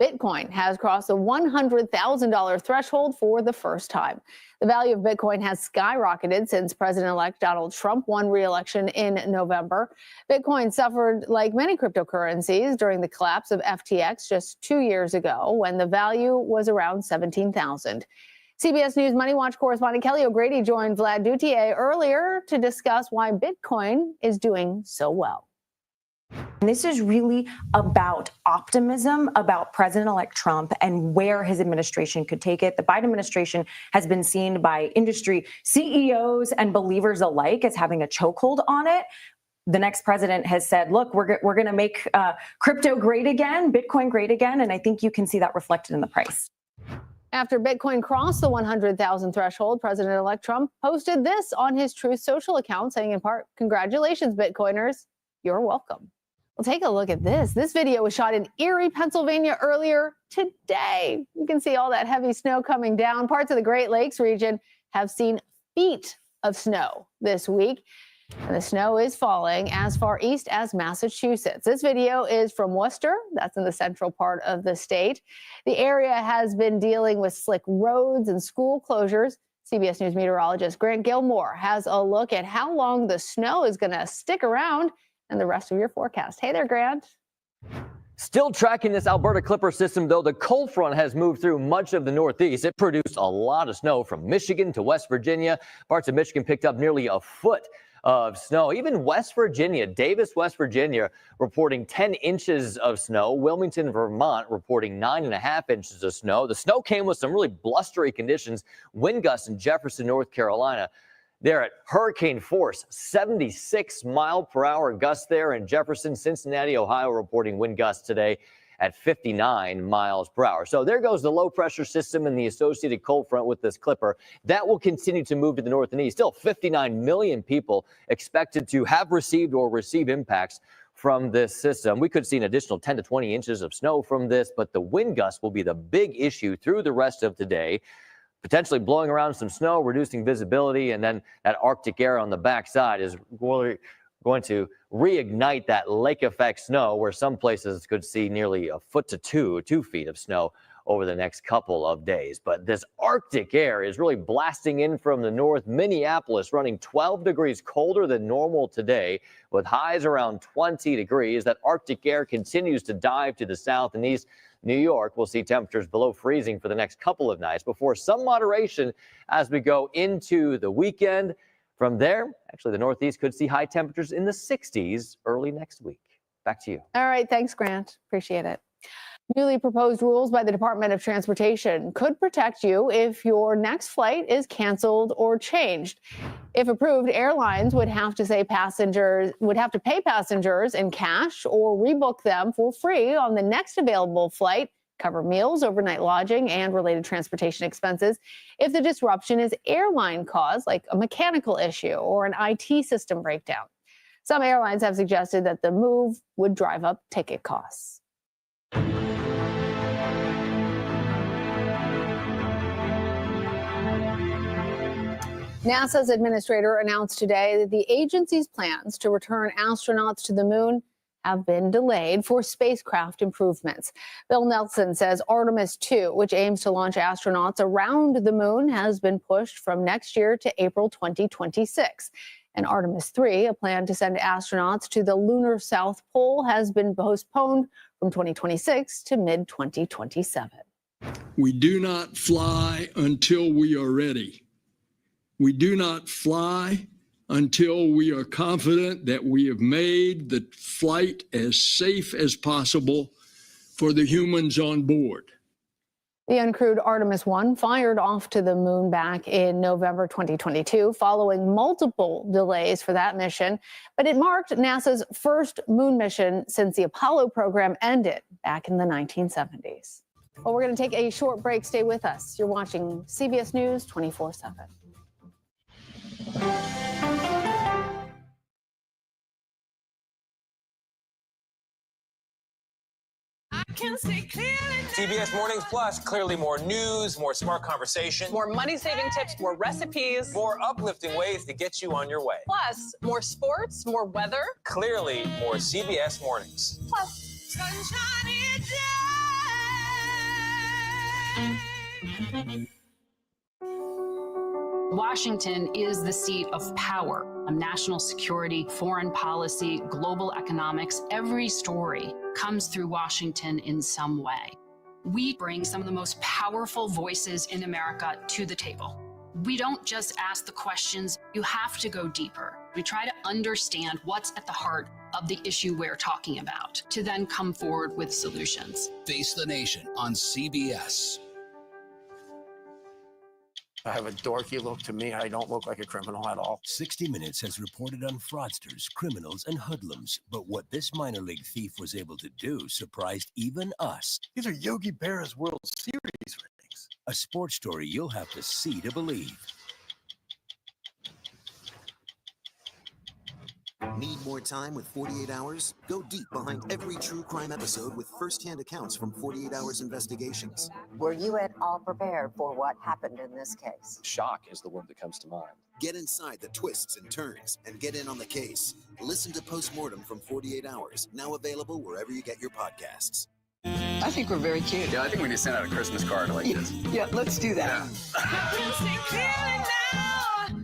Bitcoin has crossed the $100,000 threshold for the first time. The value of Bitcoin has skyrocketed since President-elect Donald Trump won re-election in November. Bitcoin suffered like many cryptocurrencies during the collapse of FTX just 2 years ago when the value was around $17,000. CBS News Money Watch correspondent Kelly O'Grady joined Vlad Duthier earlier to discuss why Bitcoin is doing so well. And this is really about optimism about President-elect Trump and where his administration could take it. The Biden administration has been seen by industry CEOs and believers alike as having a chokehold on it. The next president has said, look, we're going to make crypto great again, Bitcoin great again. And I think you can see that reflected in the price. After Bitcoin crossed the 100,000 threshold, President-elect Trump posted this on his Truth Social account, saying in part, "Congratulations, Bitcoiners. You're welcome." Well, take a look at this. This video was shot in Erie, Pennsylvania earlier today. You can see all that heavy snow coming down. Parts of the Great Lakes region have seen feet of snow this week. And the snow is falling as far east as Massachusetts. This video is from Worcester. That's in the central part of the state. The area has been dealing with slick roads and school closures. CBS News meteorologist Grant Gilmore has a look at how long the snow is going to stick around and the rest of your forecast. Hey there, Grant. Still tracking this Alberta Clipper system, though. The cold front has moved through much of the Northeast. It produced a lot of snow from Michigan to West Virginia. Parts of Michigan picked up nearly a foot of snow. Even West Virginia, Davis, West Virginia, reporting 10 inches of snow. Wilmington, Vermont, reporting 9.5 inches of snow. The snow came with some really blustery conditions. Wind gusts in Jefferson, North Carolina. They're at hurricane force, 76-mile-per-hour gusts there in Jefferson. Cincinnati, Ohio, reporting wind gusts today at 59 miles per hour. So there goes the low pressure system and the associated cold front with this Clipper. That will continue to move to the north and east. Still 59 million people expected to have received or receive impacts from this system. We could see an additional 10 to 20 inches of snow from this, but the wind gusts will be the big issue through the rest of today. Potentially blowing around some snow, reducing visibility, and then that Arctic air on the backside is going to reignite that lake effect snow, where some places could see nearly a foot to 2 feet of snow over the next couple of days. But this Arctic air is really blasting in from the north. Minneapolis running 12 degrees colder than normal today, with highs around 20 degrees. That Arctic air continues to dive to the south and east. New York will see temperatures below freezing for the next couple of nights before some moderation as we go into the weekend. From there, actually, the Northeast could see high temperatures in the 60s early next week. Back to you. All right. Thanks, Grant. Appreciate it. Newly proposed rules by the Department of Transportation could protect you if your next flight is canceled or changed. If approved, airlines would have to pay passengers in cash or rebook them for free on the next available flight, cover meals, overnight lodging, and related transportation expenses if the disruption is airline caused, like a mechanical issue or an IT system breakdown. Some airlines have suggested that the move would drive up ticket costs. NASA's administrator announced today that the agency's plans to return astronauts to the moon have been delayed for spacecraft improvements. Bill Nelson says Artemis 2, which aims to launch astronauts around the moon, has been pushed from next year to April 2026. And Artemis 3, a plan to send astronauts to the lunar South Pole, has been postponed from 2026 to mid-2027. We do not fly until we are ready. We do not fly until we are confident that we have made the flight as safe as possible for the humans on board. The uncrewed Artemis 1 fired off to the moon back in November 2022, following multiple delays for that mission. But it marked NASA's first moon mission since the Apollo program ended back in the 1970s. Well, we're going to take a short break. Stay with us. You're watching CBS News 24/7. CBS Mornings Plus, clearly more news, more smart conversation, More money-saving tips, more recipes, more uplifting ways to get you on your way. plus more sports, more weather. Clearly more CBS Mornings. Plus, Washington is the seat of power. National security, foreign policy, global economics, every story comes through Washington in some way. We bring some of the most powerful voices in America to the table. We don't just ask the questions, you have to go deeper. We try to understand what's at the heart of the issue we're talking about to then come forward with solutions. Face the Nation on CBS. I have a dorky look to me. I don't look like a criminal at all. 60 Minutes has reported on fraudsters, criminals, and hoodlums. But what this minor league thief was able to do surprised even us. These are Yogi Berra's World Series rings. A sports story you'll have to see to believe. Need more time with 48 Hours? Go deep behind every true crime episode with first-hand accounts from 48 Hours Investigations. Were you at all prepared for what happened in this case? Shock is the word that comes to mind. Get inside the twists and turns and get in on the case. Listen to Postmortem from 48 Hours, now available wherever you get your podcasts. I think we're very cute. Yeah, I think we need to send out a Christmas card like this. Yeah, let's do that.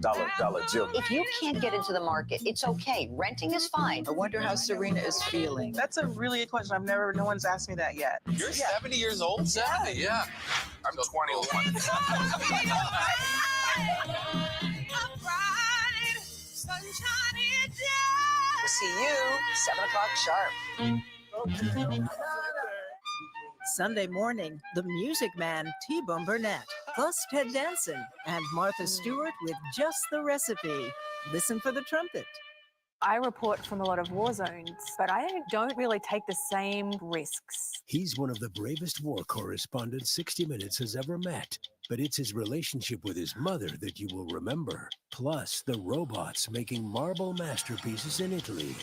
Dollar Jill. If you can't get into the market, it's okay. Renting is fine. I wonder how Serena is feeling. That's a really good question. No one's asked me that yet. You're 70 years old? 70, yeah. I'm 21. We'll see you 7 o'clock sharp. Sunday morning, the Music Man, T-Bone Burnett, plus Ted Danson and Martha Stewart with Just the Recipe. Listen for the trumpet. I report from a lot of war zones, but I don't really take the same risks. He's one of the bravest war correspondents 60 Minutes has ever met. But it's his relationship with his mother that you will remember. Plus, the robots making marble masterpieces in Italy.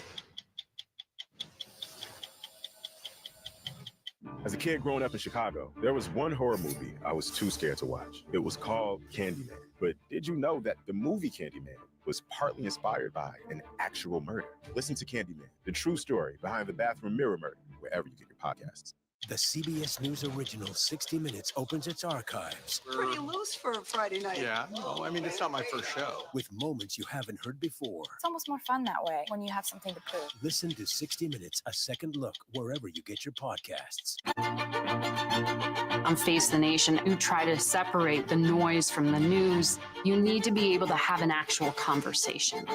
As a kid growing up in Chicago, there was one horror movie I was too scared to watch. It was called Candyman. But did you know that the movie Candyman was partly inspired by an actual murder? Listen to Candyman, the true story behind the bathroom mirror murder, wherever you get your podcasts. The CBS News original 60 Minutes opens its archives. Pretty loose for a Friday night. Yeah, no, I mean, it's not my first show. With moments you haven't heard before. It's almost more fun that way when you have something to prove. Listen to 60 Minutes, a second look, wherever you get your podcasts. On Face the Nation, you try to separate the noise from the news. You need to be able to have an actual conversation.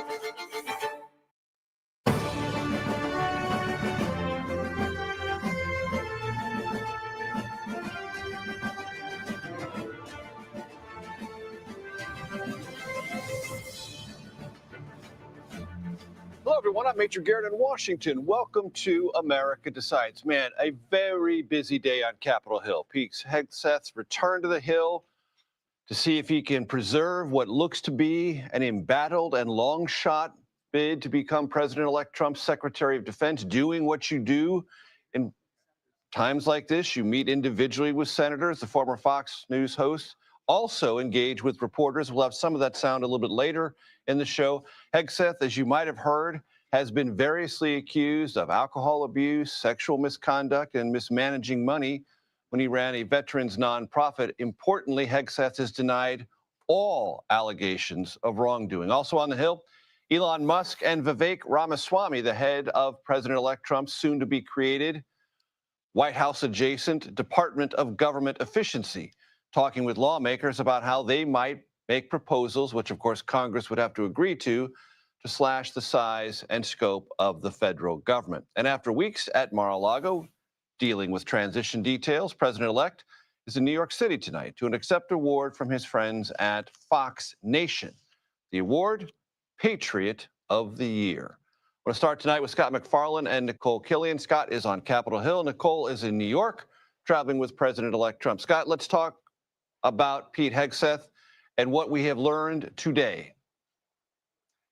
Hello, everyone. I'm Major Garrett in Washington. Welcome to America Decides. Man, a very busy day on Capitol Hill. Pete Hegseth's returned to the Hill to see if he can preserve what looks to be an embattled and long shot bid to become President-elect Trump's Secretary of Defense, doing what you do in times like this. You meet individually with senators. The former Fox News host also engage with reporters. We'll have some of that sound a little bit later in the show. Hegseth, as you might have heard, has been variously accused of alcohol abuse, sexual misconduct, and mismanaging money when he ran a veterans nonprofit. Importantly, Hegseth has denied all allegations of wrongdoing. Also on the Hill, Elon Musk and Vivek Ramaswamy, the head of President-elect Trump's soon-to-be-created White House-adjacent Department of Government Efficiency, talking with lawmakers about how they might make proposals, which of course Congress would have to agree to slash the size and scope of the federal government. And after weeks at Mar-a-Lago dealing with transition details, President-elect is in New York City tonight to accept an award from his friends at Fox Nation. The award, Patriot of the Year. We'll start tonight with Scott McFarland and Nicole Killian. Scott is on Capitol Hill. Nicole is in New York, traveling with President-elect Trump. Scott, let's talk about Pete Hegseth and what we have learned today.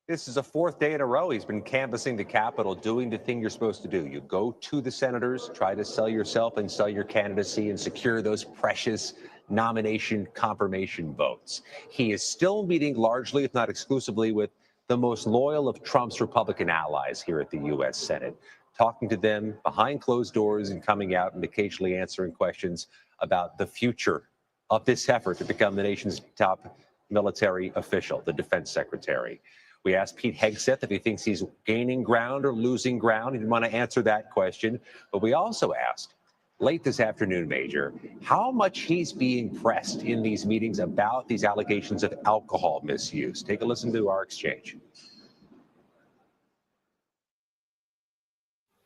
This is a fourth day in a row he's been canvassing the Capitol, doing the thing you're supposed to do. You go to the senators, try to sell yourself and sell your candidacy and secure those precious nomination confirmation votes. He is still meeting largely, if not exclusively, with the most loyal of Trump's Republican allies here at the U.S. Senate, talking to them behind closed doors and coming out and occasionally answering questions about the future of this effort to become the nation's top military official, the defense secretary. We asked Pete Hegseth if he thinks he's gaining ground or losing ground. He didn't want to answer that question. But we also asked, late this afternoon, Major, how much he's being pressed in these meetings about these allegations of alcohol misuse. Take a listen to our exchange.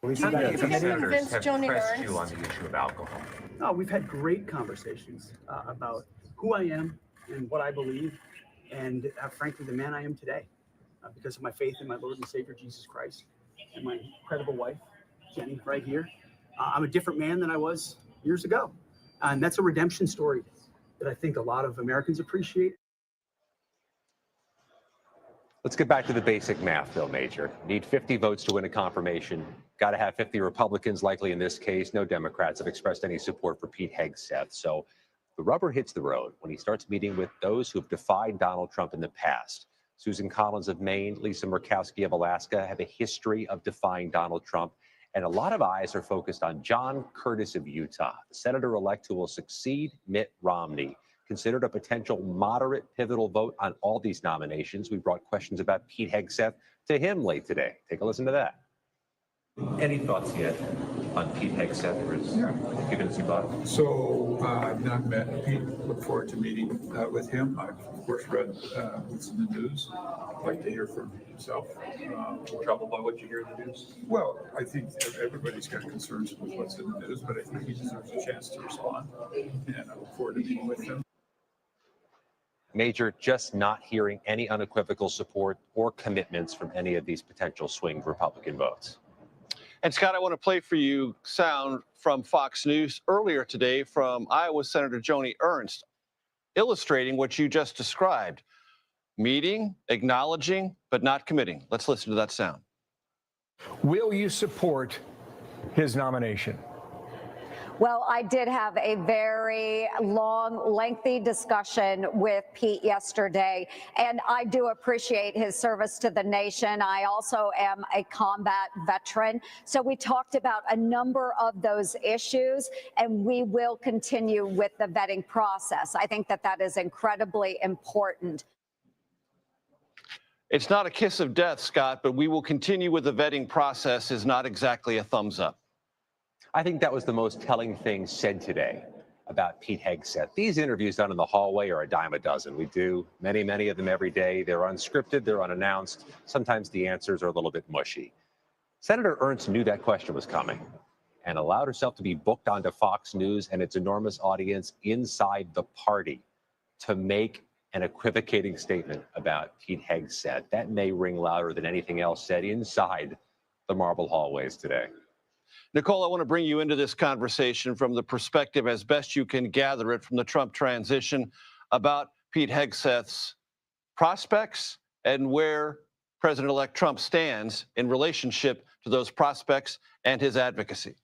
How many of the senators have Joni pressed Ernst? you on the issue of alcohol? No, we've had great conversations about who I am and what I believe, and frankly, the man I am today, because of my faith in my Lord and Savior Jesus Christ and my incredible wife, Jenny, right here. I'm a different man than I was years ago, and that's a redemption story that I think a lot of Americans appreciate. Let's get back to the basic math, though, Major. Need 50 votes to win a confirmation. Got to have 50 Republicans, likely in this case. No Democrats have expressed any support for Pete Hegseth. So the rubber hits the road when he starts meeting with those who have defied Donald Trump in the past. Susan Collins of Maine, Lisa Murkowski of Alaska have a history of defying Donald Trump. And a lot of eyes are focused on John Curtis of Utah, the senator-elect who will succeed Mitt Romney. Considered a potential moderate pivotal vote on all these nominations. We brought questions about Pete Hegseth to him late today. Take a listen to that. Any thoughts yet on Pete Hegseth, or is given some thought? So I've not met Pete. Look forward to meeting with him. I've of course read what's in the news. I'd like to hear from himself. Troubled by what you hear in the news? Well, I think everybody's got concerns with what's in the news, but I think he deserves a chance to respond, and I look forward to meeting with him. Major, just not hearing any unequivocal support or commitments from any of these potential swing Republican votes. And Scott, I want to play for you sound from Fox News earlier today from Iowa Senator Joni Ernst, illustrating what you just described. Meeting, acknowledging, but not committing. Let's listen to that sound. Will you support his nomination? Well, I did have a very long, lengthy discussion with Pete yesterday, and I do appreciate his service to the nation. I also am a combat veteran. So we talked about a number of those issues, and we will continue with the vetting process. I think that that is incredibly important. It's not a kiss of death, Scott, but we will continue with the vetting process is not exactly a thumbs up. I think that was the most telling thing said today about Pete Hegseth. These interviews done in the hallway are a dime a dozen. We do many of them every day. They're unscripted, they're unannounced. Sometimes the answers are a little bit mushy. Senator Ernst knew that question was coming and allowed herself to be booked onto Fox News and its enormous audience inside the party to make an equivocating statement about Pete Hegseth. That may ring louder than anything else said inside the marble hallways today. Nicole, I want to bring you into this conversation from the perspective, as best you can gather it, from the Trump transition about Pete Hegseth's prospects and where President-elect Trump stands in relationship to those prospects and his advocacy.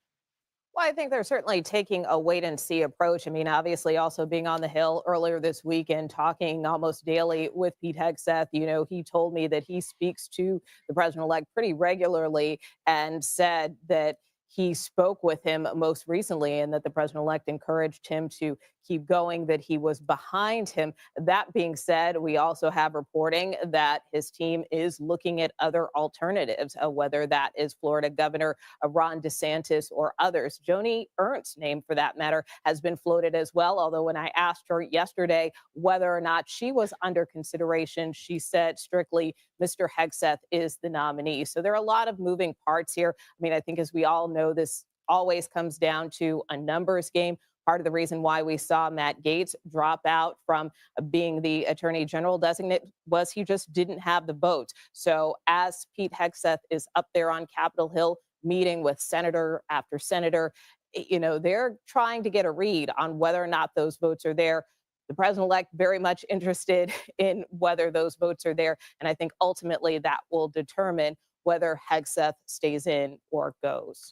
Well, I think they're certainly taking a wait-and-see approach. I mean, obviously also being on the Hill earlier this weekend, talking almost daily with Pete Hegseth. You know, he told me that he speaks to the president-elect pretty regularly and said that he spoke with him most recently and that the president-elect encouraged him to keep going, that he was behind him. That being said, we also have reporting that his team is looking at other alternatives, whether that is Florida Governor Ron DeSantis or others. Joni Ernst's name, for that matter, has been floated as well, although when I asked her yesterday whether or not she was under consideration, she said strictly Mr. Hegseth is the nominee. So there are a lot of moving parts here. I mean, I think as we all know, this always comes down to a numbers game. part of the reason why we saw Matt Gaetz drop out from being the Attorney General designate was he just didn't have the votes. So as Pete Hegseth is up there on Capitol Hill meeting with senator after senator, they're trying to get a read on whether or not those votes are there. The president-elect very much interested in whether those votes are there. And I think ultimately that will determine whether Hegseth stays in or goes.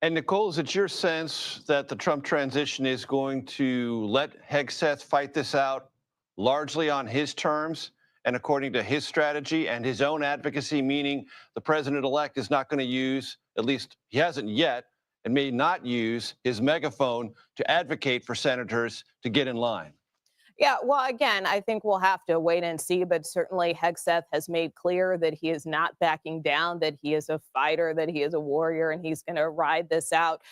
And Nicole, is it your sense that the Trump transition is going to let Hegseth fight this out largely on his terms and according to his strategy and his own advocacy, meaning the president-elect is not going to use, at least he hasn't yet, and may not use his megaphone to advocate for senators to get in line? Yeah, well, again, I think we'll have to wait and see, but certainly Hegseth has made clear that he is not backing down, that he is a fighter, that he is a warrior, and he's going to ride this out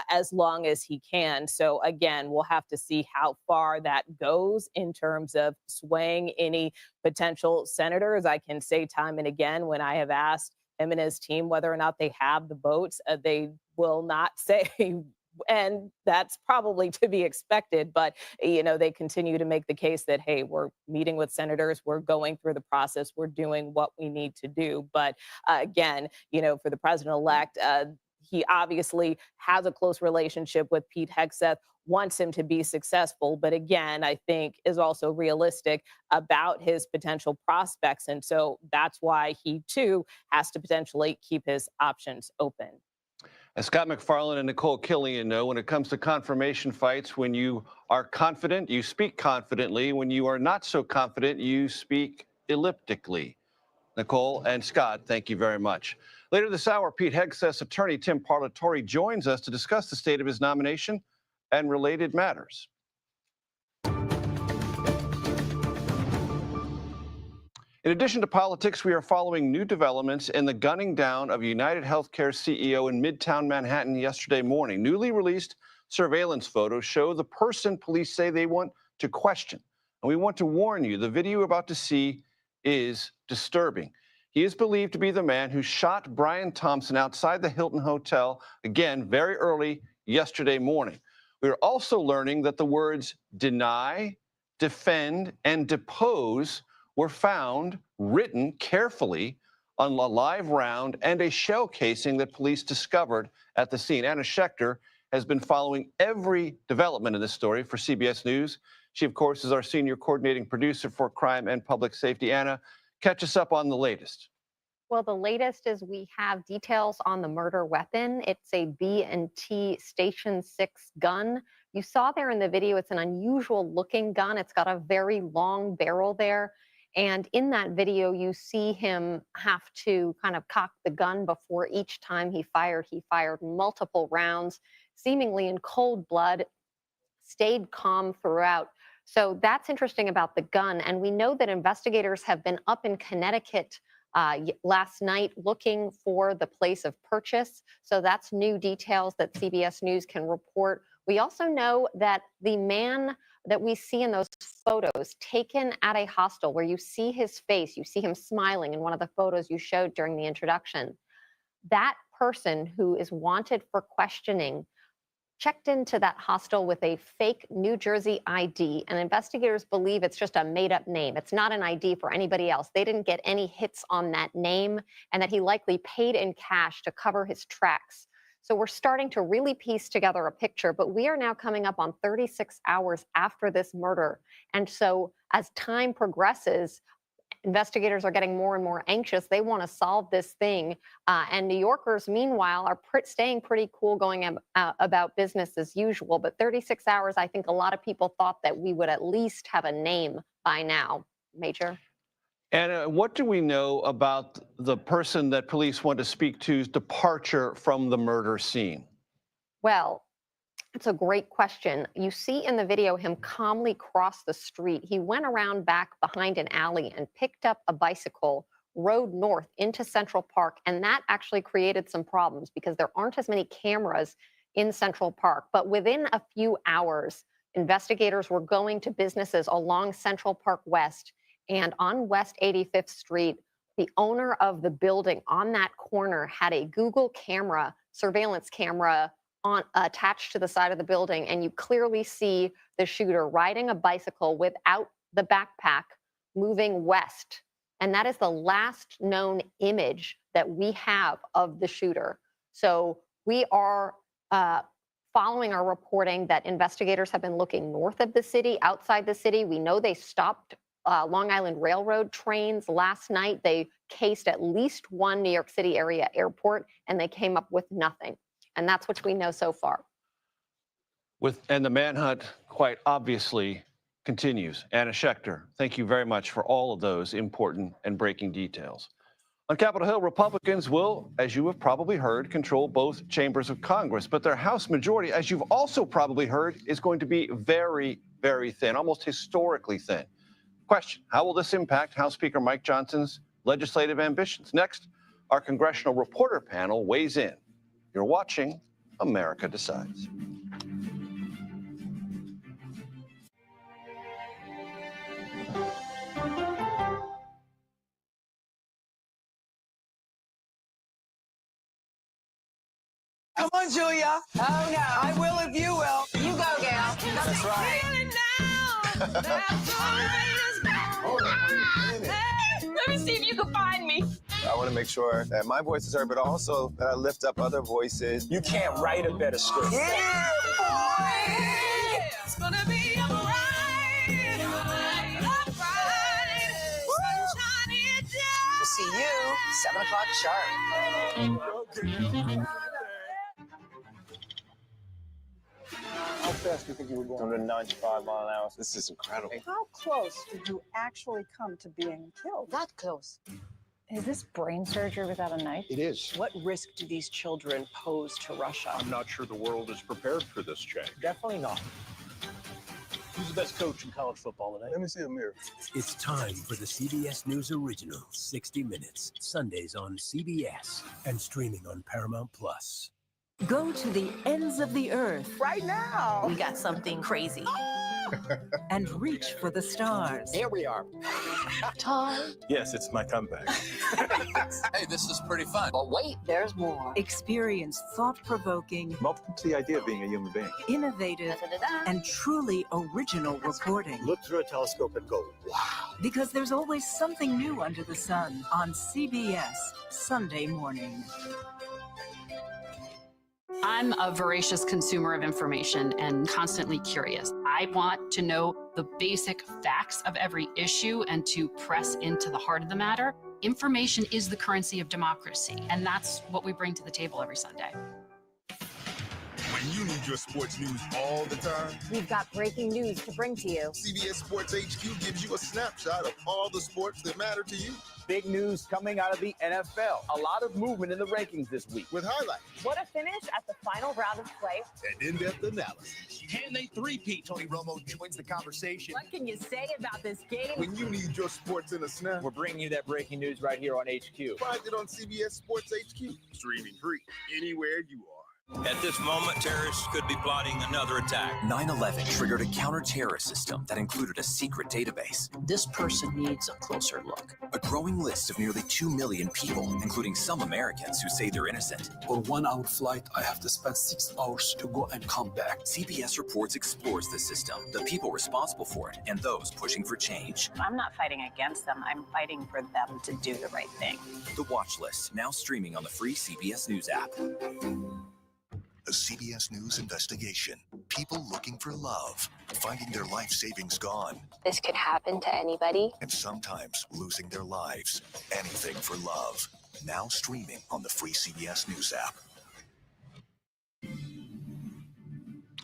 as long as he can. So again, we'll have to see how far that goes in terms of swaying any potential senators. I can say time and again, when I have asked him and his team whether or not they have the votes, they will not say. And that's probably to be expected. But, they continue to make the case that, hey, we're meeting with senators, we're going through the process, we're doing what we need to do. But again, for the president-elect, he obviously has a close relationship with Pete Hegseth, wants him to be successful, but again, I think is also realistic about his potential prospects. And so that's why he, too, has to potentially keep his options open. As Scott McFarland and Nicole Killian know, when it comes to confirmation fights, when you are confident, you speak confidently. When you are not so confident, you speak elliptically. Nicole and Scott, thank you very much. Later this hour, Pete Hegseth's attorney, Tim Parlatore, joins us to discuss the state of his nomination and related matters. In addition to politics, we are following new developments in the gunning down of United Healthcare CEO in Midtown Manhattan yesterday morning. Newly released surveillance photos show the person police say they want to question. And we want to warn you, the video you're about to see is disturbing. He is believed to be the man who shot Brian Thompson outside the Hilton Hotel, again, very early yesterday morning. We are also learning that the words deny, defend, and depose were found written carefully on a live round and a shell casing that police discovered at the scene. Anna Schechter has been following every development in this story for CBS News. She, of course, is our senior coordinating producer for crime and public safety. Anna, catch us up on the latest. Well, the latest is we have details on the murder weapon. It's a B&T Station 6 gun. You saw there in the video, it's an unusual looking gun. It's got a very long barrel there. And in that video, you see him have to kind of cock the gun before each time he fired. He fired multiple rounds, seemingly in cold blood, stayed calm throughout. So that's interesting about the gun. And we know that investigators have been up in Connecticut last night looking for the place of purchase. So that's new details that CBS News can report. We also know that the man that we see in those photos taken at a hostel where you see his face, you see him smiling in one of the photos you showed during the introduction, that person who is wanted for questioning checked into that hostel with a fake New Jersey ID, and investigators believe it's just a made-up name. It's not an ID for anybody else. They didn't get any hits on that name, and that he likely paid in cash to cover his tracks. So we're starting to really piece together a picture, but we are now coming up on 36 hours after this murder. And so as time progresses, investigators are getting more and more anxious. They want to solve this thing. And New Yorkers, meanwhile, are staying pretty cool, going about business as usual. But 36 hours, I think a lot of people thought that we would at least have a name by now. Major? And what do we know about the person that police want to speak to's departure from the murder scene? Well, it's a great question. You see in the video him calmly cross the street. He went around back behind an alley and picked up a bicycle, rode north into Central Park, and that actually created some problems because there aren't as many cameras in Central Park. But within a few hours, investigators were going to businesses along Central Park West and on West 85th Street. The owner of the building on that corner had a Google camera, surveillance camera, attached to the side of the building, and you clearly see the shooter riding a bicycle without the backpack moving west. And that is the last known image that we have of the shooter. So we are following our reporting that investigators have been looking north of the city, outside the city. We know they stopped Long Island Railroad trains last night. They cased at least one New York City area airport, and they came up with nothing. And that's what we know so far. And the manhunt, quite obviously, continues. Anna Schechter, thank you very much for all of those important and breaking details. On Capitol Hill, Republicans will, as you have probably heard, control both chambers of Congress, but their House majority, as you've also probably heard, is going to be very, very thin, almost historically thin. Question, how will this impact House Speaker Mike Johnson's legislative ambitions? Next, our congressional reporter panel weighs in. You're watching America Decides. Come on, Julia. Oh, no. I will if you will. You go, Gail. That's right. Let me see if you can find me. I want to make sure that my voice is heard, but also that I lift up other voices. You can't write a better script. Yeah, boy. It's gonna be a ride. We'll see you 7 o'clock sharp. How fast do you think you were going? 195 miles an hour. This is incredible. How close did you actually come to being killed? That close. Is this brain surgery without a knife? It is. What risk do these children pose to Russia? I'm not sure the world is prepared for this change. Definitely not. Who's the best coach in college football today? Let me see a mirror. It's time for the CBS News original, 60 Minutes, Sundays on CBS and streaming on Paramount Plus. Go to the ends of the earth Right now. We got something crazy. And reach for the stars. Here we are. Time. Yes, it's my comeback. Hey, this is pretty fun. But wait, there's more. Experience thought-provoking, Welcome to the idea of being a human being. innovative, and truly original reporting. Look through a telescope and go, wow. Because there's always something new under the sun on CBS Sunday morning. I'm a voracious consumer of information and constantly curious. I want to know the basic facts of every issue and to press into the heart of the matter. Information is the currency of democracy, and that's what we bring to the table every Sunday. When you need your sports news all the time, We've got breaking news to bring to you. CBS Sports HQ gives you a snapshot of all the sports that matter to you. Big news coming out of the NFL. A lot of movement in the rankings this week. With highlights What a finish at the final round of play. and in-depth analysis. Can they three-peat? Tony Romo joins the conversation. What can you say about this game? When you need your sports in a snap, We're bringing you that breaking news right here on HQ. find it on CBS Sports HQ. Streaming free anywhere you are. At this moment, terrorists could be plotting another attack. 9/11 triggered a counter-terrorist system that included a secret database. This person needs a closer look. A growing list of nearly 2 million people, including some Americans who say they're innocent. For 1 hour flight, I have to spend 6 hours to go and come back. CBS Reports explores the system, the people responsible for it, and those pushing for change. I'm not fighting against them. I'm fighting for them to do the right thing. The Watch List, now streaming on the free CBS News app. A CBS News investigation. People looking for love, finding their life savings gone, This could happen to anybody. and sometimes losing their lives. Anything for love. Now streaming on the free CBS News app.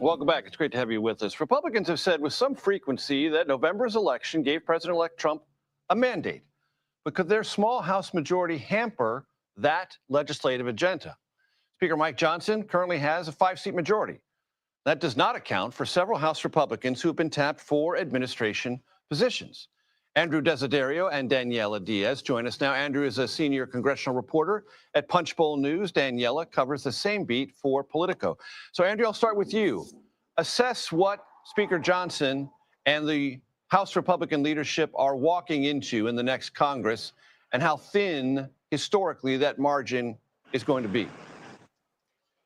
Welcome back. It's great to have you with us. Republicans have said with some frequency that November's election gave President-elect Trump a mandate, but could their small House majority hamper that legislative agenda? Speaker Mike Johnson currently has a 5-seat majority. That does not account for several House Republicans who have been tapped for administration positions. Andrew Desiderio and Daniela Diaz join us now. Andrew is a senior congressional reporter at Punchbowl News. Daniela covers the same beat for Politico. So, Andrew, I'll start with you. Assess what Speaker Johnson and the House Republican leadership are walking into in the next Congress and how thin, historically, that margin is going to be.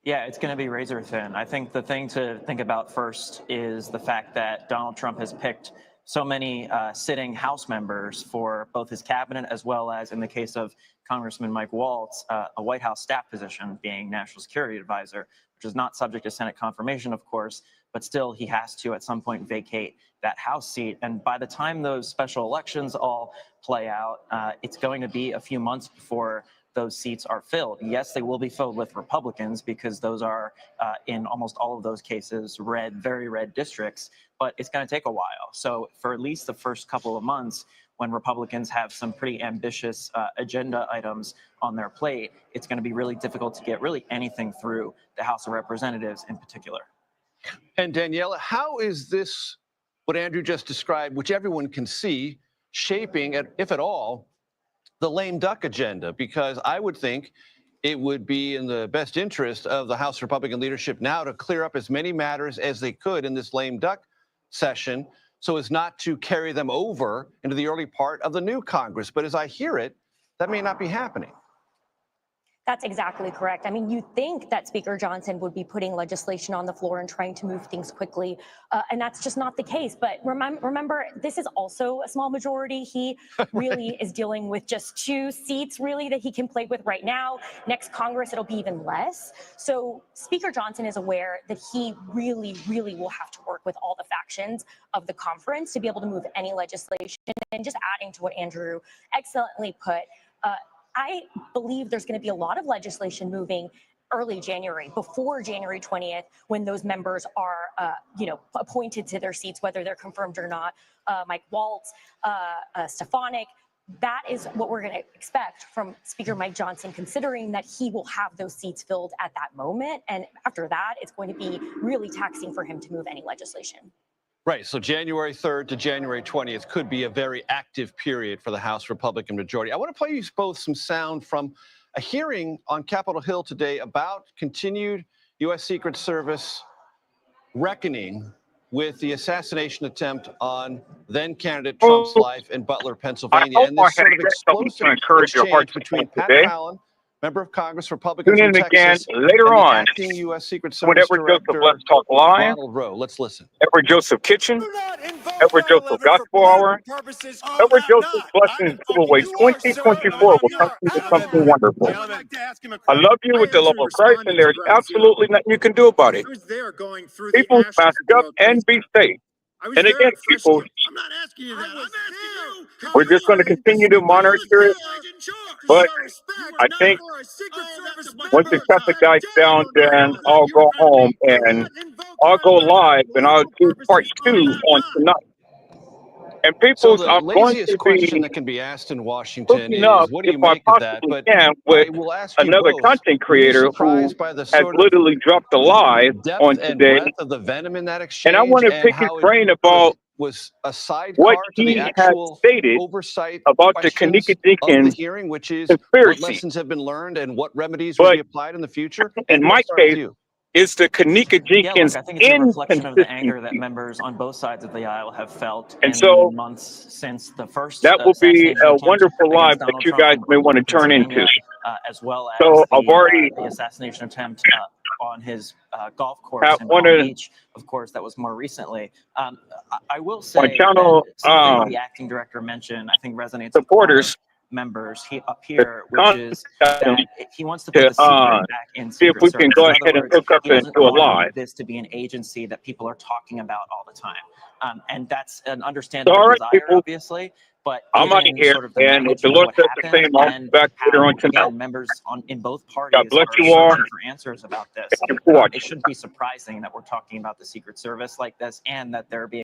Yeah, it's going to be razor thin. I think the thing to think about first is the fact that Donald Trump has picked so many sitting House members for both his cabinet as well as, in the case of Congressman Mike Waltz, a White House staff position, being National Security Advisor, which is not subject to Senate confirmation, of course, but still he has to at some point vacate that House seat. And by the time those special elections all play out, it's going to be a few months before those seats are filled. Yes, they will be filled with Republicans because those are, in almost all of those cases, red, very red districts, but it's going to take a while. So for at least the first couple of months, when Republicans have some pretty ambitious agenda items on their plate, it's going to be really difficult to get really anything through the House of Representatives in particular. And Daniela, how is this, what Andrew just described, which everyone can see, shaping, if at all, the lame duck agenda? Because I would think it would be in the best interest of the House Republican leadership now to clear up as many matters as they could in this lame duck session so as not to carry them over into the early part of the new Congress. But as I hear it, that may not be happening. That's exactly correct. I mean, you think that Speaker Johnson would be putting legislation on the floor and trying to move things quickly, and that's just not the case. But remember, this is also a small majority. He really is dealing with just 2 seats, really, that he can play with right now. Next Congress, it'll be even less. So Speaker Johnson is aware that he really, really will have to work with all the factions of the conference to be able to move any legislation. And just adding to what Andrew excellently put, I believe there's going to be a lot of legislation moving early January, before January 20th, when those members are, appointed to their seats, whether they're confirmed or not. Mike Waltz, Stefanik. That is what we're going to expect from Speaker Mike Johnson, considering that he will have those seats filled at that moment. And after that, it's going to be really taxing for him to move any legislation. Right. So January 3rd to January 20th could be a very active period for the House Republican majority. I want to play you both some sound from a hearing on Capitol Hill today about continued U.S. Secret Service reckoning with the assassination attempt on then-candidate Trump's life in Butler, Pennsylvania, and this sort of explosive exchange between Pat Fallon, member of Congress, Republicans from Texas, later and the on, acting U.S. Secret Service Edward Joseph Director, Let's Talk Live, Ronald Rowe. Let's listen. Edward Joseph Kitchen, Edward Joseph Gospel Hour, Edward Joseph Blessings Giveaway 2024 will come to something wonderful. I love you with the love of Christ, and there's absolutely nothing you can do about it. People mask up and be safe. And again, people, we're just going to continue to monitor it. But I think once the traffic dies down, then I'll go home and I'll go live and I'll do part 2 on tonight. And people, so the I'm going laziest to question be that can be asked in Washington is, up what do you if I make of that? possibly But can I with will ask you another both, content were you creator who surprised by the has sort of literally dropped the live on depth and today. breadth of the venom in that exchange, And I want to and pick his how it brain sort of about was a sidecar what to the he has actual stated oversight about the questions Kanika of the Jenkins hearing, which is what conspiracy. lessons have been learned and what remedies will But be applied in the future. in Andrew, my I'll start with case, you. it's the Kanika Yeah, look, Jenkins I think it's a reflection of the anger that inconsistency. members on both sides of the aisle have felt And in so the months since the first that will be assassination a attempt wonderful live against that Donald you Trump guys in may want Butler, to turn into. Pennsylvania, as well So as I've already the assassination attempt on his golf course have in one Palm of Beach. Of course, that was more recently. I will my say channel that something the acting director mentioned, I think, resonates with a lot of supporters members up here, which is contact them that he wants to put to the secret back in see if Secret we can Service. go In ahead other and words, hook up he doesn't into a want live. this to be an agency that people are talking about all the time. And that's an So understandable all right, desire, people, obviously, but I'm out of given here, sort of the and if the magnitude of Lord what says the happened same, I'll be and back later on how, tonight. again, members in both God parties bless are you all. searching for answers about this, Thank you for it watching. shouldn't be surprising that we're talking about the Secret Service like this and that they're being